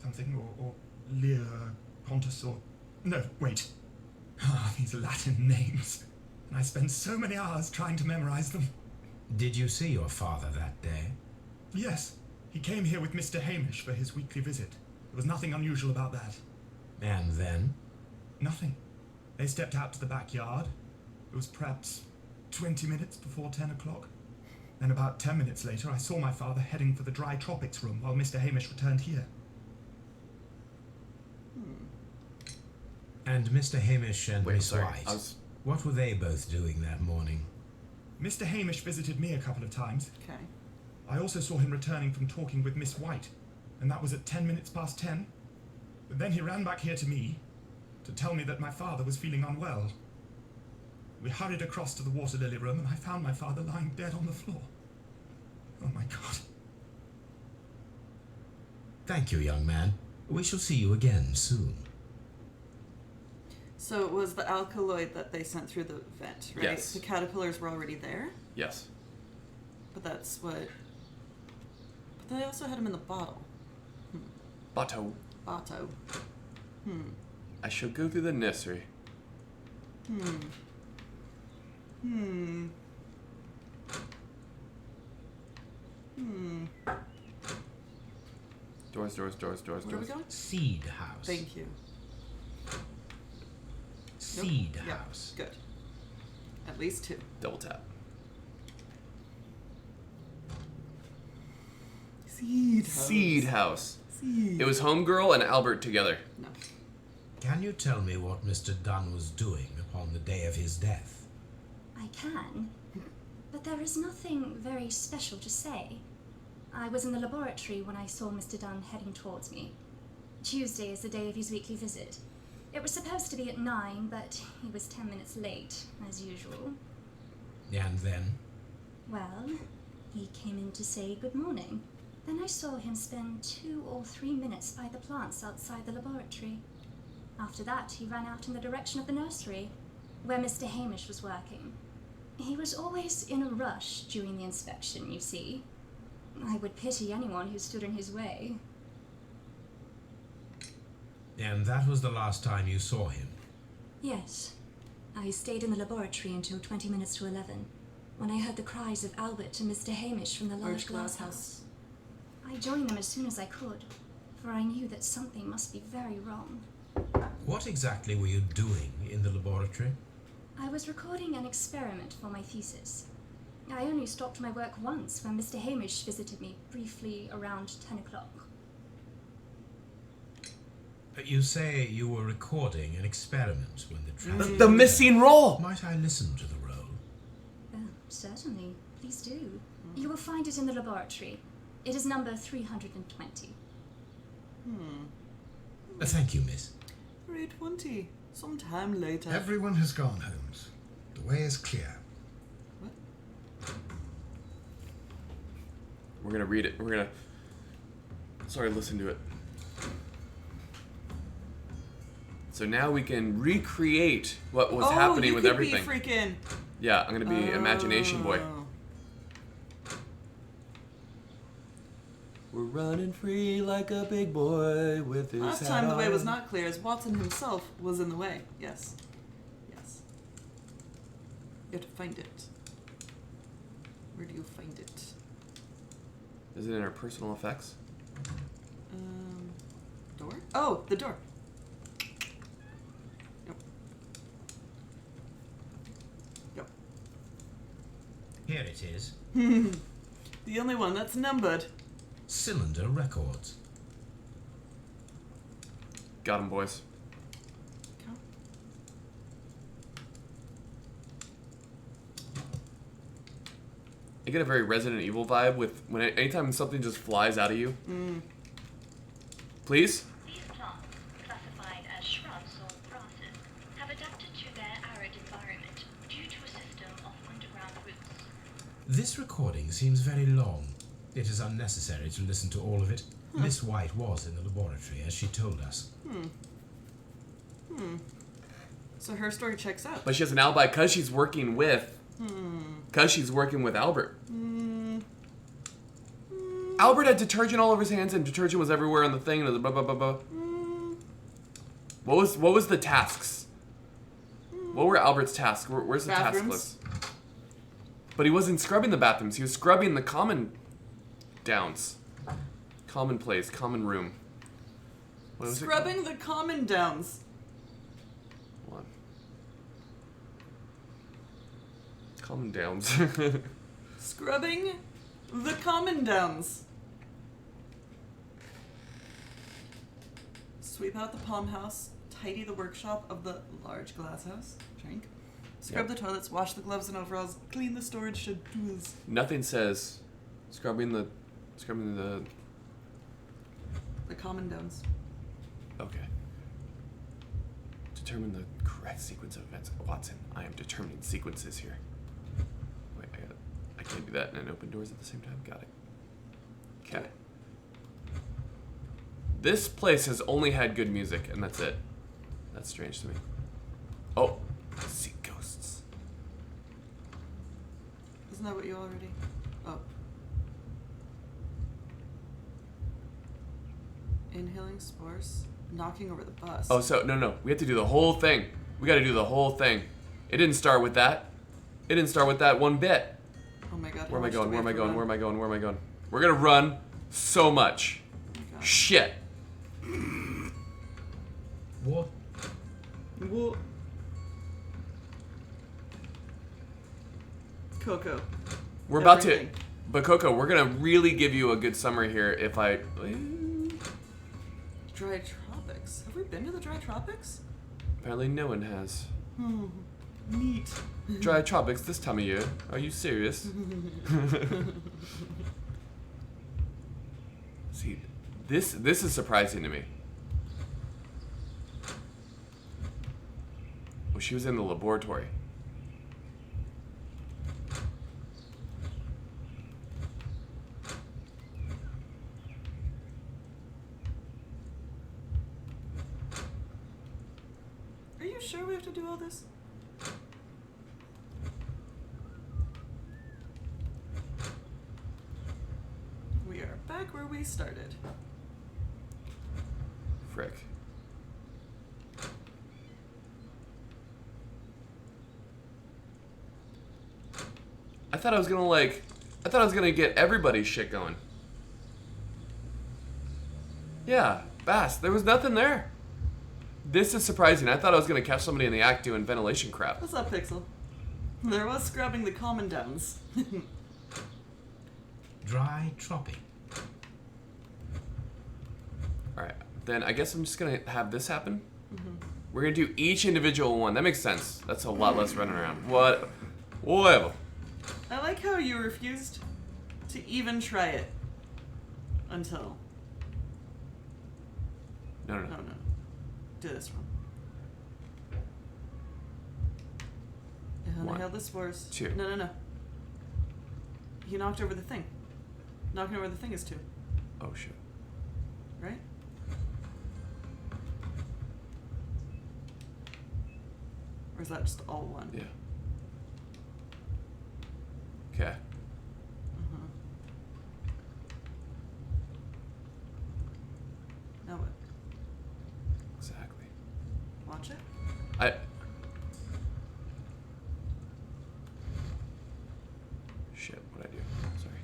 something, or Lear Pontus, or... No, wait. Ah, these Latin names. And I spent so many hours trying to memorize them. Did you see your father that day? Yes. He came here with Mr. Hamish for his weekly visit. There was nothing unusual about that. And then? Nothing. They stepped out to the backyard. It was perhaps 20 minutes before 10 o'clock. Then about 10 minutes later, I saw my father heading for the dry tropics room while Mr. Hamish returned here. And Mr. Hamish and Miss sorry, White, what were they both doing that morning? Mr. Hamish visited me a couple of times. Okay. I also saw him returning from talking with Miss White, and that was at 10 minutes past 10. But then he ran back here to me to tell me that my father was feeling unwell. We hurried across to the water lily room, and I found my father lying dead on the floor. Oh my God. Thank you, young man. We shall see you again soon. So it was the alkaloid that they sent through the vent, right? Yes. The caterpillars were already there, Yes. but that's what... But they also had them in the bottle. Bato. Bato. I shall go through the nursery. Doors. Where are we going? Seed house. Thank you. Seed Yep, house. good. At least 2. Double tap. Seed house. Seed. It was Homegirl and Albert together. No. Can you tell me what Mr. Dunn was doing upon the day of his death? I can, but there is nothing very special to say. I was in the laboratory when I saw Mr. Dunn heading towards me. Tuesday is the day of his weekly visit. It was supposed to be at 9, but he was 10 minutes late, as usual. And then? Well, he came in to say good morning. Then I saw him spend 2 or 3 minutes by the plants outside the laboratory. After that, he ran out in the direction of the nursery, where Mr. Hamish was working. He was always in a rush during the inspection, you see. I would pity anyone who stood in his way. And that was the last time you saw him? Yes. I stayed in the laboratory until 20 minutes to 11, when I heard the cries of Albert and Mr. Hamish from the large glass house. I joined them as soon as I could, for I knew that something must be very wrong. What exactly were you doing in the laboratory? I was recording an experiment for my thesis. I only stopped my work once when Mr. Hamish visited me briefly around 10 o'clock. You say you were recording an experiment when the tragedy... The missing roll! Might I listen to the roll? Certainly. Please do. You will find it in the laboratory. It is number 320. Thank you, miss. 320. Sometime later. Everyone has gone, Holmes. The way is clear. We're gonna read it. Sorry, listen to it. So now we can recreate what was happening with everything. Be freaking. Yeah, I'm gonna be Imagination Boy. We're running free like a big boy with his Last hat time the way on. was not clear, as Watson himself was in the way. Yes. Yes. You have to find it. Where do you find it? Is it in our personal effects? Door? Oh, the door. Yep. Here it is. The only one that's numbered. Cylinder Records. Got him, boys. Okay. I get a very Resident Evil vibe with anytime something just flies out of you. Please? These plants, classified as shrubs or grasses, have adapted to their arid environment due to a system of underground roots. This recording seems very long. It is unnecessary to listen to all of it. Miss White was in the laboratory, as she told us. So her story checks out. But she has an alibi because she's working with... Because she's working with Albert. Albert had detergent all over his hands and detergent was everywhere on the thing. And blah, blah, blah, blah. What was the tasks? What were Albert's tasks? Where's the task Bathrooms. list? But he wasn't scrubbing the bathrooms. He was scrubbing the common downs. Common place, common room. What was Scrubbing the common downs. Hold on. Common downs. Scrubbing the common downs. Sweep out the palm house. Tidy the workshop of the large glass house. Drink. Scrub the toilets. Wash the gloves and overalls. Clean the storage shed tools. Nothing says scrubbing the common downs. Okay. Determine the correct sequence of events. Watson, I am determining sequences here. Wait, I can't do that and open doors at the same time. Got it. Okay. This place has only had good music, and that's it. That's strange to me. Oh, I see ghosts. Isn't that what you already... Oh. Inhaling spores. Knocking over the bus. Oh, so, no. We have to do the whole thing. We gotta do the whole thing. It didn't start with that. It didn't start with that one bit. Oh my god. Where am I going? Where am I going? Where am I going? Where am I going? We're gonna run so much. Oh Shit. What? Whoa. Coco. We're about to... Everything. But Coco, we're gonna really give you a good summary here if I... Dry tropics. Have we been to the dry tropics? Apparently no one has. Neat. Dry tropics this time of year. Are you serious? See, this is surprising to me. Well, she was in the laboratory. Are you sure we have to do all this? We are back where we started. Frick. I thought I was gonna get everybody's shit going. Yeah, Bass, there was nothing there. This is surprising. I thought I was gonna catch somebody in the act doing ventilation crap. What's up, Pixel? There was scrubbing the common downs. Dry tropic. Alright, then I guess I'm just gonna have this happen. We're gonna do each individual one. That makes sense. That's a lot less running around. Whatever. I like how you refused to even try it until... No. No. Do this one. Inhale the spores. 2. No. You knocked over the thing. Knocking over the thing is 2. Oh shit. Right? Or is that just all 1? Yeah. Okay. Now what? Exactly. Watch it? Shit, what'd I do? Sorry.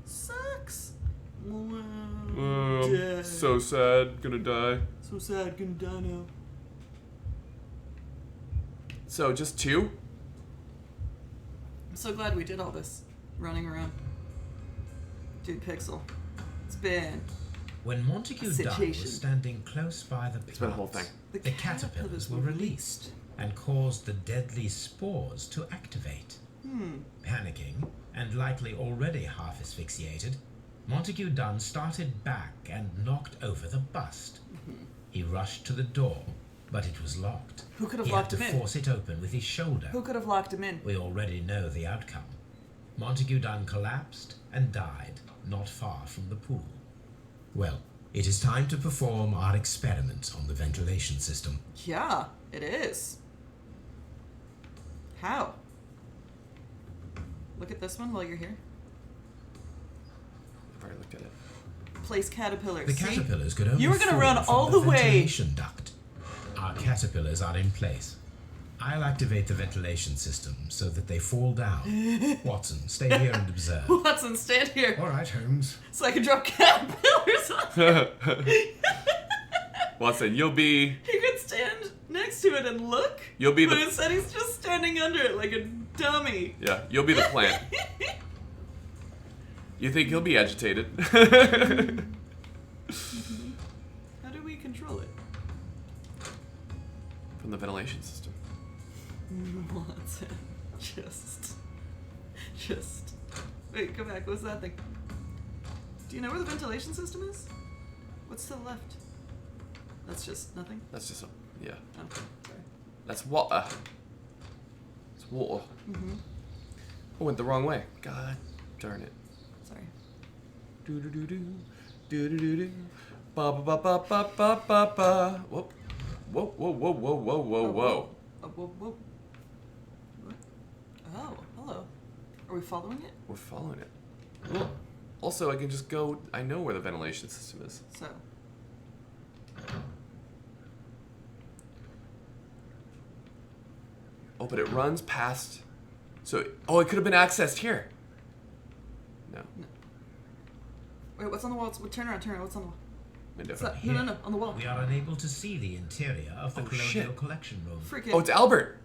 Sucks. So sad. Gonna die. So sad, gonna die now. So, just 2? I'm so glad we did all this running around. Dude, Pixel. It's been... When Montague Dunn Situation. was standing close by the It's been a whole thing. the caterpillars were released and caused the deadly spores to activate. Panicking, and likely already half asphyxiated, Montague Dunn started back and knocked over the bust. He rushed to the door, but it was locked. Who could have He locked had him to in? force it open with his shoulder. Who could have locked him in? We already know the outcome. Montague Dunn collapsed and died not far from the pool. Well, it is time to perform our experiment on the ventilation system. Yeah, it is. How? Look at this one while you're here. I've already looked at it. Place caterpillars. The See? caterpillars could only You were gonna fall run from all the the way. ventilation duct. Our caterpillars are in place. I'll activate the ventilation system so that they fall down. Watson, stay here and observe. Watson, stand here All right, Holmes. so I can drop caterpillars on you. Watson, you'll be He could stand next to it and look. You'll be but the- instead he's just standing under it like a dummy. you'll be the plant. You think he'll be agitated? How do we control it? From the ventilation system. Watson, just. Wait, go back. What's that thing? Do you know where the ventilation system is? What's to the left? That's just nothing. That's just yeah. Oh, sorry. That's water. It's water. I went the wrong way. God darn it. Sorry. Do do do do do do do do. Ba ba ba ba ba ba ba ba. Whoa. Whoa whoa whoa whoa whoa whoa whoa. Oh, whoa, whoa. What? Oh, hello. Are we following it? We're following it. Well, also I can just go. I know where the ventilation system is. So. Oh, but it runs past. So it could have been accessed here. No. Wait, what's on the wall? Turn around. What's on the wall? Window. What's that? No, on the wall. We are unable to see the interior of the Oh, colonial shit. collection room. Freaking. Oh, it's Albert.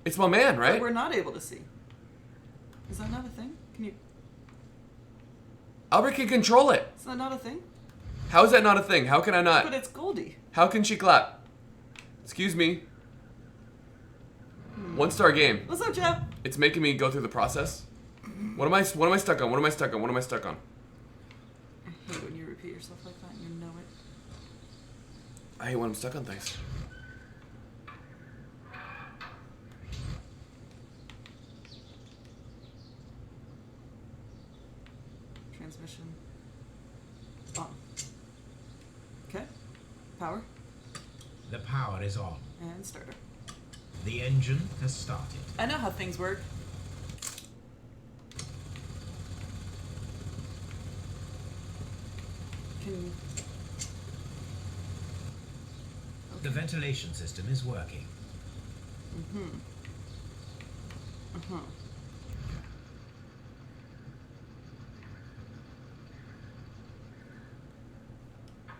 It's my man, right? We're not able to see. Is that not a thing? Can you? Albert can control it. Is that not a thing? How is that not a thing? How can I But not? it's Goldie. How can she clap? Excuse me. 1-star game. What's up, Jeff? It's making me go through the process. What am I stuck on? What am I stuck on? I hate when you repeat yourself like that and you know it. I hate when I'm stuck on things. Transmission. On. Okay. Power. The power is on. And starter. The engine has started. I know how things work. Can... The ventilation system is working.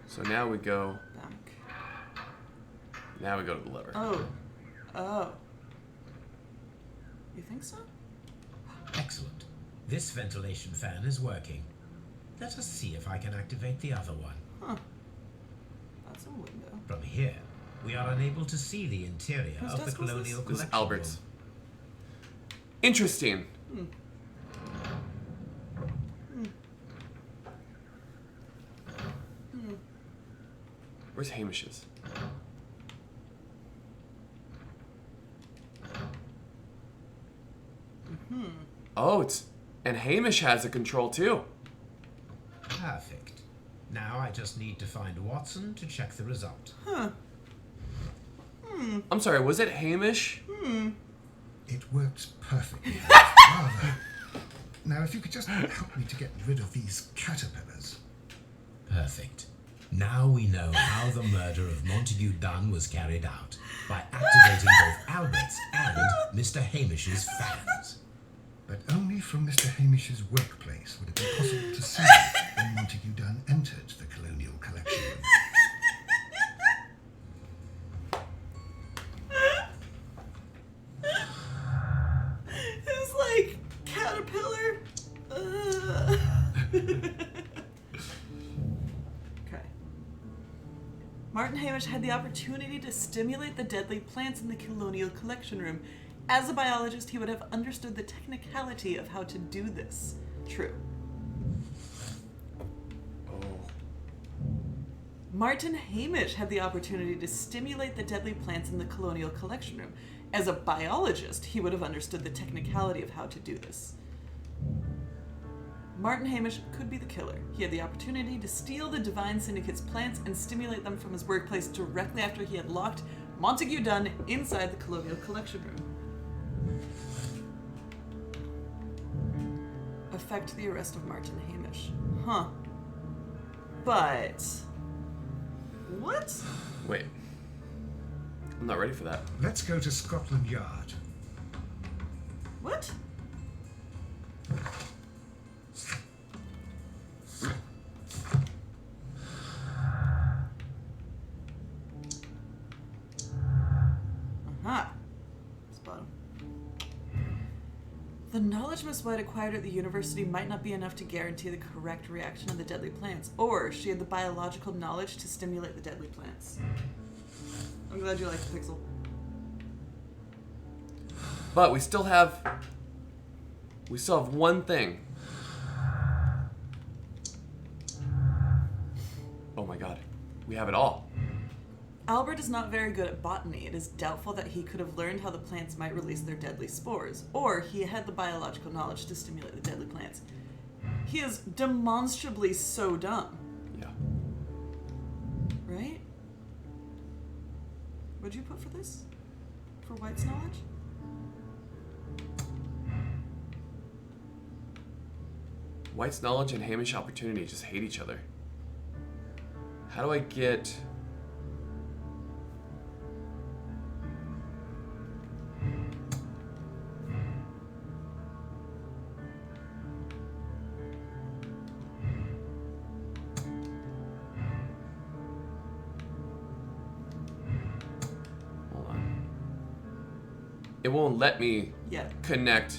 So now we go. Back. Now we go to the lever. Oh. You think so? Excellent. This ventilation fan is working. Let us see if I can activate the other one. Huh. That's a window. From here, we are unable to see the interior Whose of the desk was this? colonial This is collection Albert's. room. Interesting. Where's Hamish's? Oh, and Hamish has a control too. Perfect. Now I just need to find Watson to check the result. I'm sorry, was it Hamish? It works perfectly. Rather. Now, if you could just help me to get rid of these caterpillars. Perfect. Now we know how the murder of Montague Dunn was carried out, by activating both Albert's and Mr. Hamish's fans. But only from Mr. Hamish's workplace would it be possible to see when Montague Dunn entered the colonial collection room. It's like caterpillar. Okay. Martin Hamish had the opportunity to stimulate the deadly plants in the colonial collection room. As a biologist, he would have understood the technicality of how to do this. True. Oh. Martin Hamish had the opportunity to stimulate the deadly plants in the Colonial Collection Room. As a biologist, he would have understood the technicality of how to do this. Martin Hamish could be the killer. He had the opportunity to steal the Divine Syndicate's plants and stimulate them from his workplace directly after he had locked Montague Dunn inside the Colonial Collection Room. Affect the arrest of Martin Hamish. Huh. But... what? Wait. I'm not ready for that. Let's go to Scotland Yard. What? Aha. Spot him. The knowledge Miss White acquired at the university might not be enough to guarantee the correct reaction of the deadly plants, or she had the biological knowledge to stimulate the deadly plants. I'm glad you like the pixel. But we still have one thing. Oh my god. We have it all. Albert is not very good at botany. It is doubtful that he could have learned how the plants might release their deadly spores, or he had the biological knowledge to stimulate the deadly plants. He is demonstrably so dumb. Yeah. Right? What'd you put for this? For White's knowledge? White's knowledge and Hamish opportunity just hate each other. How do I get... Hold on. It won't let me connect,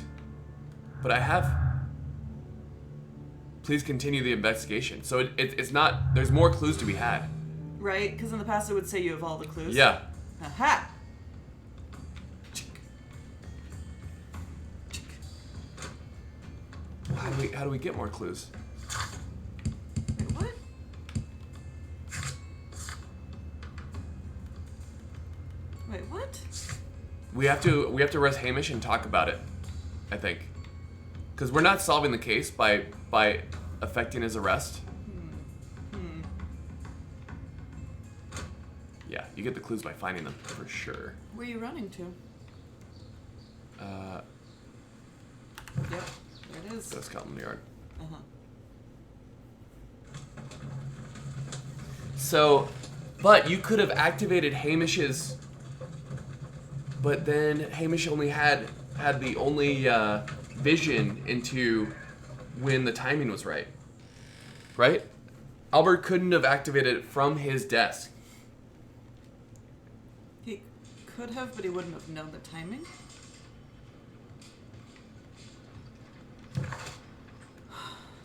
but I have... Please continue the investigation. So it's not... There's more clues to be had. Right? Because in the past it would say you have all the clues. Yeah. Aha! How do we get more clues? Wait, what? Wait, what? We have to arrest Hamish and talk about it, I think. Because we're not solving the case by affecting his arrest. Yeah, you get the clues by finding them, for sure. Where are you running to? Yep, there it is. Go Scotland Yard. Uh-huh. So, but you could have activated Hamish's... But then Hamish only had the only vision into when the timing was right. Right? Albert couldn't have activated it from his desk. He could have, but he wouldn't have known the timing.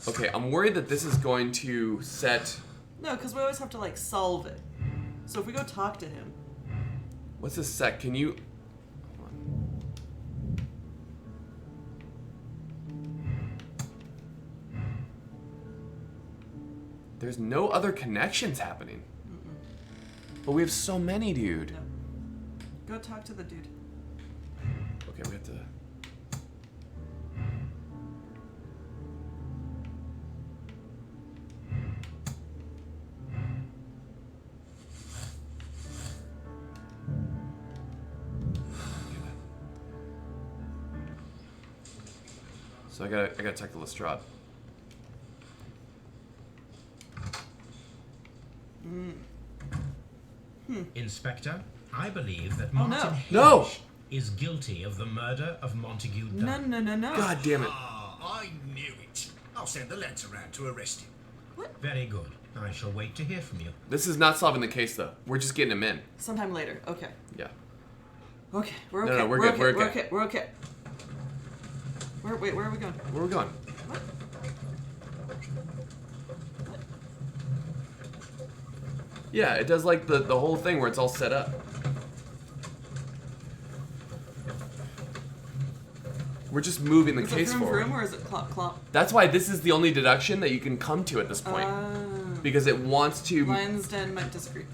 Okay, I'm worried that this is going to set... No, because we always have to, like, solve it. So if we go talk to him... What's this set? Can you... Hold on. There's no other connections happening. But we have so many, dude. No. Go talk to the dude. Okay, we have to... So I gotta check the Lestrade. Inspector, I believe that Martin No. Hamish is guilty of the murder of Montague Dunn. No. God damn it. I knew it. I'll send the lads around to arrest him. Very good. I shall wait to hear from you. This is not solving the case, though. We're just getting him in. Sometime later. Okay. Yeah. Okay, we're okay. No, we're good. We're okay. We're okay. Wait, where are we going? Where are we going? What? Yeah, it does like the whole thing where it's all set up. We're just moving the Is case it vroom, forward. vroom, or is it clop clop? That's why this is the only deduction that you can come to at this point. because it wants to. Lion's Den might disagree.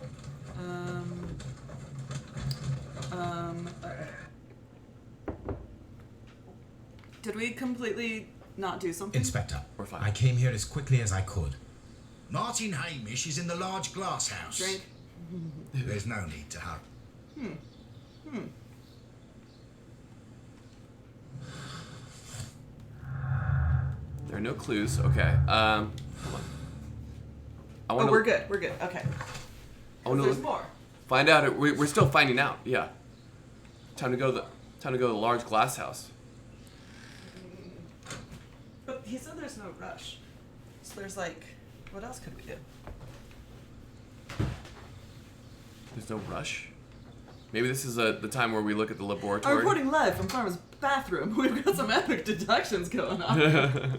Did we completely not do something? Inspector, We're fine. I came here as quickly as I could. Martin Hamish is in the large glass house. Drink. There's no need to hurry. There are no clues. Okay. Hold on. I Oh, want we're good. We're good. Okay. I want There's to more. find out. We're still finding out. Yeah. Time to go to the large glass house. But he said there's no rush. So there's like, what else could we do? There's no rush. Maybe this is the time where we look at the laboratory. I'm reporting live from Farmer's bathroom. We've got some epic deductions going on.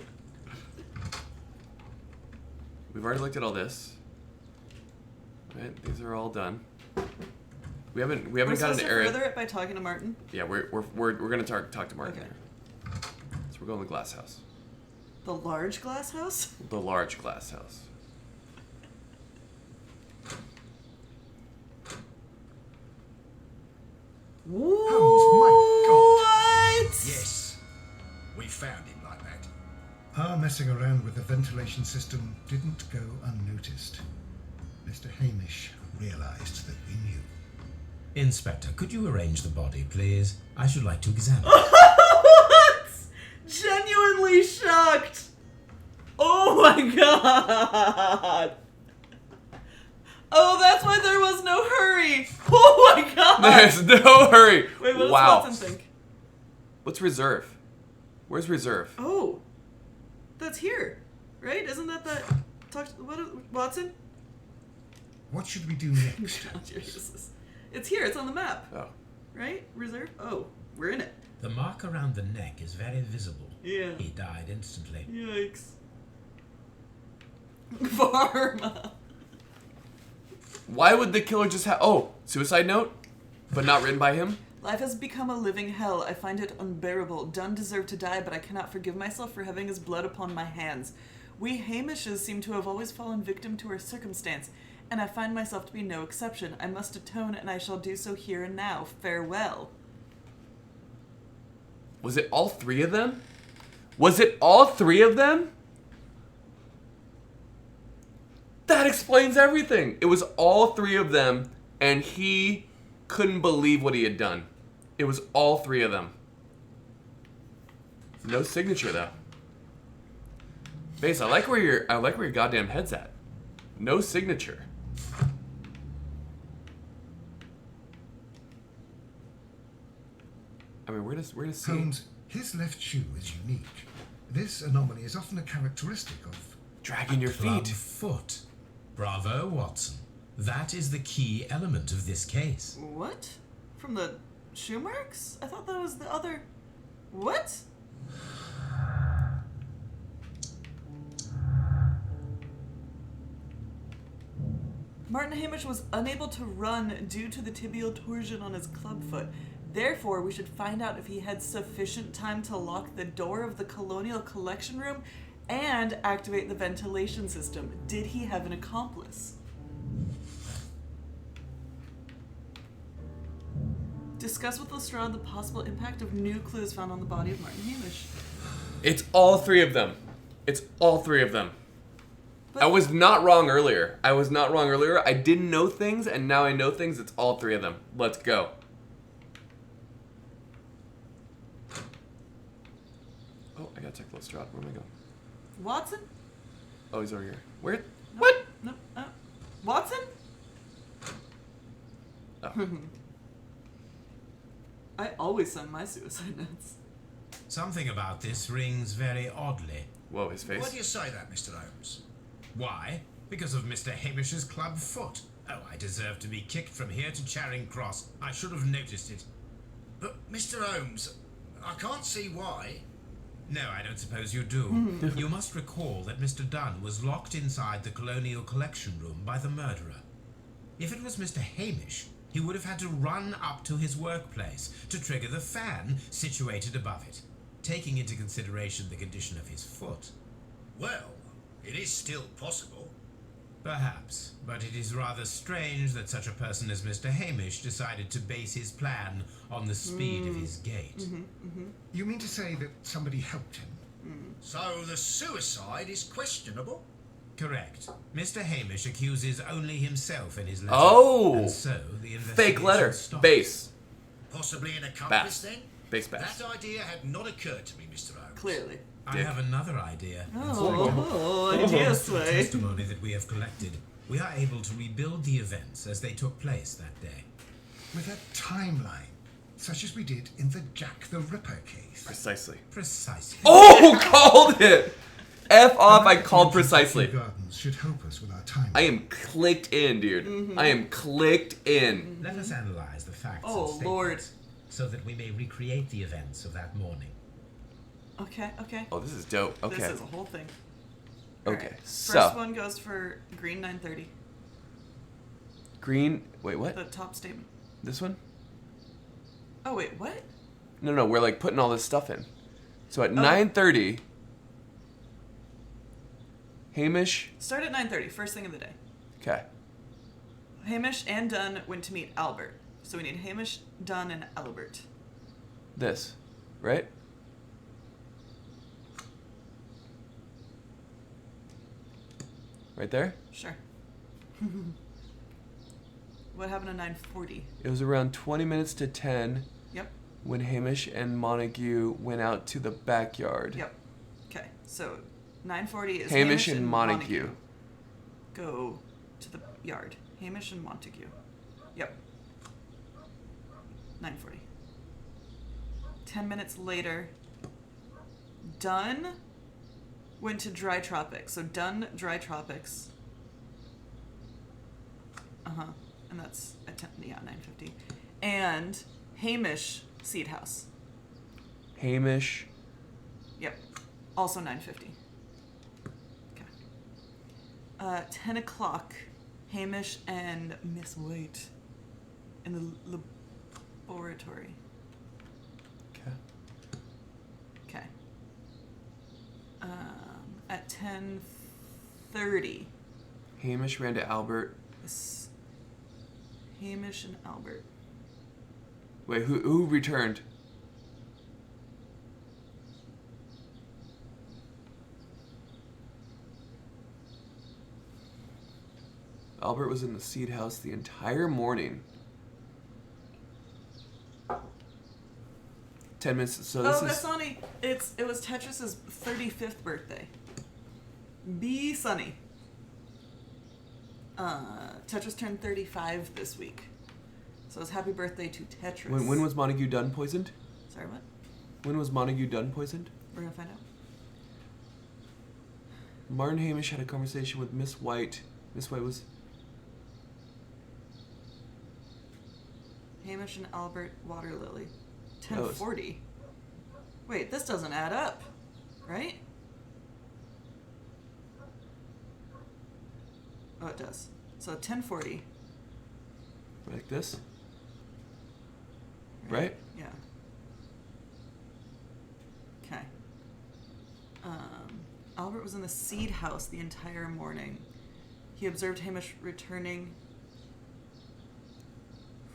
We've already looked at all this. Right, these are all done. We haven't We're got supposed an to area. further it by talking to Martin. Yeah, we're gonna talk to Martin Okay. here. So we're going to the glass house. The large glass house? The large glass house. Holmes, my God. What? Yes, we found him like that. Our messing around with the ventilation system didn't go unnoticed. Mr. Hamish realized that we knew. Inspector, could you arrange the body, please? I should like to examine it. What? Genuinely shocked. Oh my god. Oh, that's why there was no hurry. Oh my god. There's no hurry. Wait, what does Wow. Watson think? What's reserve? Where's reserve? Oh, that's here, right? Isn't that Watson? What should we do next? It's here. It's on the map, Oh. right? Reserve. Oh, we're in it. The mark around the neck is very visible. Yeah. He died instantly. Yikes. Pharma. Why would the killer just have? Oh, suicide note, but not written by him. Life has become a living hell. I find it unbearable. Dunn deserved to die, but I cannot forgive myself for having his blood upon my hands. We Hamishes seem to have always fallen victim to our circumstance, and I find myself to be no exception. I must atone, and I shall do so here and now. Farewell. Was it all three of them? Was it all three of them? That explains everything. It was all three of them, and he couldn't believe what he had done. It was all three of them. No signature though. Base, I like where your goddamn head's at. No signature. I mean, where does see? Holmes, his left shoe is unique. This anomaly is often a characteristic of Dragging your Club feet. foot. Bravo, Watson. That is the key element of this case. What? From the shoe marks? I thought that was the other... What? Martin Hamish was unable to run due to the tibial torsion on his clubfoot. Therefore, we should find out if he had sufficient time to lock the door of the Colonial Collection Room and activate the ventilation system. Did he have an accomplice? Discuss with Lestrade the possible impact of new clues found on the body of Martin Hamish. It's all three of them. It's all three of them. But I was not wrong earlier. I didn't know things, and now I know things. It's all three of them. Let's go. Oh, I gotta check Lestrade. Where am I going? Watson? Oh, he's over here. Where? Nope. What? Nope. Watson? Oh. I always send my suicide notes. Something about this rings very oddly. Whoa, his face. Why do you say that, Mr. Holmes? Why? Because of Mr. Hamish's club foot. Oh, I deserve to be kicked from here to Charing Cross. I should have noticed it. But, Mr. Holmes, I can't see why. No, I don't suppose you do. You must recall that Mr. Dunn was locked inside the Colonial Collection Room by the murderer. If it was Mr. Hamish, he would have had to run up to his workplace to trigger the fan situated above it, taking into consideration the condition of his foot. Well, it is still possible. Perhaps, but it is rather strange that such a person as Mr. Hamish decided to base his plan on the speed of his gait. You mean to say that somebody helped him? So the suicide is questionable? Correct. Mr. Hamish accuses only himself in his letter. Oh! And so the Fake investigation letter. stopped. Base. Possibly an accomplice then? Base bass. That idea had not occurred to me, Mr. Holmes. Clearly. I have another idea. Oh, idea sway. Testimony that we have collected, we are able to rebuild the events as they took place that day. With a timeline, such as we did in the Jack the Ripper case. Precisely. Precisely. Oh, called it! F off, I called precisely. Gardens should help us with our timeline. I am clicked in, dude. I am clicked in. Let us analyze the facts and Oh, statements Lord. so that we may recreate the events of that morning. Okay. Oh, this is dope. Okay. This is a whole thing. Okay, Alright. so. First one goes for green 930. Green. Wait, what? The top statement. This one? Oh, wait, what? No, we're like putting all this stuff in. So at Oh. 9:30, Hamish. Start at 9:30, first thing of the day. Okay. Hamish and Dunn went to meet Albert. So we need Hamish, Dunn, and Albert. This, right? Right there? Sure. What happened at 9:40? It was around 20 minutes to 10 Yep. when Hamish and Montague went out to the backyard. Yep. Okay, so 9:40 is Hamish and Montague. Go to the yard. Hamish and Montague. Yep. 9:40. 10 minutes later, Dunn went to Dry Tropics. So Dunn, Dry Tropics. And that's at 9:50. And Hamish, Seed House. Hamish. Yep. Also 9:50. Okay. 10 o'clock, Hamish and Miss White in the laboratory. Okay. Okay. At 10:30, Hamish ran to Albert. Hamish and Albert. Wait, who returned? Albert was in the seed house the entire morning. 10 minutes. So this is. Sonny. It was Tetris's 35th birthday. Be Sunny. Tetris turned 35 this week. So it's happy birthday to Tetris. When was Montague Dunn poisoned? Sorry, what? When was Montague Dunn poisoned? We're gonna find out. Martin Hamish had a conversation with Miss White. Miss White was. Hamish and Albert Water Lily. 10:40. Wait, this doesn't add up, right? Oh, it does. So 10:40. Like this? Right? Yeah. Okay. Albert was in the seed house the entire morning. He observed Hamish returning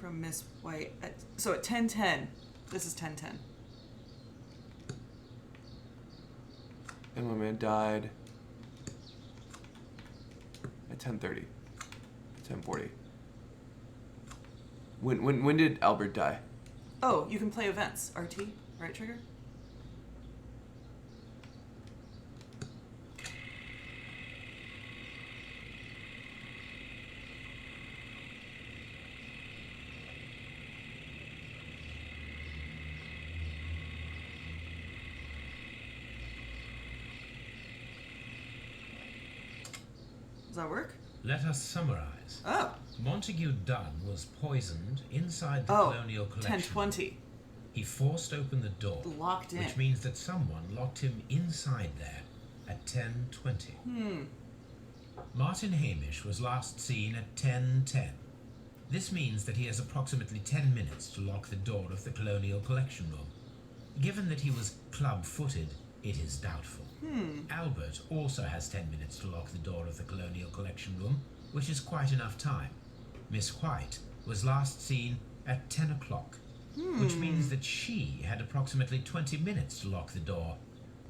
from Miss White at 10:10. This is 10:10. And my man died at 10:30. 10:40. When did Albert die? Oh, you can play events. RT, right trigger? Does that work? Let us summarize. Oh. Montague Dunn was poisoned inside the Oh, Colonial Collection. 10:20. He forced open the door. Locked in. Which means that someone locked him inside there at 10:20. Martin Hamish was last seen at 10:10. This means that he has approximately 10 minutes to lock the door of the Colonial Collection room. Given that he was club-footed, it is doubtful. Albert also has 10 minutes to lock the door of the Colonial Collection Room, which is quite enough time. Miss White was last seen at 10 o'clock, which means that she had approximately 20 minutes to lock the door.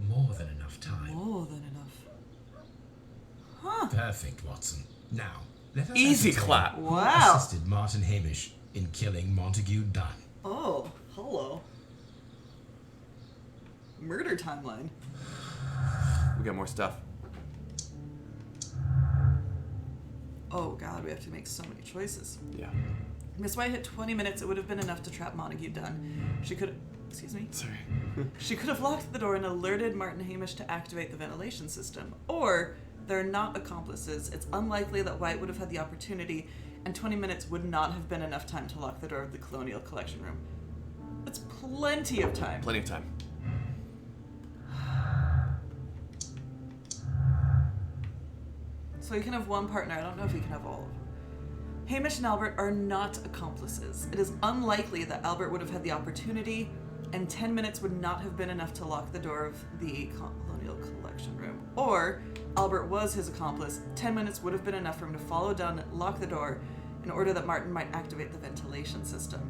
More than enough time. More than enough. Huh. Perfect, Watson. Now, let us Easy ascertain clap. who Wow. assisted Martin Hamish in killing Montague Dunn. Oh, hello. Murder timeline. We got more stuff. Oh god, we have to make so many choices. Yeah. Miss White had 20 minutes. It would have been enough to trap Montague Dunn. She could... Excuse me? Sorry. She could have locked the door and alerted Martin Hamish to activate the ventilation system. Or, they're not accomplices. It's unlikely that White would have had the opportunity, and 20 minutes would not have been enough time to lock the door of the Colonial Collection Room. That's plenty of time. Plenty of time. So you can have one partner. I don't know if you can have all of them. Hamish and Albert are not accomplices. It is unlikely that Albert would have had the opportunity, and 10 minutes would not have been enough to lock the door of the Colonial Collection Room. Or, Albert was his accomplice. 10 minutes would have been enough for him to follow Dunn, lock the door, in order that Martin might activate the ventilation system.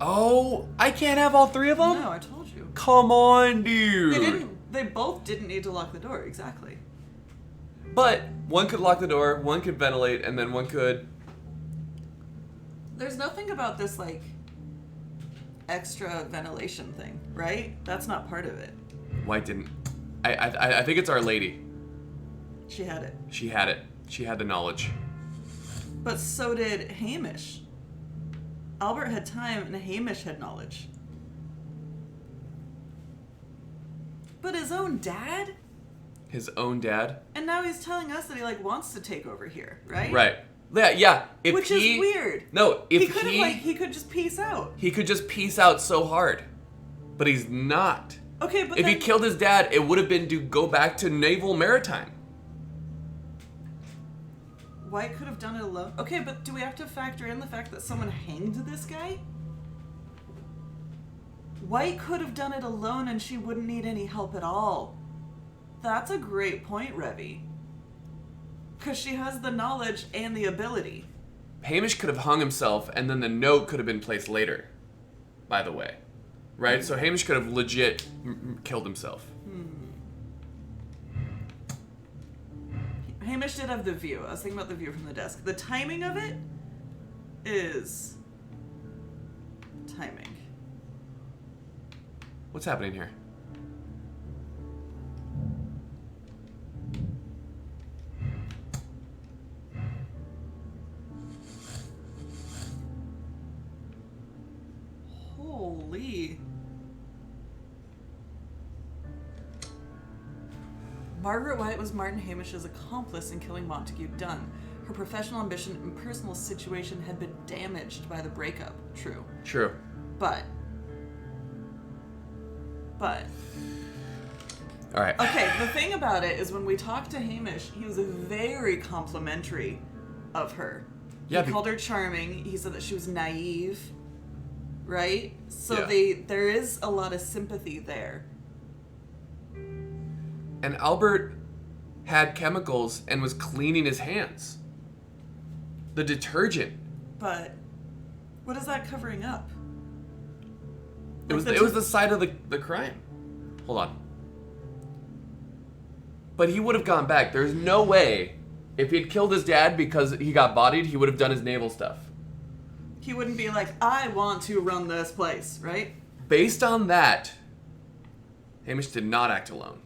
Oh, I can't have all three of them? No, I told you. Come on, dude. They both didn't need to lock the door, exactly. But one could lock the door, one could ventilate, and then one could... There's nothing about this, like, extra ventilation thing, right? That's not part of it. White didn't. I think it's Our Lady. She had it. She had it. She had the knowledge. But so did Hamish. Albert had time and Hamish had knowledge. But his own dad? His own dad? And now he's telling us that he, like, wants to take over here, right? Right. Yeah. If Which he, is weird. No, if he could have, like, he could just peace out. He could just peace out so hard. But he's not. Okay, but if then, he killed his dad, it would have been to go back to Naval Maritime. White could have done it alone. Okay, but do we have to factor in the fact that someone hanged this guy? White could have done it alone and she wouldn't need any help at all. That's a great point, Revy. Because she has the knowledge and the ability. Hamish could have hung himself, and then the note could have been placed later, by the way. Right? So Hamish could have legit killed himself. Hamish did have the view. I was thinking about the view from the desk. The timing of it is... timing. What's happening here? Holy. Margaret White was Martin Hamish's accomplice in killing Montague Dunn. Her professional ambition and personal situation had been damaged by the breakup. True. True. But. Alright. Okay, the thing about it is when we talked to Hamish, he was very complimentary of her. Yeah, he called her charming. He said that she was naive. Right? So Yeah. there is a lot of sympathy there. And Albert had chemicals and was cleaning his hands. The detergent. But what is that covering up? It was the site of the crime. Hold on. But he would have gone back. There's no way, if he'd killed his dad because he got bodied, he would have done his naval stuff. He wouldn't be like, I want to run this place, right? Based on that, Hamish did not act alone.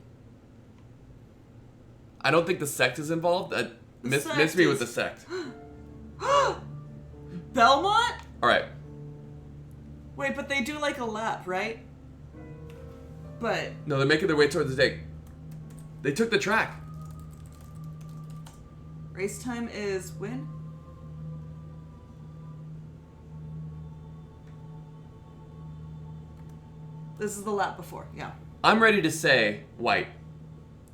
I don't think the sect is involved. Miss me with the sect. Belmont? Alright. Wait, but they do like a lap, right? But No, they're making their way towards the stake. They took the track. race time is when? This is the lap before, yeah. I'm ready to say White.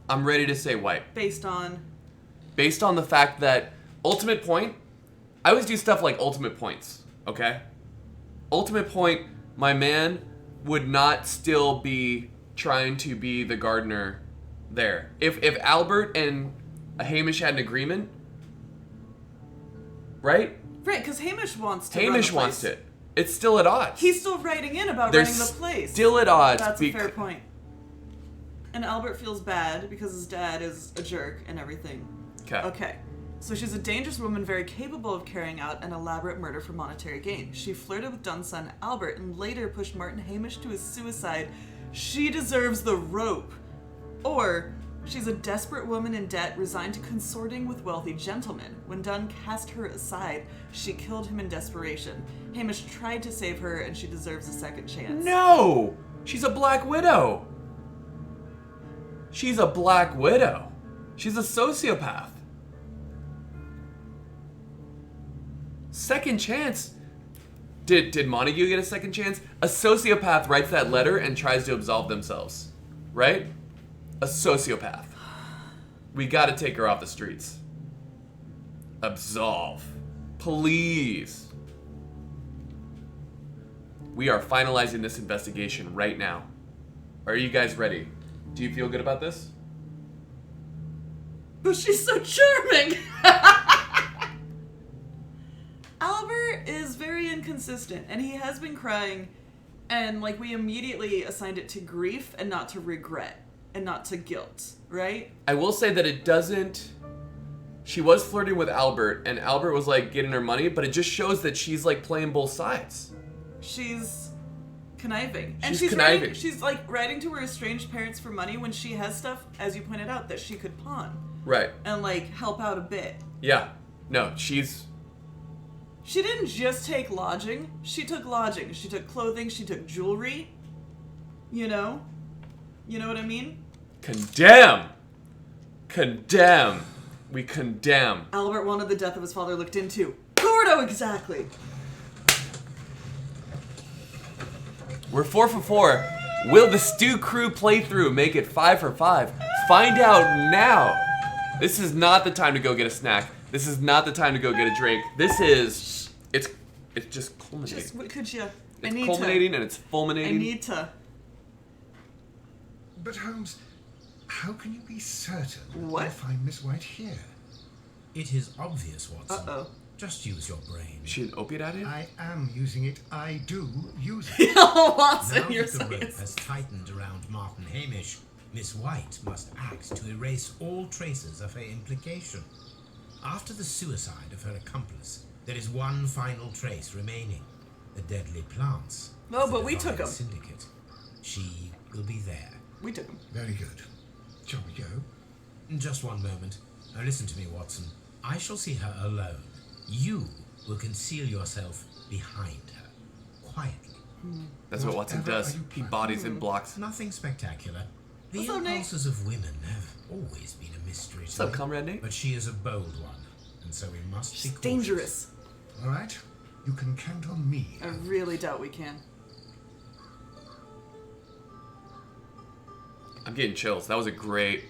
I'm ready to say White. Based on the fact that ultimate point, I always do stuff like ultimate points, okay? Ultimate point, my man would not still be trying to be the gardener there. If Albert and Hamish had an agreement, right? Right, because Hamish wants to. Hamish wants it. It's still at odds. He's still writing in about They're running the place. Still at odds. That's a fair point. And Albert feels bad because his dad is a jerk and everything. Okay. So she's a dangerous woman very capable of carrying out an elaborate murder for monetary gain. She flirted with Dunn's son Albert and later pushed Martin Hamish to his suicide. She deserves the rope. Or she's a desperate woman in debt resigned to consorting with wealthy gentlemen. When Dunn cast her aside, she killed him in desperation. Hamish tried to save her and she deserves a second chance. No! She's a Black Widow. She's a Black Widow. She's a sociopath. Second chance? Did Montague get a second chance? A sociopath writes that letter and tries to absolve themselves. Right? A sociopath. We gotta take her off the streets. Absolve. Please. We are finalizing this investigation right now. Are you guys ready? Do you feel good about this? But she's so charming! Albert is very inconsistent, and he has been crying, and like we immediately assigned it to grief and not to regret, and not to guilt, right? I will say that it doesn't... She was flirting with Albert, and Albert was like getting her money, but it just shows that she's like playing both sides. She's conniving. And She's conniving. She's like writing to her estranged parents for money when she has stuff, as you pointed out, that she could pawn. Right. And like help out a bit. Yeah. No, she's... She didn't just take lodging. She took lodging. She took clothing. She took jewelry. You know? You know what I mean? Condemn! Condemn! We condemn. Albert wanted the death of his father looked into. Gordo, exactly! We're 4 for 4. Will the Stew Crew playthrough make it 5 for 5? Find out now! This is not the time to go get a snack. This is not the time to go get a drink. This is... It's just culminating. Just, what could you... It's culminating and it's fulminating. I need to... But Holmes, how can you be certain What? you'll find Miss White here? It is obvious, Watson. Uh-oh. Just use your brain. Is she an opiate addict? I am using it. I do use it. Watson, Now you're that the saying... rope has tightened around Martin Hamish, Miss White must act to erase all traces of her implication. After the suicide of her accomplice, there is one final trace remaining: the deadly plants. Oh, of but the we took divine 'em. Syndicate. She will be there. We took him. Very good. Shall we go? Just one moment. Now listen to me, Watson. I shall see her alone. You will conceal yourself behind her, quietly. That's what Watson Whatever does. are you He planning? bodies in blocks. Nothing spectacular. The What's up, Nate? impulses of women have always been a mystery What's to up, me. Comrade Nate? But she is a bold one, and so we must be She's cautious. dangerous. All right. You can count on me. I really doubt we can. I'm getting chills. That was a great...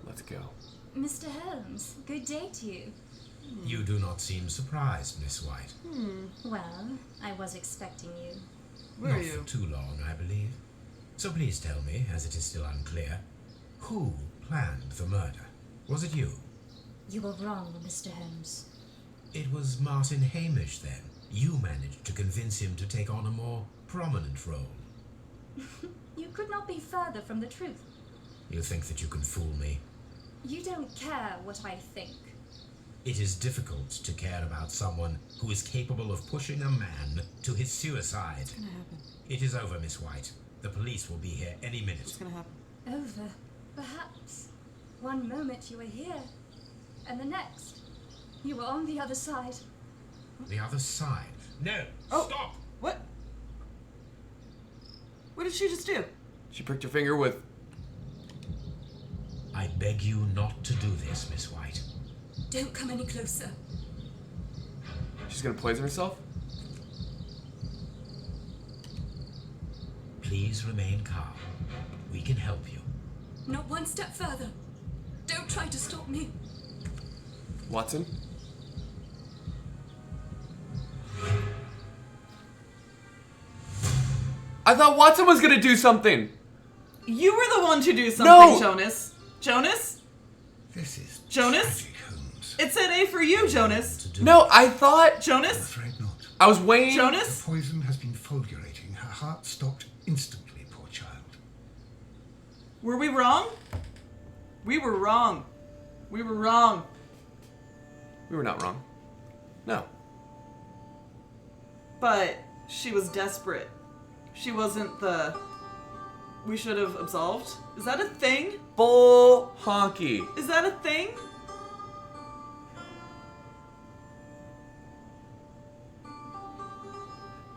Let's go. Mr. Holmes, good day to you. You do not seem surprised, Miss White. Well, I was expecting you. Where are Not you? for too long, I believe. So please tell me, as it is still unclear, who planned the murder? Was it you? You were wrong, Mr. Holmes. It was Martin Hamish, then. You managed to convince him to take on a more prominent role. You could not be further from the truth. You think that you can fool me? You don't care what I think. It is difficult to care about someone who is capable of pushing a man to his suicide. What's gonna happen? It is over, Miss White. The police will be here any minute. What's gonna happen? Over, perhaps. One moment you were here, and the next, you were on the other side. The other side? No! Oh. Stop! What? What did she just do? She pricked her finger with... I beg you not to do this, Miss White. Don't come any closer. She's gonna poison herself? Please remain calm. We can help you. Not one step further. Don't try to stop me. Watson? I thought Watson was gonna do something! You were the one to do something, No! Jonas. Jonas? This is Jonas? tragic, Holmes. It said A for you, Jonas. No, I thought... I'm Jonas? afraid not. I was weighing... The Jonas? poison has been fulgurating. Her heart stopped instantly, poor child. Were we wrong? We were wrong. We were wrong. We were not wrong. No. But she was desperate. She wasn't the... We should have absolved? Is that a thing? Bull honky. Is that a thing?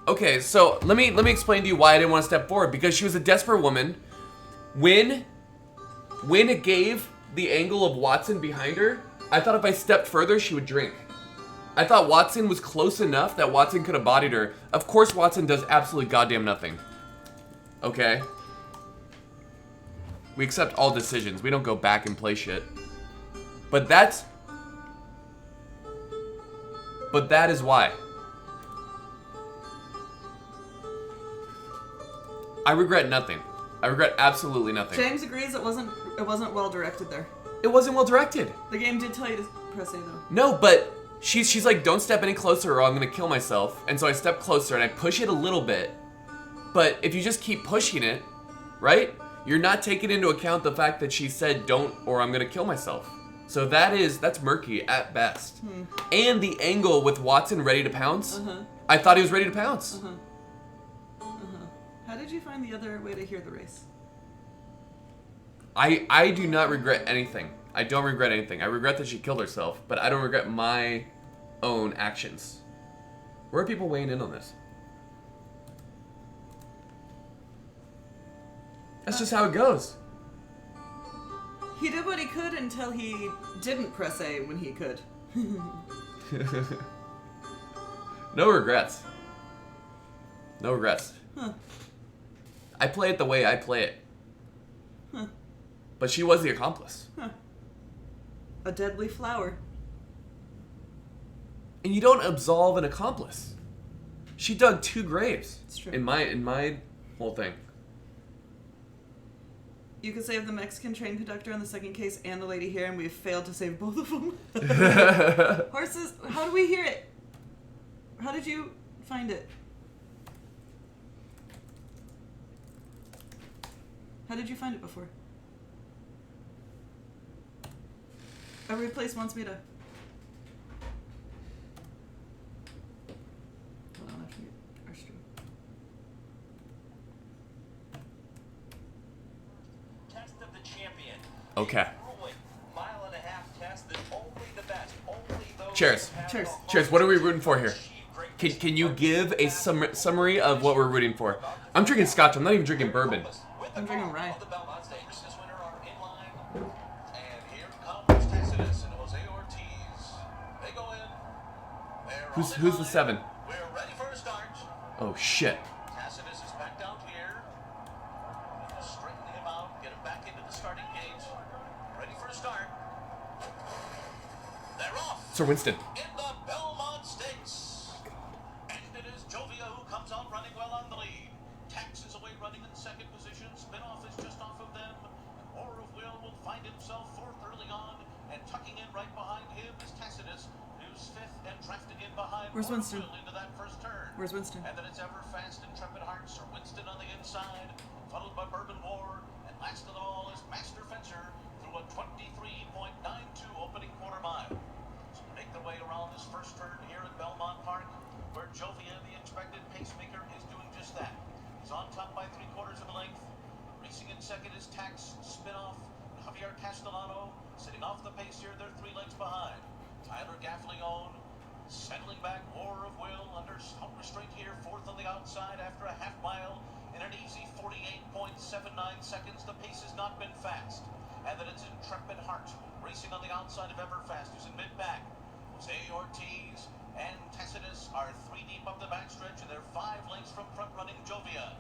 Okay, so let me explain to you why I didn't want to step forward. Because she was a desperate woman. When it gave the angle of Watson behind her, I thought if I stepped further, she would drink. I thought Watson was close enough that Watson could have bodied her. Of course, Watson does absolutely goddamn nothing. Okay? We accept all decisions. We don't go back and play shit. But that is why. I regret nothing. I regret absolutely nothing. James agrees it wasn't well directed there. It wasn't well directed. The game did tell you to press A though. No, but she's like, don't step any closer or I'm gonna kill myself. And so I step closer and I push it a little bit. But if you just keep pushing it, right? You're not taking into account the fact that she said don't or I'm gonna kill myself. So that's murky at best. And the angle with Watson ready to pounce, I thought he was ready to pounce. How did you find the other way to hear the race? I do not regret anything. I don't regret anything. I regret that she killed herself, but I don't regret my own actions. Where are people weighing in on this? That's just how it goes. He did what he could until he didn't press A when he could. No regrets. No regrets. Huh. I play it the way I play it. Huh. But she was the accomplice. Huh. A deadly flower. And you don't absolve an accomplice. She dug 2 graves. It's true. In my whole thing. You could save the Mexican train conductor in the second case and the lady here, and we have failed to save both of them. Horses, how do we hear it? How did you find it? How did you find it before? Every place wants me to... Hold on, I have to mute our stream. Test of the champion. Okay. Mile-and-a-half test that's only the best. Only those Cheers. Cheers. Cheers. What are we rooting for here? Can you give a summary of what we're rooting for? I'm drinking scotch. I'm not even drinking bourbon. I'm drinking rye. Who's the 7? We're ready for a start. Oh shit. Tacitus is back down here. Straighten him out, get him back into the starting gate. Ready for a start. They're off. Sir Winston. In the Belmont Stakes. And it is Jovia who comes on running well on the lead. Tax is away running in second position. Spinoff is just off of them. War of Will find himself 4th early on. And tucking in right behind him is Tacitus, who's 5th and drafting in behind. Where's Winston? Into that first turn. Where's Winston? And then it's ever fast intrepid hearts. Sir Winston on the inside, followed by Bourbon War, and last of all is Master Fencer through a 23.92 opening quarter mile. So to make their way around this first turn here at Belmont Park, where Jovia, the expected pacemaker, is doing just that. He's on top by 3/4 of a length. Racing in second is Tax, Spinoff, and Javier Castellano. Sitting off the pace here, they're 3 lengths behind. Tyler Gaffleone settling back, War of Will under some restraint here, 4th on the outside after a half mile in an easy 48.79 seconds. The pace has not been fast. And then it's Intrepid Heart racing on the outside of Everfast, who's in mid-back. Jose Ortiz and Tacitus are 3 deep up the backstretch, and they're 5 lengths from front-running Jovia.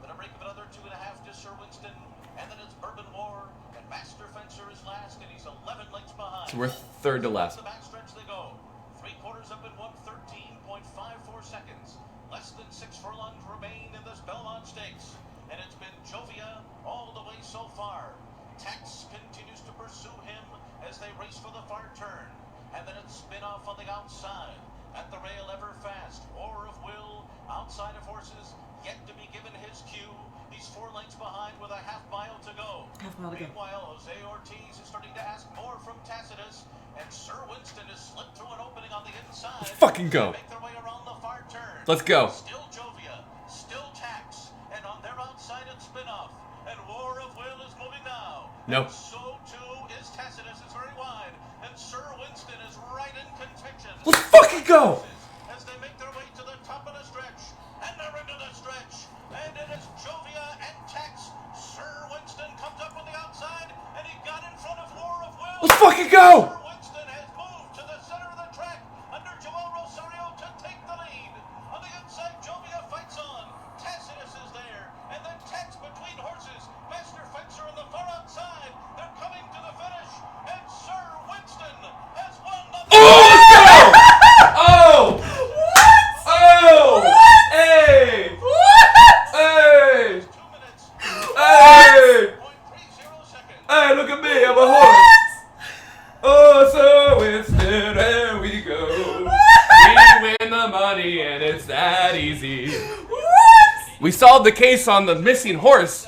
Then a break of another 2.5 to Sir Winston, and then it's Bourbon War, and Master Fencer is last, and he's 11 lengths behind. So we're 3rd to last. The backstretch they go. 3/4 up in 1:13.54 seconds. Less than 6 furlongs remain in this Belmont Stakes. And it's been Jovia all the way so far. Tex continues to pursue him as they race for the far turn. And then it's spin off on the outside. At the rail ever fast. War of Will. Outside of horses. Yet to be given his cue. He's 4 lengths behind with a half mile to go. Meanwhile, Jose Ortiz is starting to ask more from Tacitus. And Sir Winston has slipped through an opening on the inside. Let's fucking go. Make their way around the far turn. Let's go. Still Jovia. Still Tax. And on their outside it's spin-off. And War of Will is moving now. Nope. And so too is Tacitus. It's very wide. And Sir Winston is right in contention. Let's fucking go. As they make their way to the top of the stretch. And they're into the stretch. And it is Jovia and Tax. Sir Winston comes up on the outside. And he got in front of War of Will. Let's fucking go. Sir Winston has moved to the center of the track under Joel Rosario to take the lead. On the inside, Jovia fights on. Tacitus is there. And then Tax between horses. Master Fencer on the far outside. They're coming to the finish. And Sir Winston has won the Oh! Oh! Hey! Hey! 2 minutes. Hey! 0.30 seconds. Hey, look at me, I'm a horse! Oh, so Winston, there we go. We win the money and it's that easy. We solved the case on the missing horse.